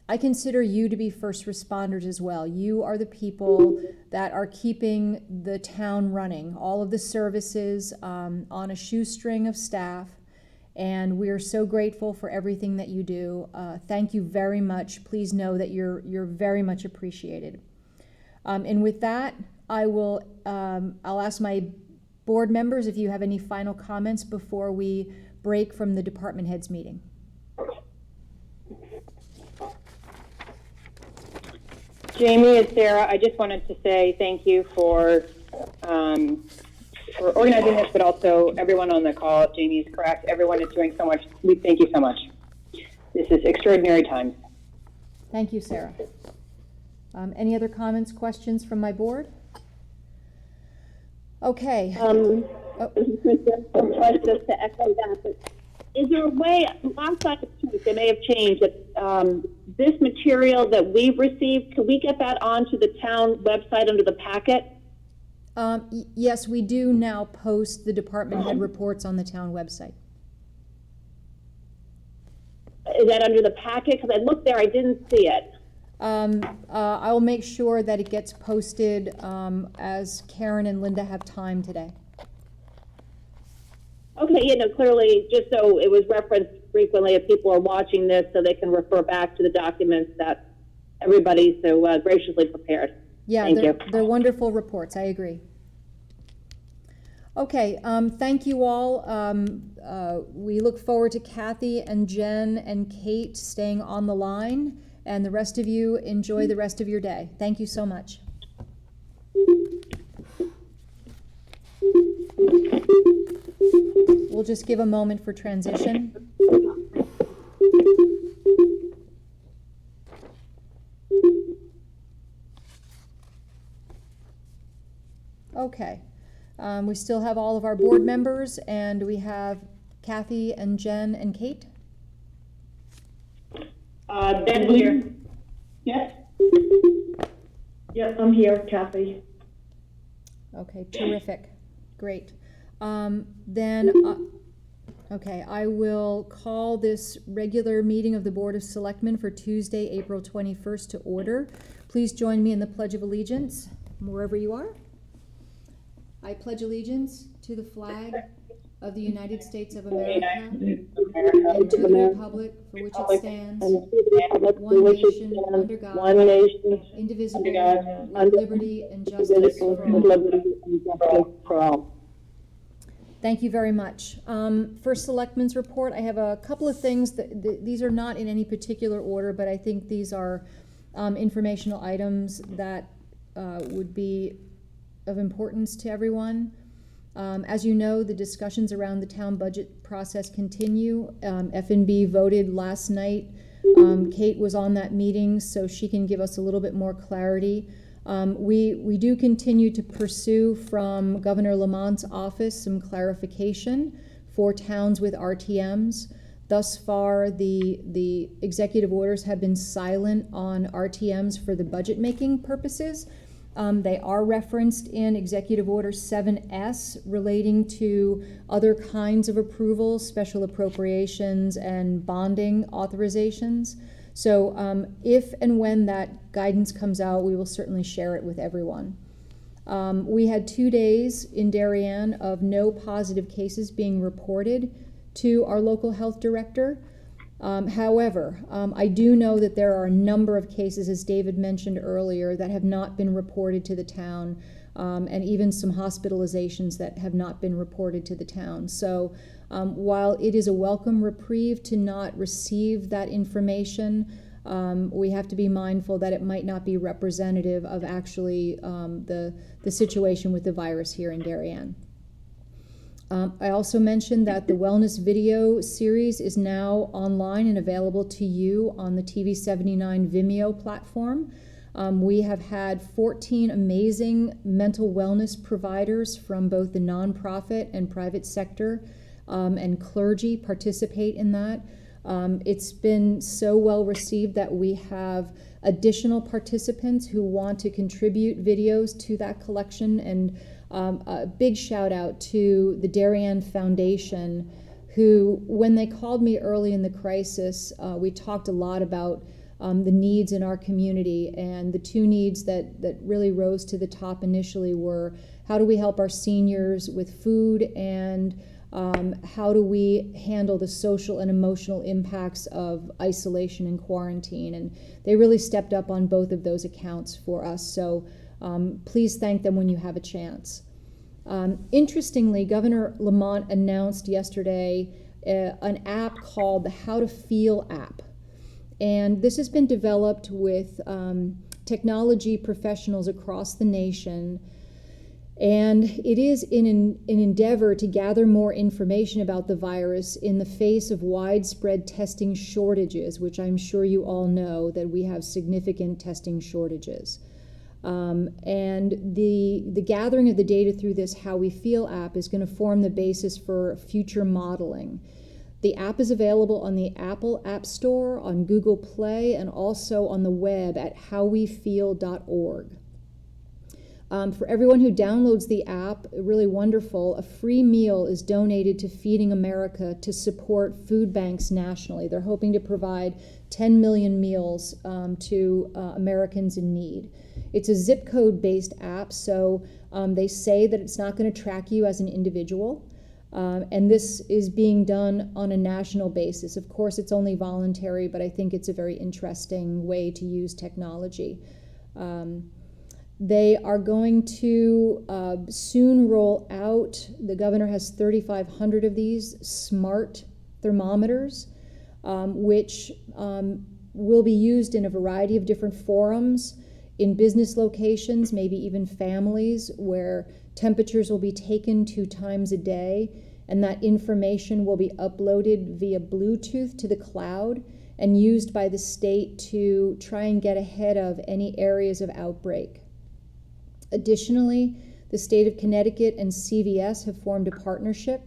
I consider you to be first responders as well. You are the people that are keeping the town running, all of the services on a shoestring of staff, and we are so grateful for everything that you do. Thank you very much. Please know that you're very much appreciated. And with that, I'll ask my board members if you have any final comments before we break from the department heads meeting. Jamie, it's Sarah. I just wanted to say thank you for organizing this, but also everyone on the call. Jamie is correct. Everyone is doing so much. We thank you so much. This is extraordinary times. Thank you, Sarah. Any other comments, questions from my board? Okay. Just to echo that, but is there a way, last time they may have changed, that this material that we've received, could we get that onto the town website under the packet? Yes, we do now post the department head reports on the town website. Is that under the packet? Because I looked there, I didn't see it. I'll make sure that it gets posted as Karen and Linda have time today. Okay, clearly, just so it was referenced frequently if people are watching this, so they can refer back to the documents that everybody so graciously prepared. Yeah, they're wonderful reports. I agree. Okay, thank you all. We look forward to Kathy and Jen and Kate staying on the line, and the rest of you enjoy the rest of your day. Thank you so much. We'll just give a moment for transition. Okay, we still have all of our board members, and we have Kathy and Jen and Kate. Ben here. Yes. Yep, I'm here, Kathy. Okay, terrific. Great. Okay, I will call this regular meeting of the Board of Selectmen for Tuesday, April 21st to order. Please join me in the Pledge of Allegiance, wherever you are. I pledge allegiance to the flag of the United States of America and to the republic for which it stands, one nation, under God, indivisible, with liberty and justice for all. Thank you very much. First Selectmen's report, I have a couple of things. These are not in any particular order, but I think these are informational items that would be of importance to everyone. As you know, the discussions around the town budget process continue. F&B voted last night. Kate was on that meeting, so she can give us a little bit more clarity. We do continue to pursue from Governor Lamont's office some clarification for towns with RTMs. Thus far, the executive orders have been silent on RTMs for the budget making purposes. They are referenced in Executive Order 7S relating to other kinds of approvals, special appropriations, and bonding authorizations. So if and when that guidance comes out, we will certainly share it with everyone. We had 2 days in Darien of no positive cases being reported to our local health director. However, I do know that there are a number of cases, as David mentioned earlier, that have not been reported to the town, and even some hospitalizations that have not been reported to the town. So while it is a welcome reprieve to not receive that information, we have to be mindful that it might not be representative of actually the situation with the virus here in Darien. I also mentioned that the wellness video series is now online and available to you on the TV79 Vimeo platform. We have had 14 amazing mental wellness providers from both the nonprofit and private sector and clergy participate in that. It's been so well received that we have additional participants who want to contribute videos to that collection, and a big shout out to the Darien Foundation, who, when they called me early in the crisis, we talked a lot about the needs in our community, and the two needs that really rose to the top initially were how do we help our seniors with food, and how do we handle the social and emotional impacts of isolation and quarantine. And they really stepped up on both of those accounts for us. So please thank them when you have a chance. Interestingly, Governor Lamont announced yesterday an app called the How to Feel app. And this has been developed with technology professionals across the nation. And it is in an endeavor to gather more information about the virus in the face of widespread testing shortages, which I'm sure you all know that we have significant testing shortages. And the gathering of the data through this How We Feel app is going to form the basis for future modeling. The app is available on the Apple App Store, on Google Play, and also on the web at howwefeel.org. For everyone who downloads the app, really wonderful, a free meal is donated to Feeding America to support food banks nationally. They're hoping to provide 10 million meals to Americans in need. It's a zip code based app, so they say that it's not going to track you as an individual. And this is being done on a national basis. Of course, it's only voluntary, but I think it's a very interesting way to use technology. They are going to soon roll out, the governor has 3,500 of these smart thermometers, which will be used in a variety of different forums, in business locations, maybe even families, where temperatures will be taken 2 times a day, and that information will be uploaded via Bluetooth to the cloud and used by the state to try and get ahead of any areas of outbreak. Additionally, the state of Connecticut and CVS have formed a partnership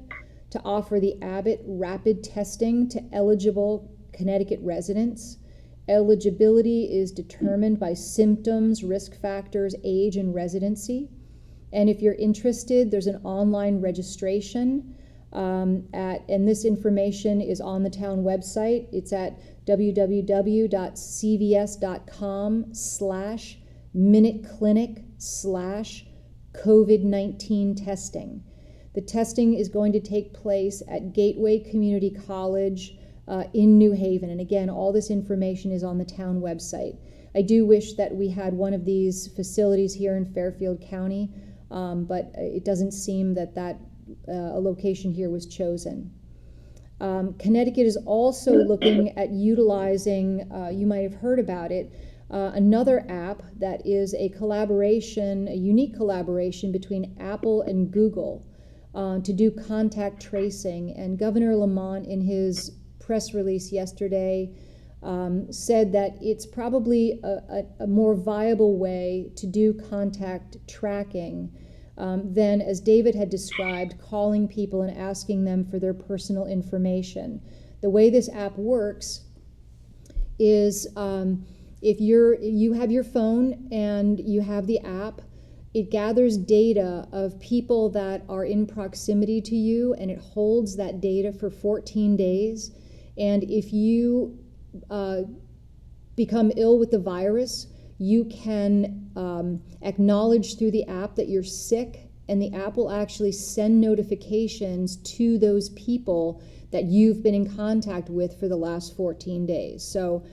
to offer the Abbott rapid testing to eligible Connecticut residents. Eligibility is determined by symptoms, risk factors, age, and residency. And if you're interested, there's an online registration and this information is on the town website. It's at www.cvs.com/minuteclinic/COVID-19 testing. The testing is going to take place at Gateway Community College in New Haven. And again, all this information is on the town website. I do wish that we had one of these facilities here in Fairfield County, but it doesn't seem that a location here was chosen. Connecticut is also looking at utilizing, you might have heard about it, another app that is a collaboration, a unique collaboration between Apple and Google to do contact tracing. And Governor Lamont, in his press release yesterday, said that it's probably a more viable way to do contact tracking than, as David had described, calling people and asking them for their personal information. The way this app works is if you have your phone and you have the app, it gathers data of people that are in proximity to you, and it holds that data for 14 days. And if you become ill with the virus, you can acknowledge through the app that you're sick, and the app will actually send notifications to those people that you've been in contact with for the last 14 days. So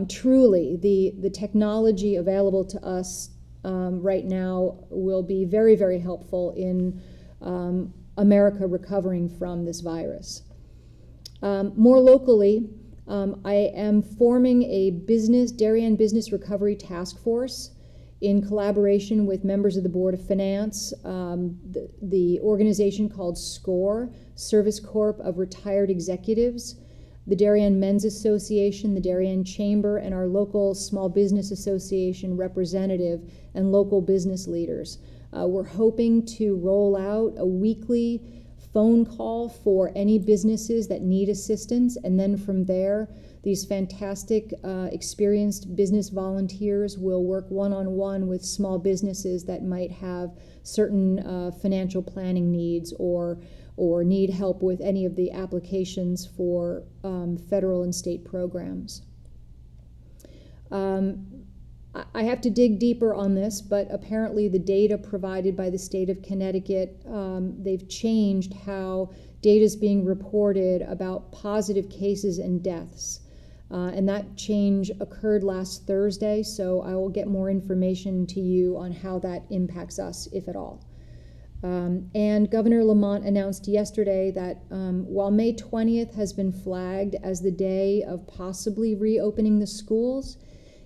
truly, the technology available to us right now will be very, very helpful in America recovering from this virus. More locally, I am forming a Darien Business Recovery Task Force in collaboration with members of the Board of Finance, the organization called SCORE, Service Corp of Retired Executives, the Darien Men's Association, the Darien Chamber, and our local Small Business Association representative and local business leaders. We're hoping to roll out a weekly phone call for any businesses that need assistance, and then from there, these fantastic experienced business volunteers will work one-on-one with small businesses that might have certain financial planning needs or need help with any of the applications for federal and state programs. I have to dig deeper on this, but apparently the data provided by the state of Connecticut, they've changed how data is being reported about positive cases and deaths. And that change occurred last Thursday, so I will get more information to you on how that impacts us, if at all. And Governor Lamont announced yesterday that while May 20th has been flagged as the day of possibly reopening the schools,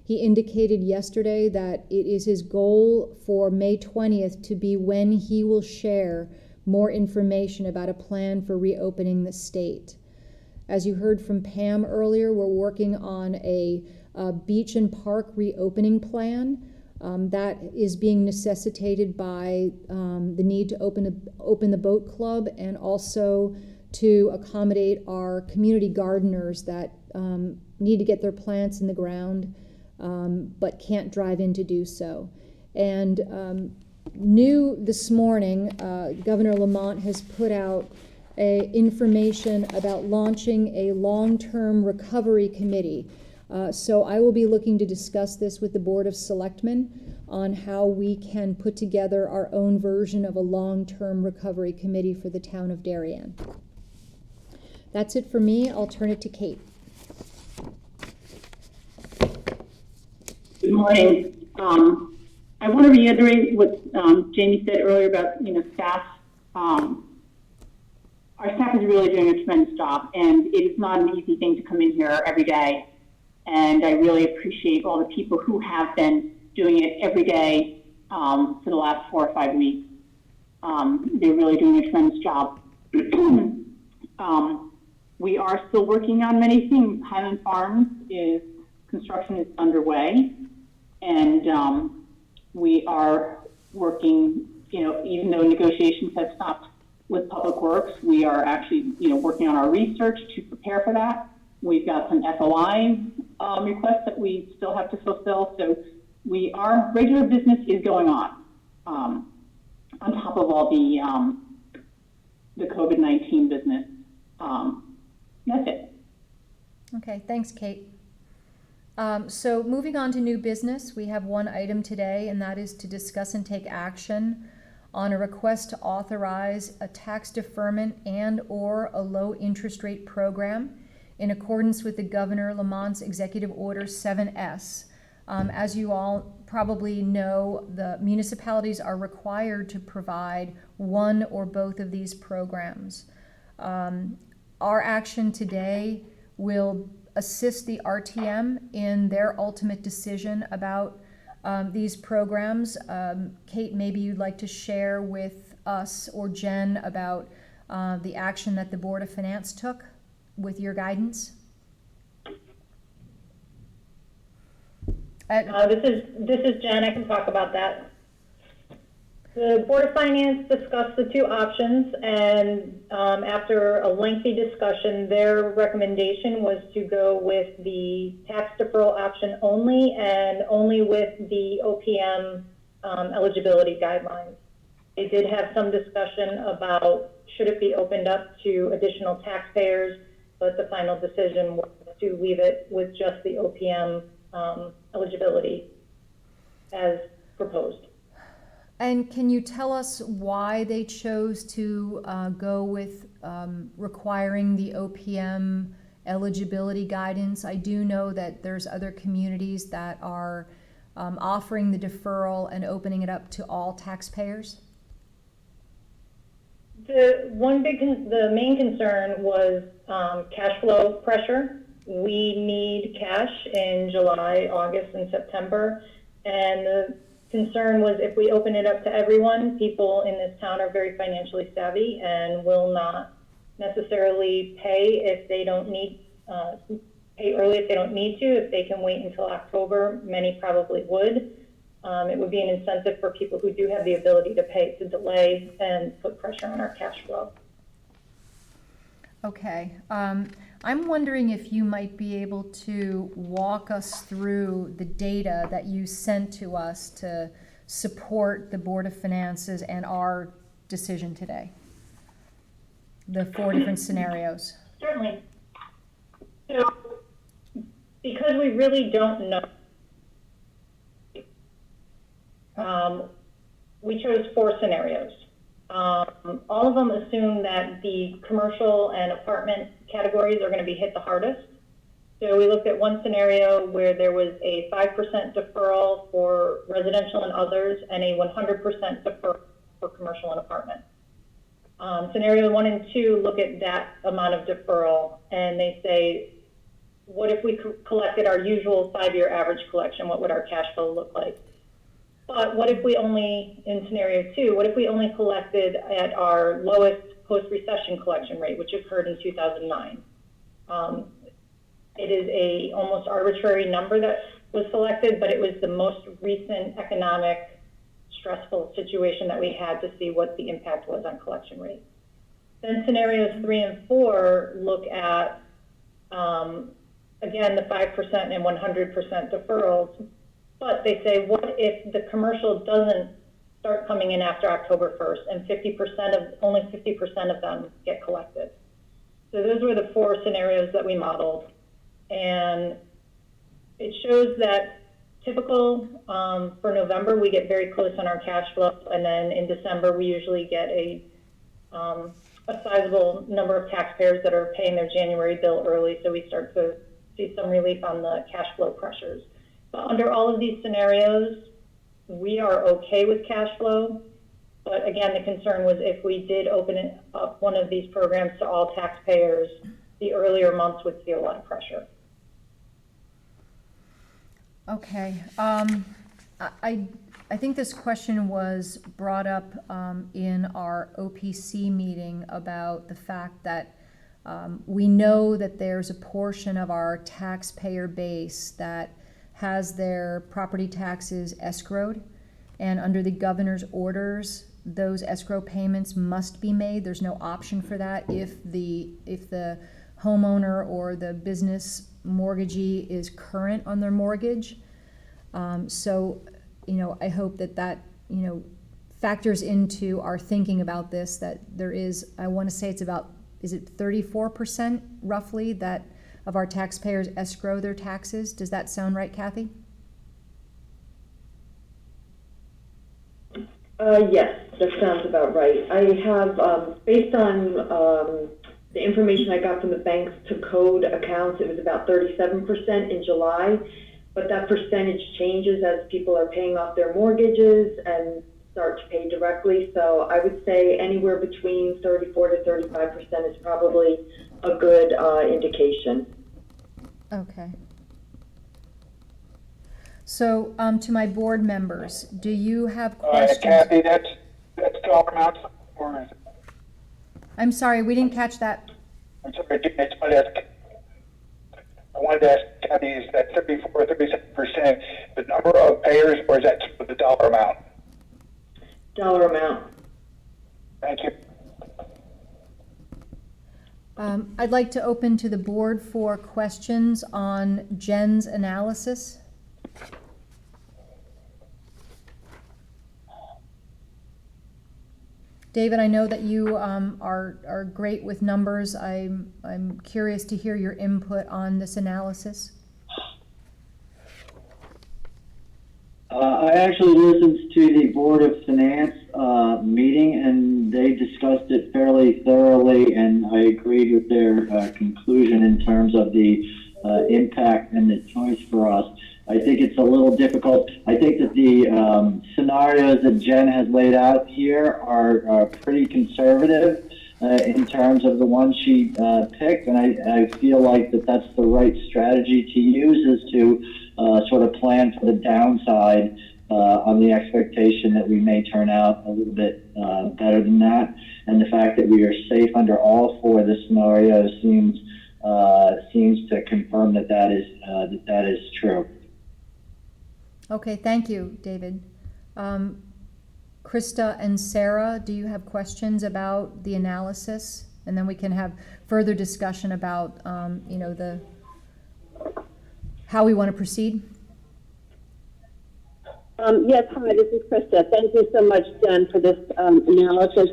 he indicated yesterday that it is his goal for May 20th to be when he will share more information about a plan for reopening the state. As you heard from Pam earlier, we're working on a beach and park reopening plan that is being necessitated by the need to open the boat club, and also to accommodate our community gardeners that need to get their plants in the ground but can't drive in to do so. And new this morning, Governor Lamont has put out information about launching a long-term recovery committee. So I will be looking to discuss this with the Board of Selectmen on how we can put together our own version of a long-term recovery committee for the town of Darien. That's it for me. I'll turn it to Kate. Good morning. I want to reiterate what Jamie said earlier about staff. Our staff is really doing a tremendous job, and it is not an easy thing to come in here every day. And I really appreciate all the people who have been doing it every day for the last 4 or 5 weeks. They're really doing a tremendous job. We are still working on many things. Highland Farms construction is underway, and we are working, even though negotiations have stopped with Public Works, we are actually, working on our research to prepare for that. We've got some FOI requests that we still have to fulfill. So our regular business is going on top of all the COVID-19 business. That's it. Okay, thanks, Kate. So moving on to new business, we have one item today, and that is to discuss and take action on a request to authorize a tax deferment and/or a low interest rate program in accordance with the Governor Lamont's Executive Order 7S. As you all probably know, the municipalities are required to provide one or both of these programs. Our action today will assist the RTM in their ultimate decision about these programs. Kate, maybe you'd like to share with us or Jen about the action that the Board of Finance took with your guidance. This is Jen. I can talk about that. The Board of Finance discussed the two options, and after a lengthy discussion, their recommendation was to go with the tax deferral option only, and only with the OPM eligibility guidelines. They did have some discussion about should it be opened up to additional taxpayers, but the final decision was to leave it with just the OPM eligibility as proposed. And can you tell us why they chose to go with requiring the OPM eligibility guidance? I do know that there's other communities that are offering the deferral and opening it up to all taxpayers. The main concern was cash flow pressure. We need cash in July, August, and September, and the concern was if we open it up to everyone, people in this town are very financially savvy and will not necessarily pay if they don't need, pay early if they don't need to. If they can wait until October, many probably would. It would be an incentive for people who do have the ability to pay to delay and put pressure on our cash flow. Okay. I'm wondering if you might be able to walk us through the data that you sent to us to support the Board of Finances and our decision today. The 4 different scenarios. Certainly. So, because we really don't know, we chose 4 scenarios. All of them assume that the commercial and apartment categories are going to be hit the hardest. So we looked at one scenario where there was a 5% deferral for residential and others and a 100% deferral for commercial and apartment. Scenario 1 and 2 look at that amount of deferral, and they say, what if we collected our usual 5-year average collection? What would our cash flow look like? But what if we only, in scenario 2, what if we only collected at our lowest post-recession collection rate, which occurred in 2009? It is a almost arbitrary number that was selected, but it was the most recent economic stressful situation that we had to see what the impact was on collection rate. Then scenarios 3 and 4 look at, again, the 5% and 100% deferrals. But they say, what if the commercial doesn't start coming in after October 1st and only 50% of them get collected? So those were the 4 scenarios that we modeled. And it shows that typical for November, we get very close on our cash flow. And then in December, we usually get a sizable number of taxpayers that are paying their January bill early. So we start to see some relief on the cash flow pressures. But under all of these scenarios, we are okay with cash flow. But again, the concern was if we did open up one of these programs to all taxpayers, the earlier months would see a lot of pressure. Okay. I think this question was brought up in our OPC meeting about the fact that we know that there's a portion of our taxpayer base that has their property taxes escrowed, and under the governor's orders, those escrow payments must be made. There's no option for that if the homeowner or the business mortgagee is current on their mortgage. So, I hope that factors into our thinking about this, that there is, I want to say it's about, is it 34% roughly that of our taxpayers escrow their taxes? Does that sound right, Kathy? Yes, that sounds about right. I have, based on the information I got from the banks to code accounts, it was about 37% in July, but that percentage changes as people are paying off their mortgages and start to pay directly. So I would say anywhere between 34 to 35% is probably a good indication. Okay. So, to my board members, do you have questions? Kathy, that's dollar amounts, or is it? I'm sorry, we didn't catch that. I'm sorry, I wanted to ask Kathy, is that 34 or 37% the number of payers, or is that the dollar amount? dollar amount. Thank you. I'd like to open to the board for questions on Jen's analysis. David, I know that you are great with numbers. I'm curious to hear your input on this analysis. I actually listened to the Board of Finance meeting, and they discussed it fairly thoroughly, and I agreed with their conclusion in terms of the impact and the choice for us. I think it's a little difficult. I think that the scenarios that Jen has laid out here are pretty conservative in terms of the ones she picked, and I feel like that's the right strategy to use, is to sort of plan for the downside on the expectation that we may turn out a little bit better than that. And the fact that we are safe under all four of the scenarios seems to confirm that is true. Okay, thank you, David. Krista and Sarah, do you have questions about the analysis? And then we can have further discussion about, how we want to proceed. Yes, hi, this is Krista. Thank you so much, Jen, for this analysis.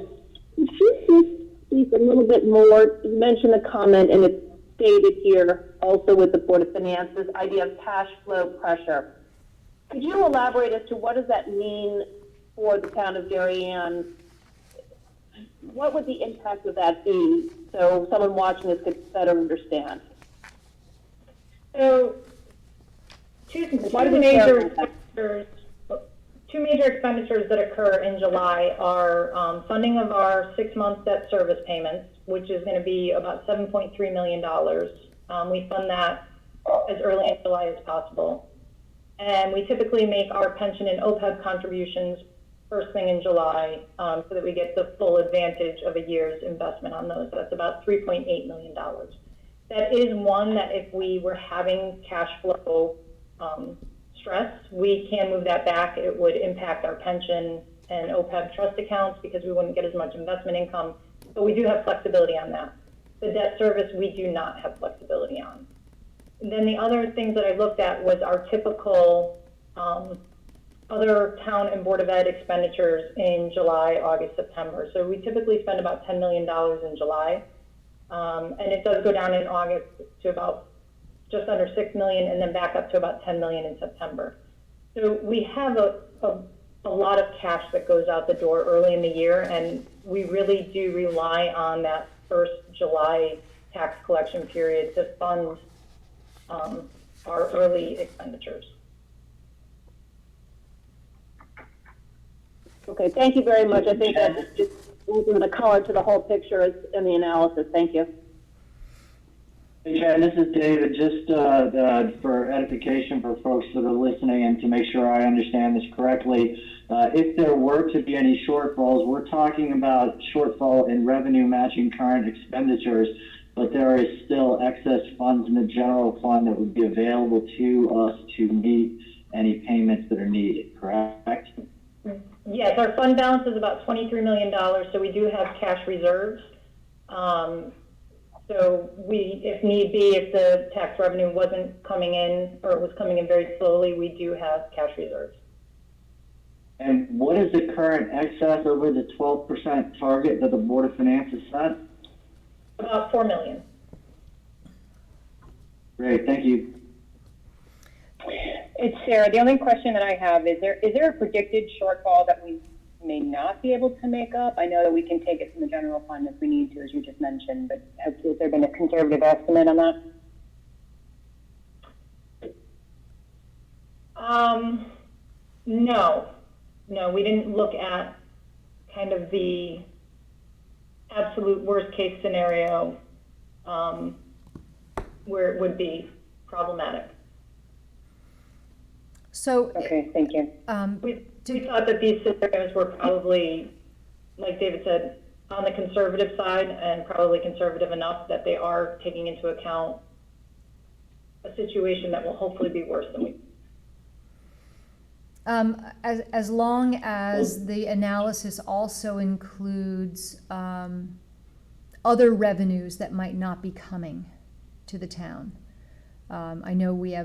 Could you speak a little bit more? You mentioned a comment, and it's stated here also with the Board of Finance, this idea of cash flow pressure. Could you elaborate as to what does that mean for the town of Darien? What would the impact of that be, so someone watching this could better understand? So, two major expenditures that occur in July are funding of our 6-month debt service payments, which is going to be about $7.3 million. We fund that as early in July as possible. And we typically make our pension and OPEB contributions first thing in July, so that we get the full advantage of a year's investment on those. So that's about $3.8 million. That is one that if we were having cash flow stress, we can move that back. It would impact our pension and OPEB trust accounts because we wouldn't get as much investment income, but we do have flexibility on that. The debt service, we do not have flexibility on. And then the other things that I looked at was our typical other town and Board of Ed expenditures in July, August, September. So we typically spend about $10 million in July, and it does go down in August to about just under $6 million, and then back up to about $10 million in September. So we have a lot of cash that goes out the door early in the year, and we really do rely on that first July tax collection period to fund our early expenditures. Okay, thank you very much. I think that's just moving the color to the whole picture in the analysis. Thank you. Hey, Jen, this is David. Just for edification for folks that are listening and to make sure I understand this correctly, if there were to be any shortfalls, we're talking about shortfall in revenue matching current expenditures, but there is still excess funds in the general fund that would be available to us to meet any payments that are needed, correct? Yes, our fund balance is about $23 million, so we do have cash reserves. So if need be, if the tax revenue wasn't coming in or was coming in very slowly, we do have cash reserves. And what is the current excess over the 12% target that the Board of Finance has set? About $4 million. Great, thank you. It's Sarah. The only question that I have is there a predicted shortfall that we may not be able to make up? I know that we can take it from the general fund if we need to, as you just mentioned, but has there been a conservative estimate on that? No, we didn't look at kind of the absolute worst case scenario where it would be problematic. So, okay, thank you. We thought that these scenarios were probably, like David said, on the conservative side, and probably conservative enough that they are taking into account a situation that will hopefully be worse than we. As long as the analysis also includes other revenues that might not be coming to the town. I know we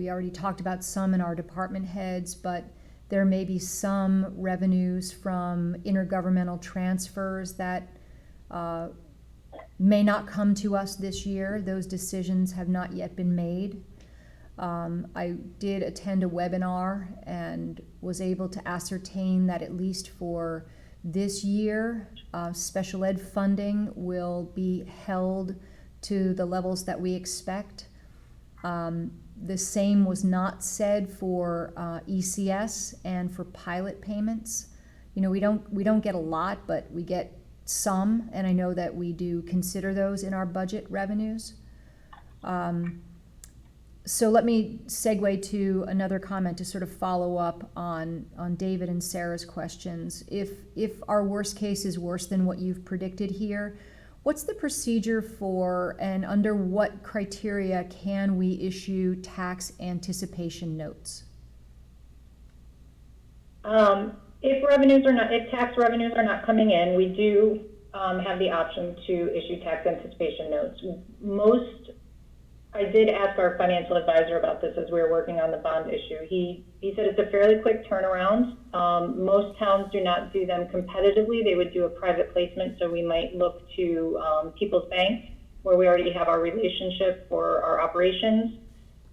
already talked about some in our department heads, but there may be some revenues from intergovernmental transfers that may not come to us this year. Those decisions have not yet been made. I did attend a webinar and was able to ascertain that at least for this year, special ed funding will be held to the levels that we expect. The same was not said for ECS and for pilot payments. You know, we don't get a lot, but we get some, and I know that we do consider those in our budget revenues. So let me segue to another comment to sort of follow up on David and Sarah's questions. If our worst case is worse than what you've predicted here, what's the procedure for and under what criteria can we issue tax anticipation notes? If tax revenues are not coming in, we do have the option to issue tax anticipation notes. I did ask our financial advisor about this as we were working on the bond issue. He said it's a fairly quick turnaround. Most towns do not do them competitively. They would do a private placement, so we might look to People's Bank, where we already have our relationship for our operations,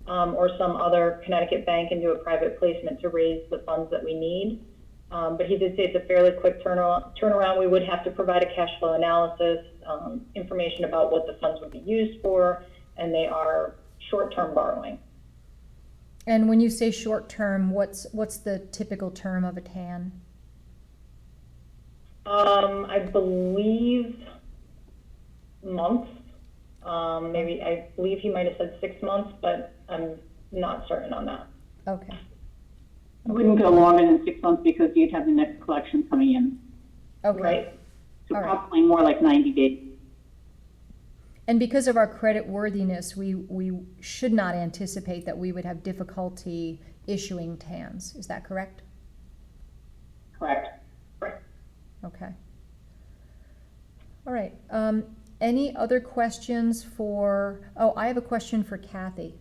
or some other Connecticut bank and do a private placement to raise the funds that we need. But he did say it's a fairly quick turnaround. We would have to provide a cash flow analysis, information about what the funds would be used for, and they are short-term borrowing. And when you say short-term, what's the typical term of a TAN? I believe months. Maybe I believe he might have said 6 months, but I'm not certain on that. Okay. It wouldn't go longer than 6 months because you'd have the next collection coming in. Okay. Right. So probably more like 90 days. And because of our credit worthiness, we should not anticipate that we would have difficulty issuing TANs. Is that correct? Correct. Okay. All right. Any other questions I have a question for Kathy.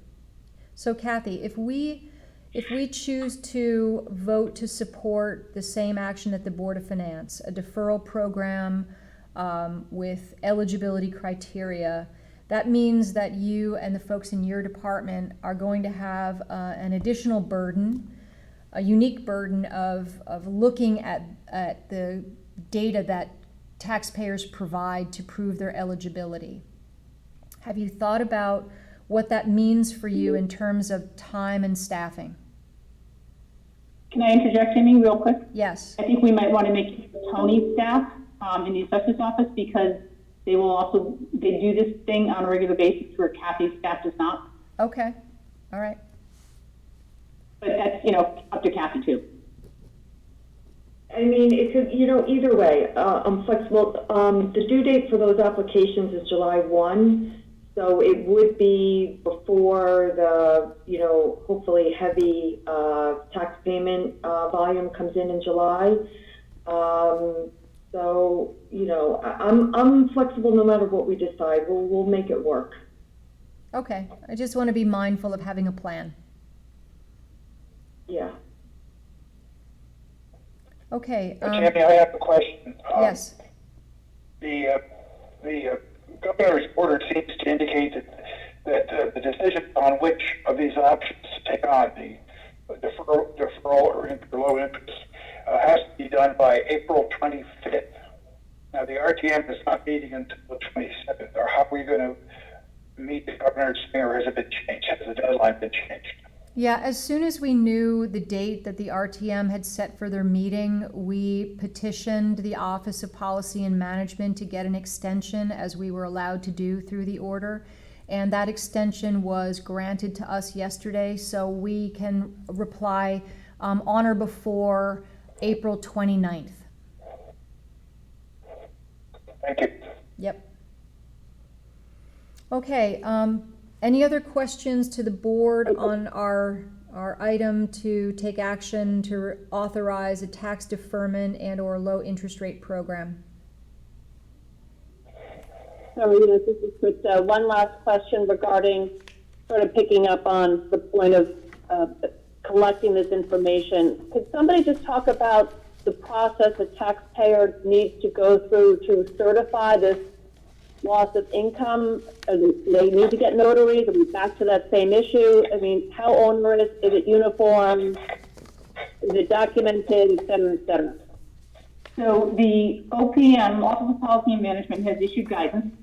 So Kathy, if we choose to vote to support the same action at the Board of Finance, a deferral program with eligibility criteria, that means that you and the folks in your department are going to have an additional burden, a unique burden of looking at the data that taxpayers provide to prove their eligibility. Have you thought about what that means for you in terms of time and staffing? Can I interject, Amy, real quick? Yes. I think we might want to make Tony's staff in the assessor's office, because they do this thing on a regular basis where Kathy's staff does not. Okay. All right. But that's, up to Kathy too. I mean, it could, either way, I'm flexible. The due date for those applications is July 1, so it would be before the, hopefully heavy tax payment volume comes in July. So, I'm flexible no matter what we decide. We'll make it work. Okay. I just want to be mindful of having a plan. Yeah. Okay. Tammy, I have a question. Yes. The governor's order seems to indicate that the decision on which of these options to take on, the deferral or low interest, has to be done by April 25th. Now, the RTM is not meeting until the 27th. Or how are we going to meet the governor's thing, or has it been changed? Has the deadline been changed? Yeah, as soon as we knew the date that the RTM had set for their meeting, we petitioned the Office of Policy and Management to get an extension, as we were allowed to do through the order. And that extension was granted to us yesterday, so we can reply on or before April 29th. Thank you. Yep. Okay, any other questions to the board on our our item to take action to authorize a tax deferment and or low interest rate program. So, this is Krista. One last question regarding sort of picking up on the point of collecting this information. Could somebody just talk about the process a taxpayer needs to go through to certify this loss of income? They need to get notaries? Are we back to that same issue? I mean, how onerous? Is it uniform? Is it documented, et cetera, et cetera? So the OPM, Office of Policy and Management, has issued guidance.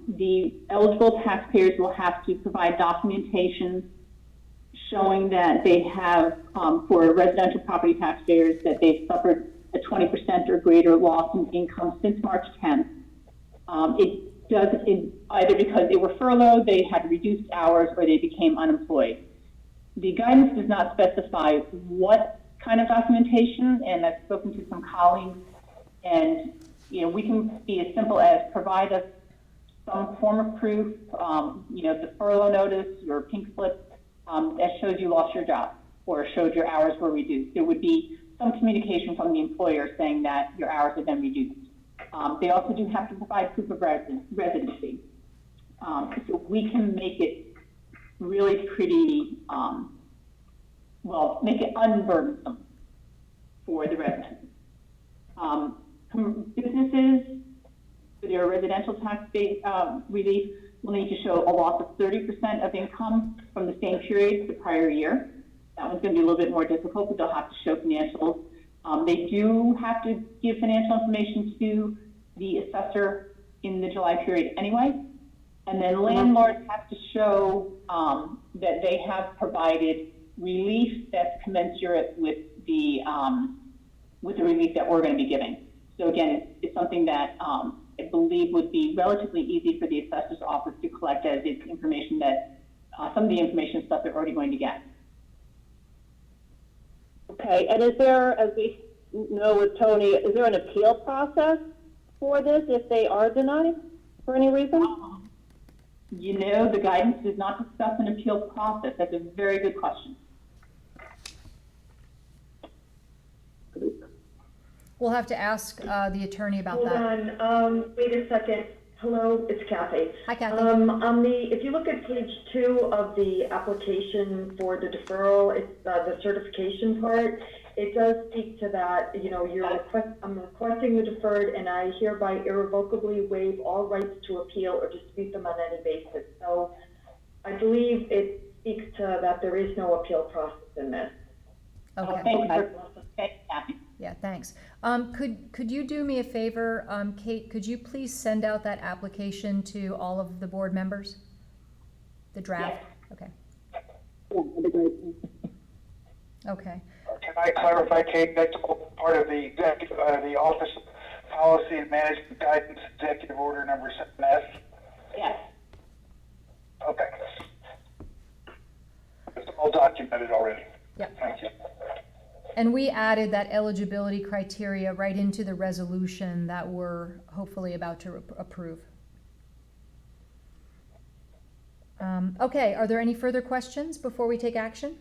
The eligible taxpayers will have to provide documentation showing that they have, for residential property taxpayers, that they've suffered a 20% or greater loss in income since March 10th. It does either because they were furloughed, they had reduced hours, or they became unemployed. The guidance does not specify what kind of documentation, and I've spoken to some colleagues, and we can be as simple as provide us some form of proof, the furlough notice, your pink slip that shows you lost your job or showed your hours were reduced. There would be some communication from the employer saying that your hours have been reduced. They also do have to provide proof of residency. So we can make it really pretty, make it unburdensome for the residents. Businesses, for their residential tax relief, will need to show a loss of 30% of income from the same period the prior year. That one's going to be a little bit more difficult, but they'll have to show financials. They do have to give financial information to the assessor in the July period anyway. And then landlords have to show that they have provided relief that's commensurate with the relief that we're going to be giving. So again, it's something that I believe would be relatively easy for the assessor's office to collect, as it's information that some of the information stuff they're already going to get. Okay, and is there, as we know with Tony, is there an appeal process for this if they are denied for any reason? The guidance does not discuss an appeal process. That's a very good question. We'll have to ask the attorney about Hold that. on, wait a second. Hello, it's Kathy. Hi, Kathy. If you look at page 2 of the application for the deferral, it's the certification part. It does speak to that, I'm requesting the deferred, and I hereby irrevocably waive all rights to appeal or dispute them on any basis. So I believe it speaks to that there is no appeal process in this. Okay. Yeah, thanks. Could you do me a favor, Kate? Could you please send out that application to all of the board members? The draft? Yes. Okay. Yeah, that'd be great. Okay. Can I clarify, Kate, that's all part of the the Office of Policy and Management Guidance Executive Order number 7S? Yes. Okay. It's all documented already. Yep. Thank you. And we added that eligibility criteria right into the resolution that we're hopefully about to approve. Okay, are there any further questions before we take action?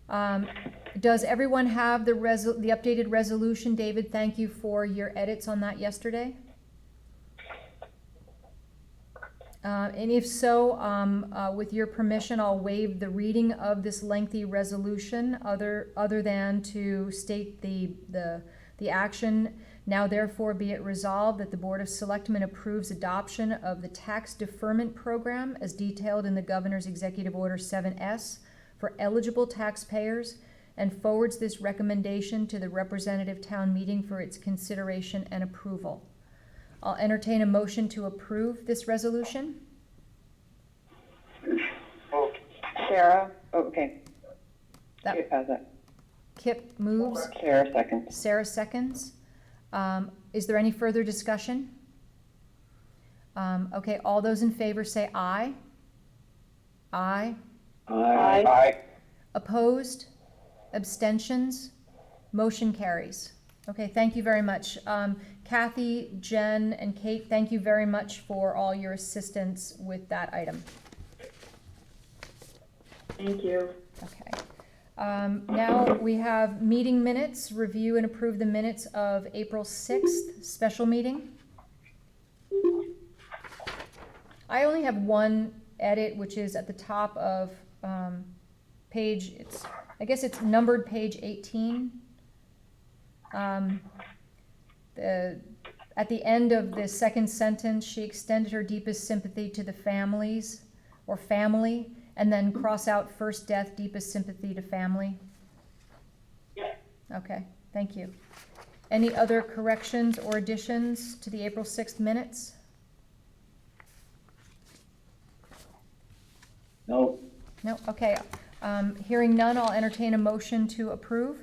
Does everyone have the updated resolution? David, thank you for your edits on that yesterday. And if so, with your permission, I'll waive the reading of this lengthy resolution other than to state the action. Now therefore be it resolved that the Board of Selectmen approves adoption of the tax deferment program as detailed in the Governor's Executive Order 7S for eligible taxpayers and forwards this recommendation to the representative town meeting for its consideration and approval. I'll entertain a motion to approve this resolution. Sarah, okay. That, How's that? Kip moves. Sarah seconds. Sarah seconds. Is there any further discussion? Okay, all those in favor say aye. Aye. Aye. Aye. Opposed? Abstentions? Motion carries. Okay, thank you very much. Kathy, Jen, and Kate, thank you very much for all your assistance with that item. Thank you. Okay. Now we have meeting minutes, review and approve the minutes of April 6th, special meeting. I only have one edit, which is at the top of page, I guess it's numbered page 18. At the end of the second sentence, she extended her deepest sympathy to the families, or family, and then cross out first death, deepest sympathy to family. Yeah. Okay, thank you. Any other corrections or additions to the April 6th minutes? No. No, okay. Hearing none, I'll entertain a motion to approve.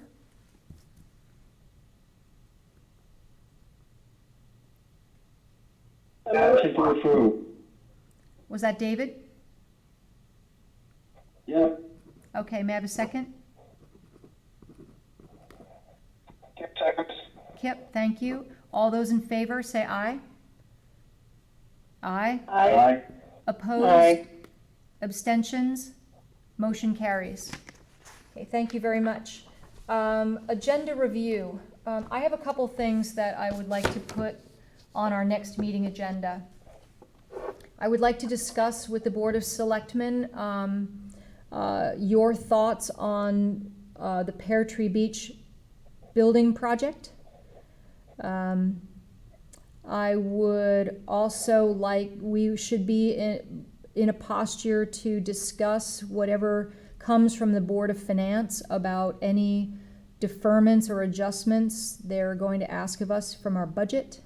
Motion to approve. Was that David? Yep. Okay, may I have a second? Kip seconds. Kip, thank you. All those in favor, say aye. Aye. Aye. Opposed? Aye. Abstentions? Motion carries. Okay, thank you very much. Agenda review. I have a couple things that I would like to put on our next meeting agenda. I would like to discuss with the Board of Selectmen your thoughts on the Pear Tree Beach building project. I would also we should be in a posture to discuss whatever comes from the Board of Finance about any deferments or adjustments they're going to ask of us from our budget.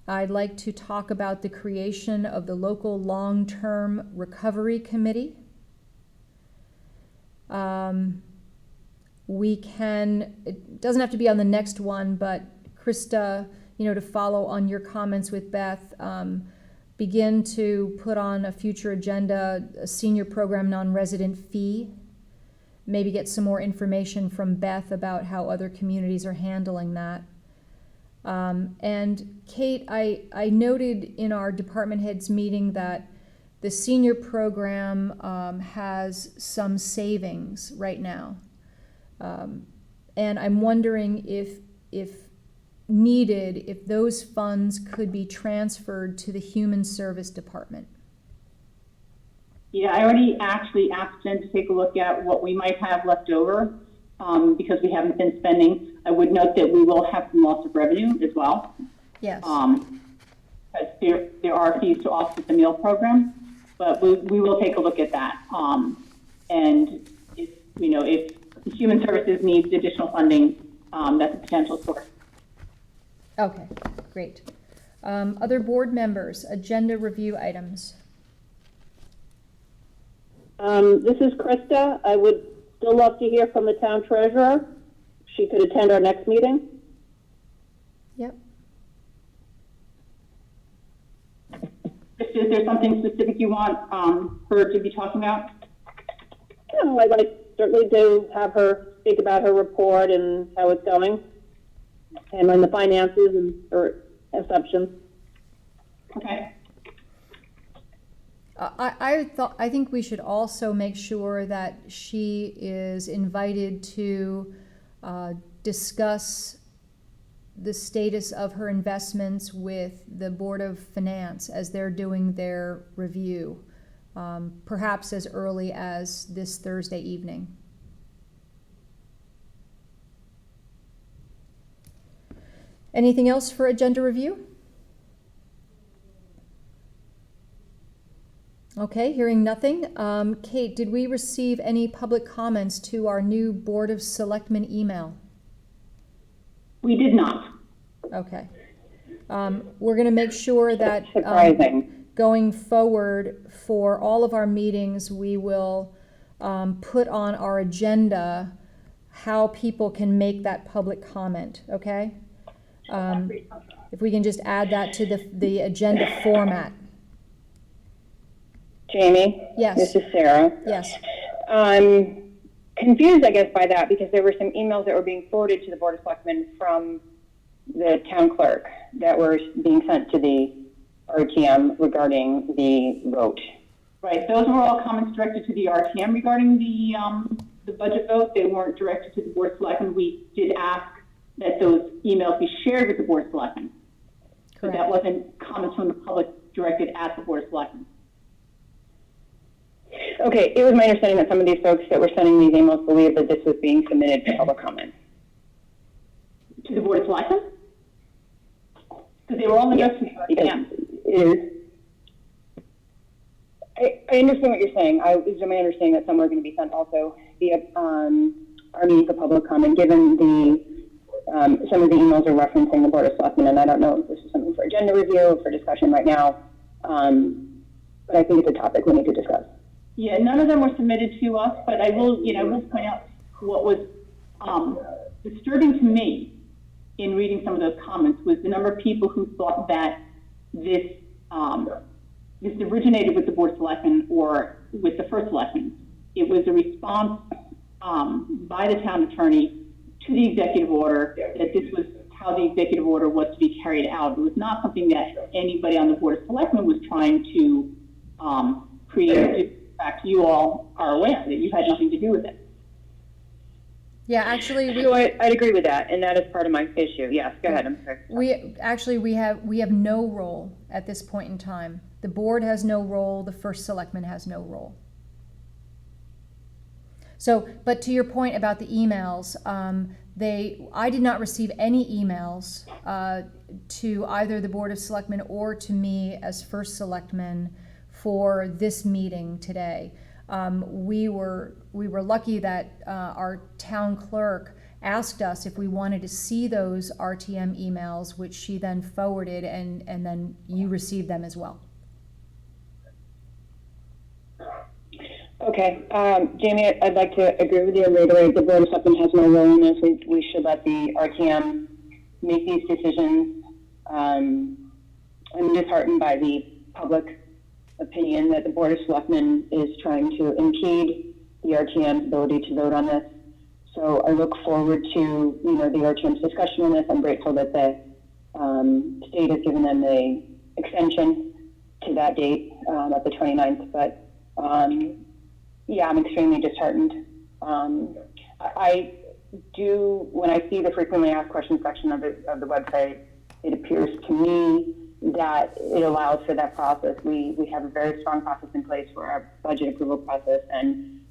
I'd like to talk about the creation of the local long-term recovery committee. It doesn't have to be on the next one, but Krista, to follow on your comments with Beth, begin to put on a future agenda a senior program non-resident fee. Maybe get some more information from Beth about how other communities are handling that. And Kate, I noted in our department heads meeting that the senior program has some savings right now. And I'm wondering if needed, if those funds could be transferred to the Human Service Department. Yeah, I already actually asked Jen to take a look at what we might have left over because we haven't been spending. I would note that we will have some loss of revenue as well. Yes. Because there are fees to offset the meal program, but we will take a look at that. And if Human Services needs additional funding, that's a potential source. Okay, great. Other board members, agenda review items. This is Krista. I would still love to hear from the town treasurer. She could attend our next meeting. Yep. Is there something specific you want her to be talking about? No, I'd like certainly to have her speak about her report and how it's going, handling the finances and her assumptions. Okay. I think we should also make sure that she is invited to discuss the status of her investments with the Board of Finance as they're doing their review, perhaps as early as this Thursday evening. Anything else for agenda review? Okay, hearing nothing. Kate, did we receive any public comments to our new Board of Selectmen email? We did not. Okay. We're going to make sure that going forward for all of our meetings, we will put on our agenda how people can make that public comment, okay? If we can just add that to the agenda format. Jamie? Yes. This is Sarah. Yes. I'm confused, I guess, by that because there were some emails that were being forwarded to the Board of Selectmen from the town clerk that were being sent to the RTM regarding the vote. Right, those were all comments directed to the RTM regarding the budget vote. They weren't directed to the Board of Selectmen. We did ask that those emails be shared with the Board of Selectmen. But that wasn't comments from the public directed at the Board of Selectmen. Okay, it was my understanding that some of these folks that were sending these emails believed that this was being submitted for public comment. To the Board of Selectmen? Because they were all addressed to the RTM. It is. I understand what you're saying. It's my understanding that some are going to be sent also via our meeting for public comment, given the some of the emails are referencing the Board of Selectmen, and I don't know if this is something for agenda review or for discussion right now, but I think it's a topic we need to discuss. Yeah, none of them were submitted to us, but I will point out what was disturbing to me in reading some of those comments was the number of people who thought that this originated with the Board of Selectmen or with the first selectmen. It was a response by the town attorney to the executive order that this was how the executive order was to be carried out. It was not something that anybody on the Board of Selectmen was trying to create. In fact, you all are aware that you had nothing to do with it. Yeah, actually, I'd agree with that, and that is part of my issue. Yes, go ahead. I'm sorry. We have no role at this point in time. The board has no role. The first selectman has no role. So, but to your point about the emails, I did not receive any emails to either the Board of Selectmen or to me as first selectman for this meeting today. We were lucky that our town clerk asked us if we wanted to see those RTM emails, which she then forwarded, and then you received them as well. Okay, Jamie, I'd like to agree with you and reiterate the Board of Selectmen has no role in this. We should let the RTM make these decisions. I'm disheartened by the public opinion that the Board of Selectmen is trying to impede the RTM's ability to vote on this. So I look forward to the RTM's discussion on this. I'm grateful that the state has given them the extension to that date at the 29th. But yeah, I'm extremely disheartened. I do, when I see the frequently asked questions section of the website, it appears to me that it allows for that process. We have a very strong process in place for our budget approval process, and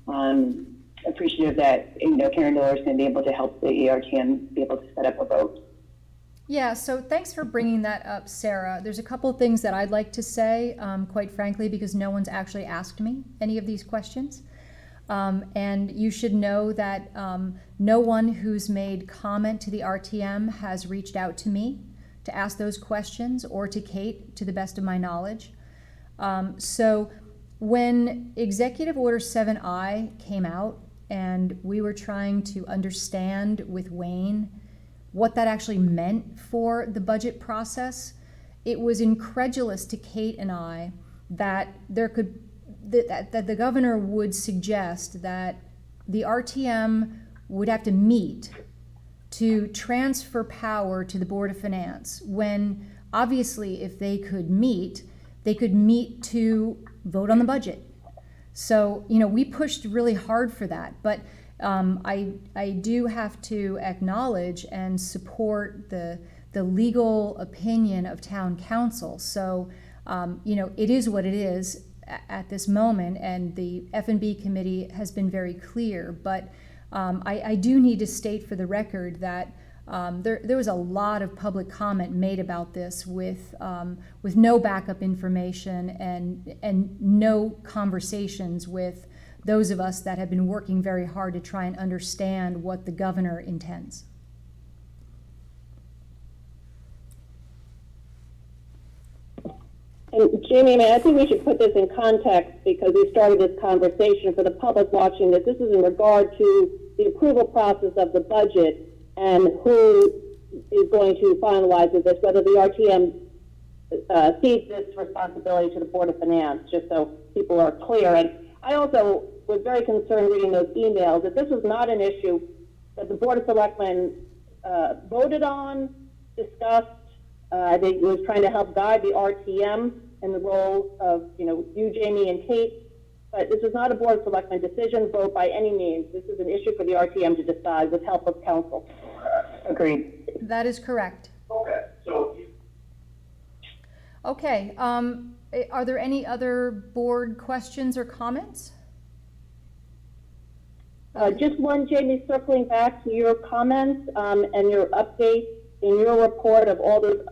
appreciative that Karen Diller is going to be able to help the RTM be able to set up a vote. Yeah, so thanks for bringing that up, Sarah. There's a couple of things that I'd like to say, quite frankly, because no one's actually asked me any of these questions. And you should know that no one who's made comment to the RTM has reached out to me to ask those questions, or to Kate, to the best of my knowledge. So when Executive Order 7I came out, and we were trying to understand with Wayne what that actually meant for the budget process, it was incredulous to Kate and I that that the governor would suggest that the RTM would have to meet to transfer power to the Board of Finance, when obviously if they could meet to vote on the budget. So, we pushed really hard for that, but I do have to acknowledge and support the legal opinion of town council. So, it is what it is at this moment, and the F&B committee has been very clear, but I do need to state for the record that there was a lot of public comment made about this with no backup information and no conversations with those of us that have been working very hard to try and understand what the governor intends. And Jamie, I think we should put this in context, because we started this conversation for the public watching that this is in regard to the approval process of the budget and who is going to finalize this, whether the RTM cedes this responsibility to the Board of Finance, just so people are clear. And I also was very concerned reading those emails that this was not an issue that the Board of Selectmen voted on, discussed. I think it was trying to help guide the RTM and the roles of, you, Jamie, and Kate. But this is not a Board of Selectmen decision vote by any means. This is an issue for the RTM to decide with help of council. Agreed. That is correct. Okay, so Okay, are there any other board questions or comments? Just one, Jamie, circling back to your comments and your update in your report of all the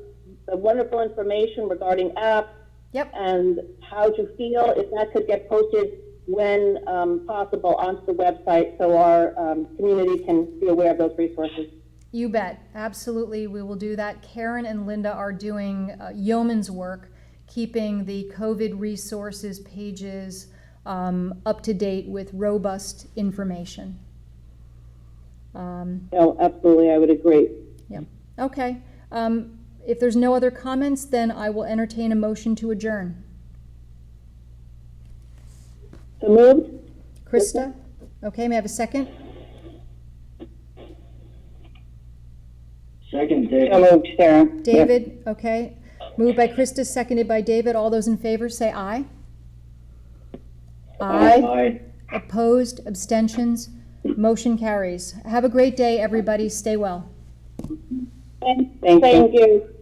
wonderful information regarding apps. Yep. And how to feel, if that could get posted when possible onto the website so our community can be aware of those resources. You bet. Absolutely, we will do that. Karen and Linda are doing yeoman's work, keeping the COVID resources pages up to date with robust information. No, absolutely, I would agree. Yeah. Okay. If there's no other comments, then I will entertain a motion to adjourn. So moved. Krista? Okay, may I have a second? Second, David. So moved, Sarah. David, okay. Moved by Krista, seconded by David. All those in favor say aye. Aye. Opposed, abstentions, motion carries. Have a great day, everybody. Stay well. Thank you.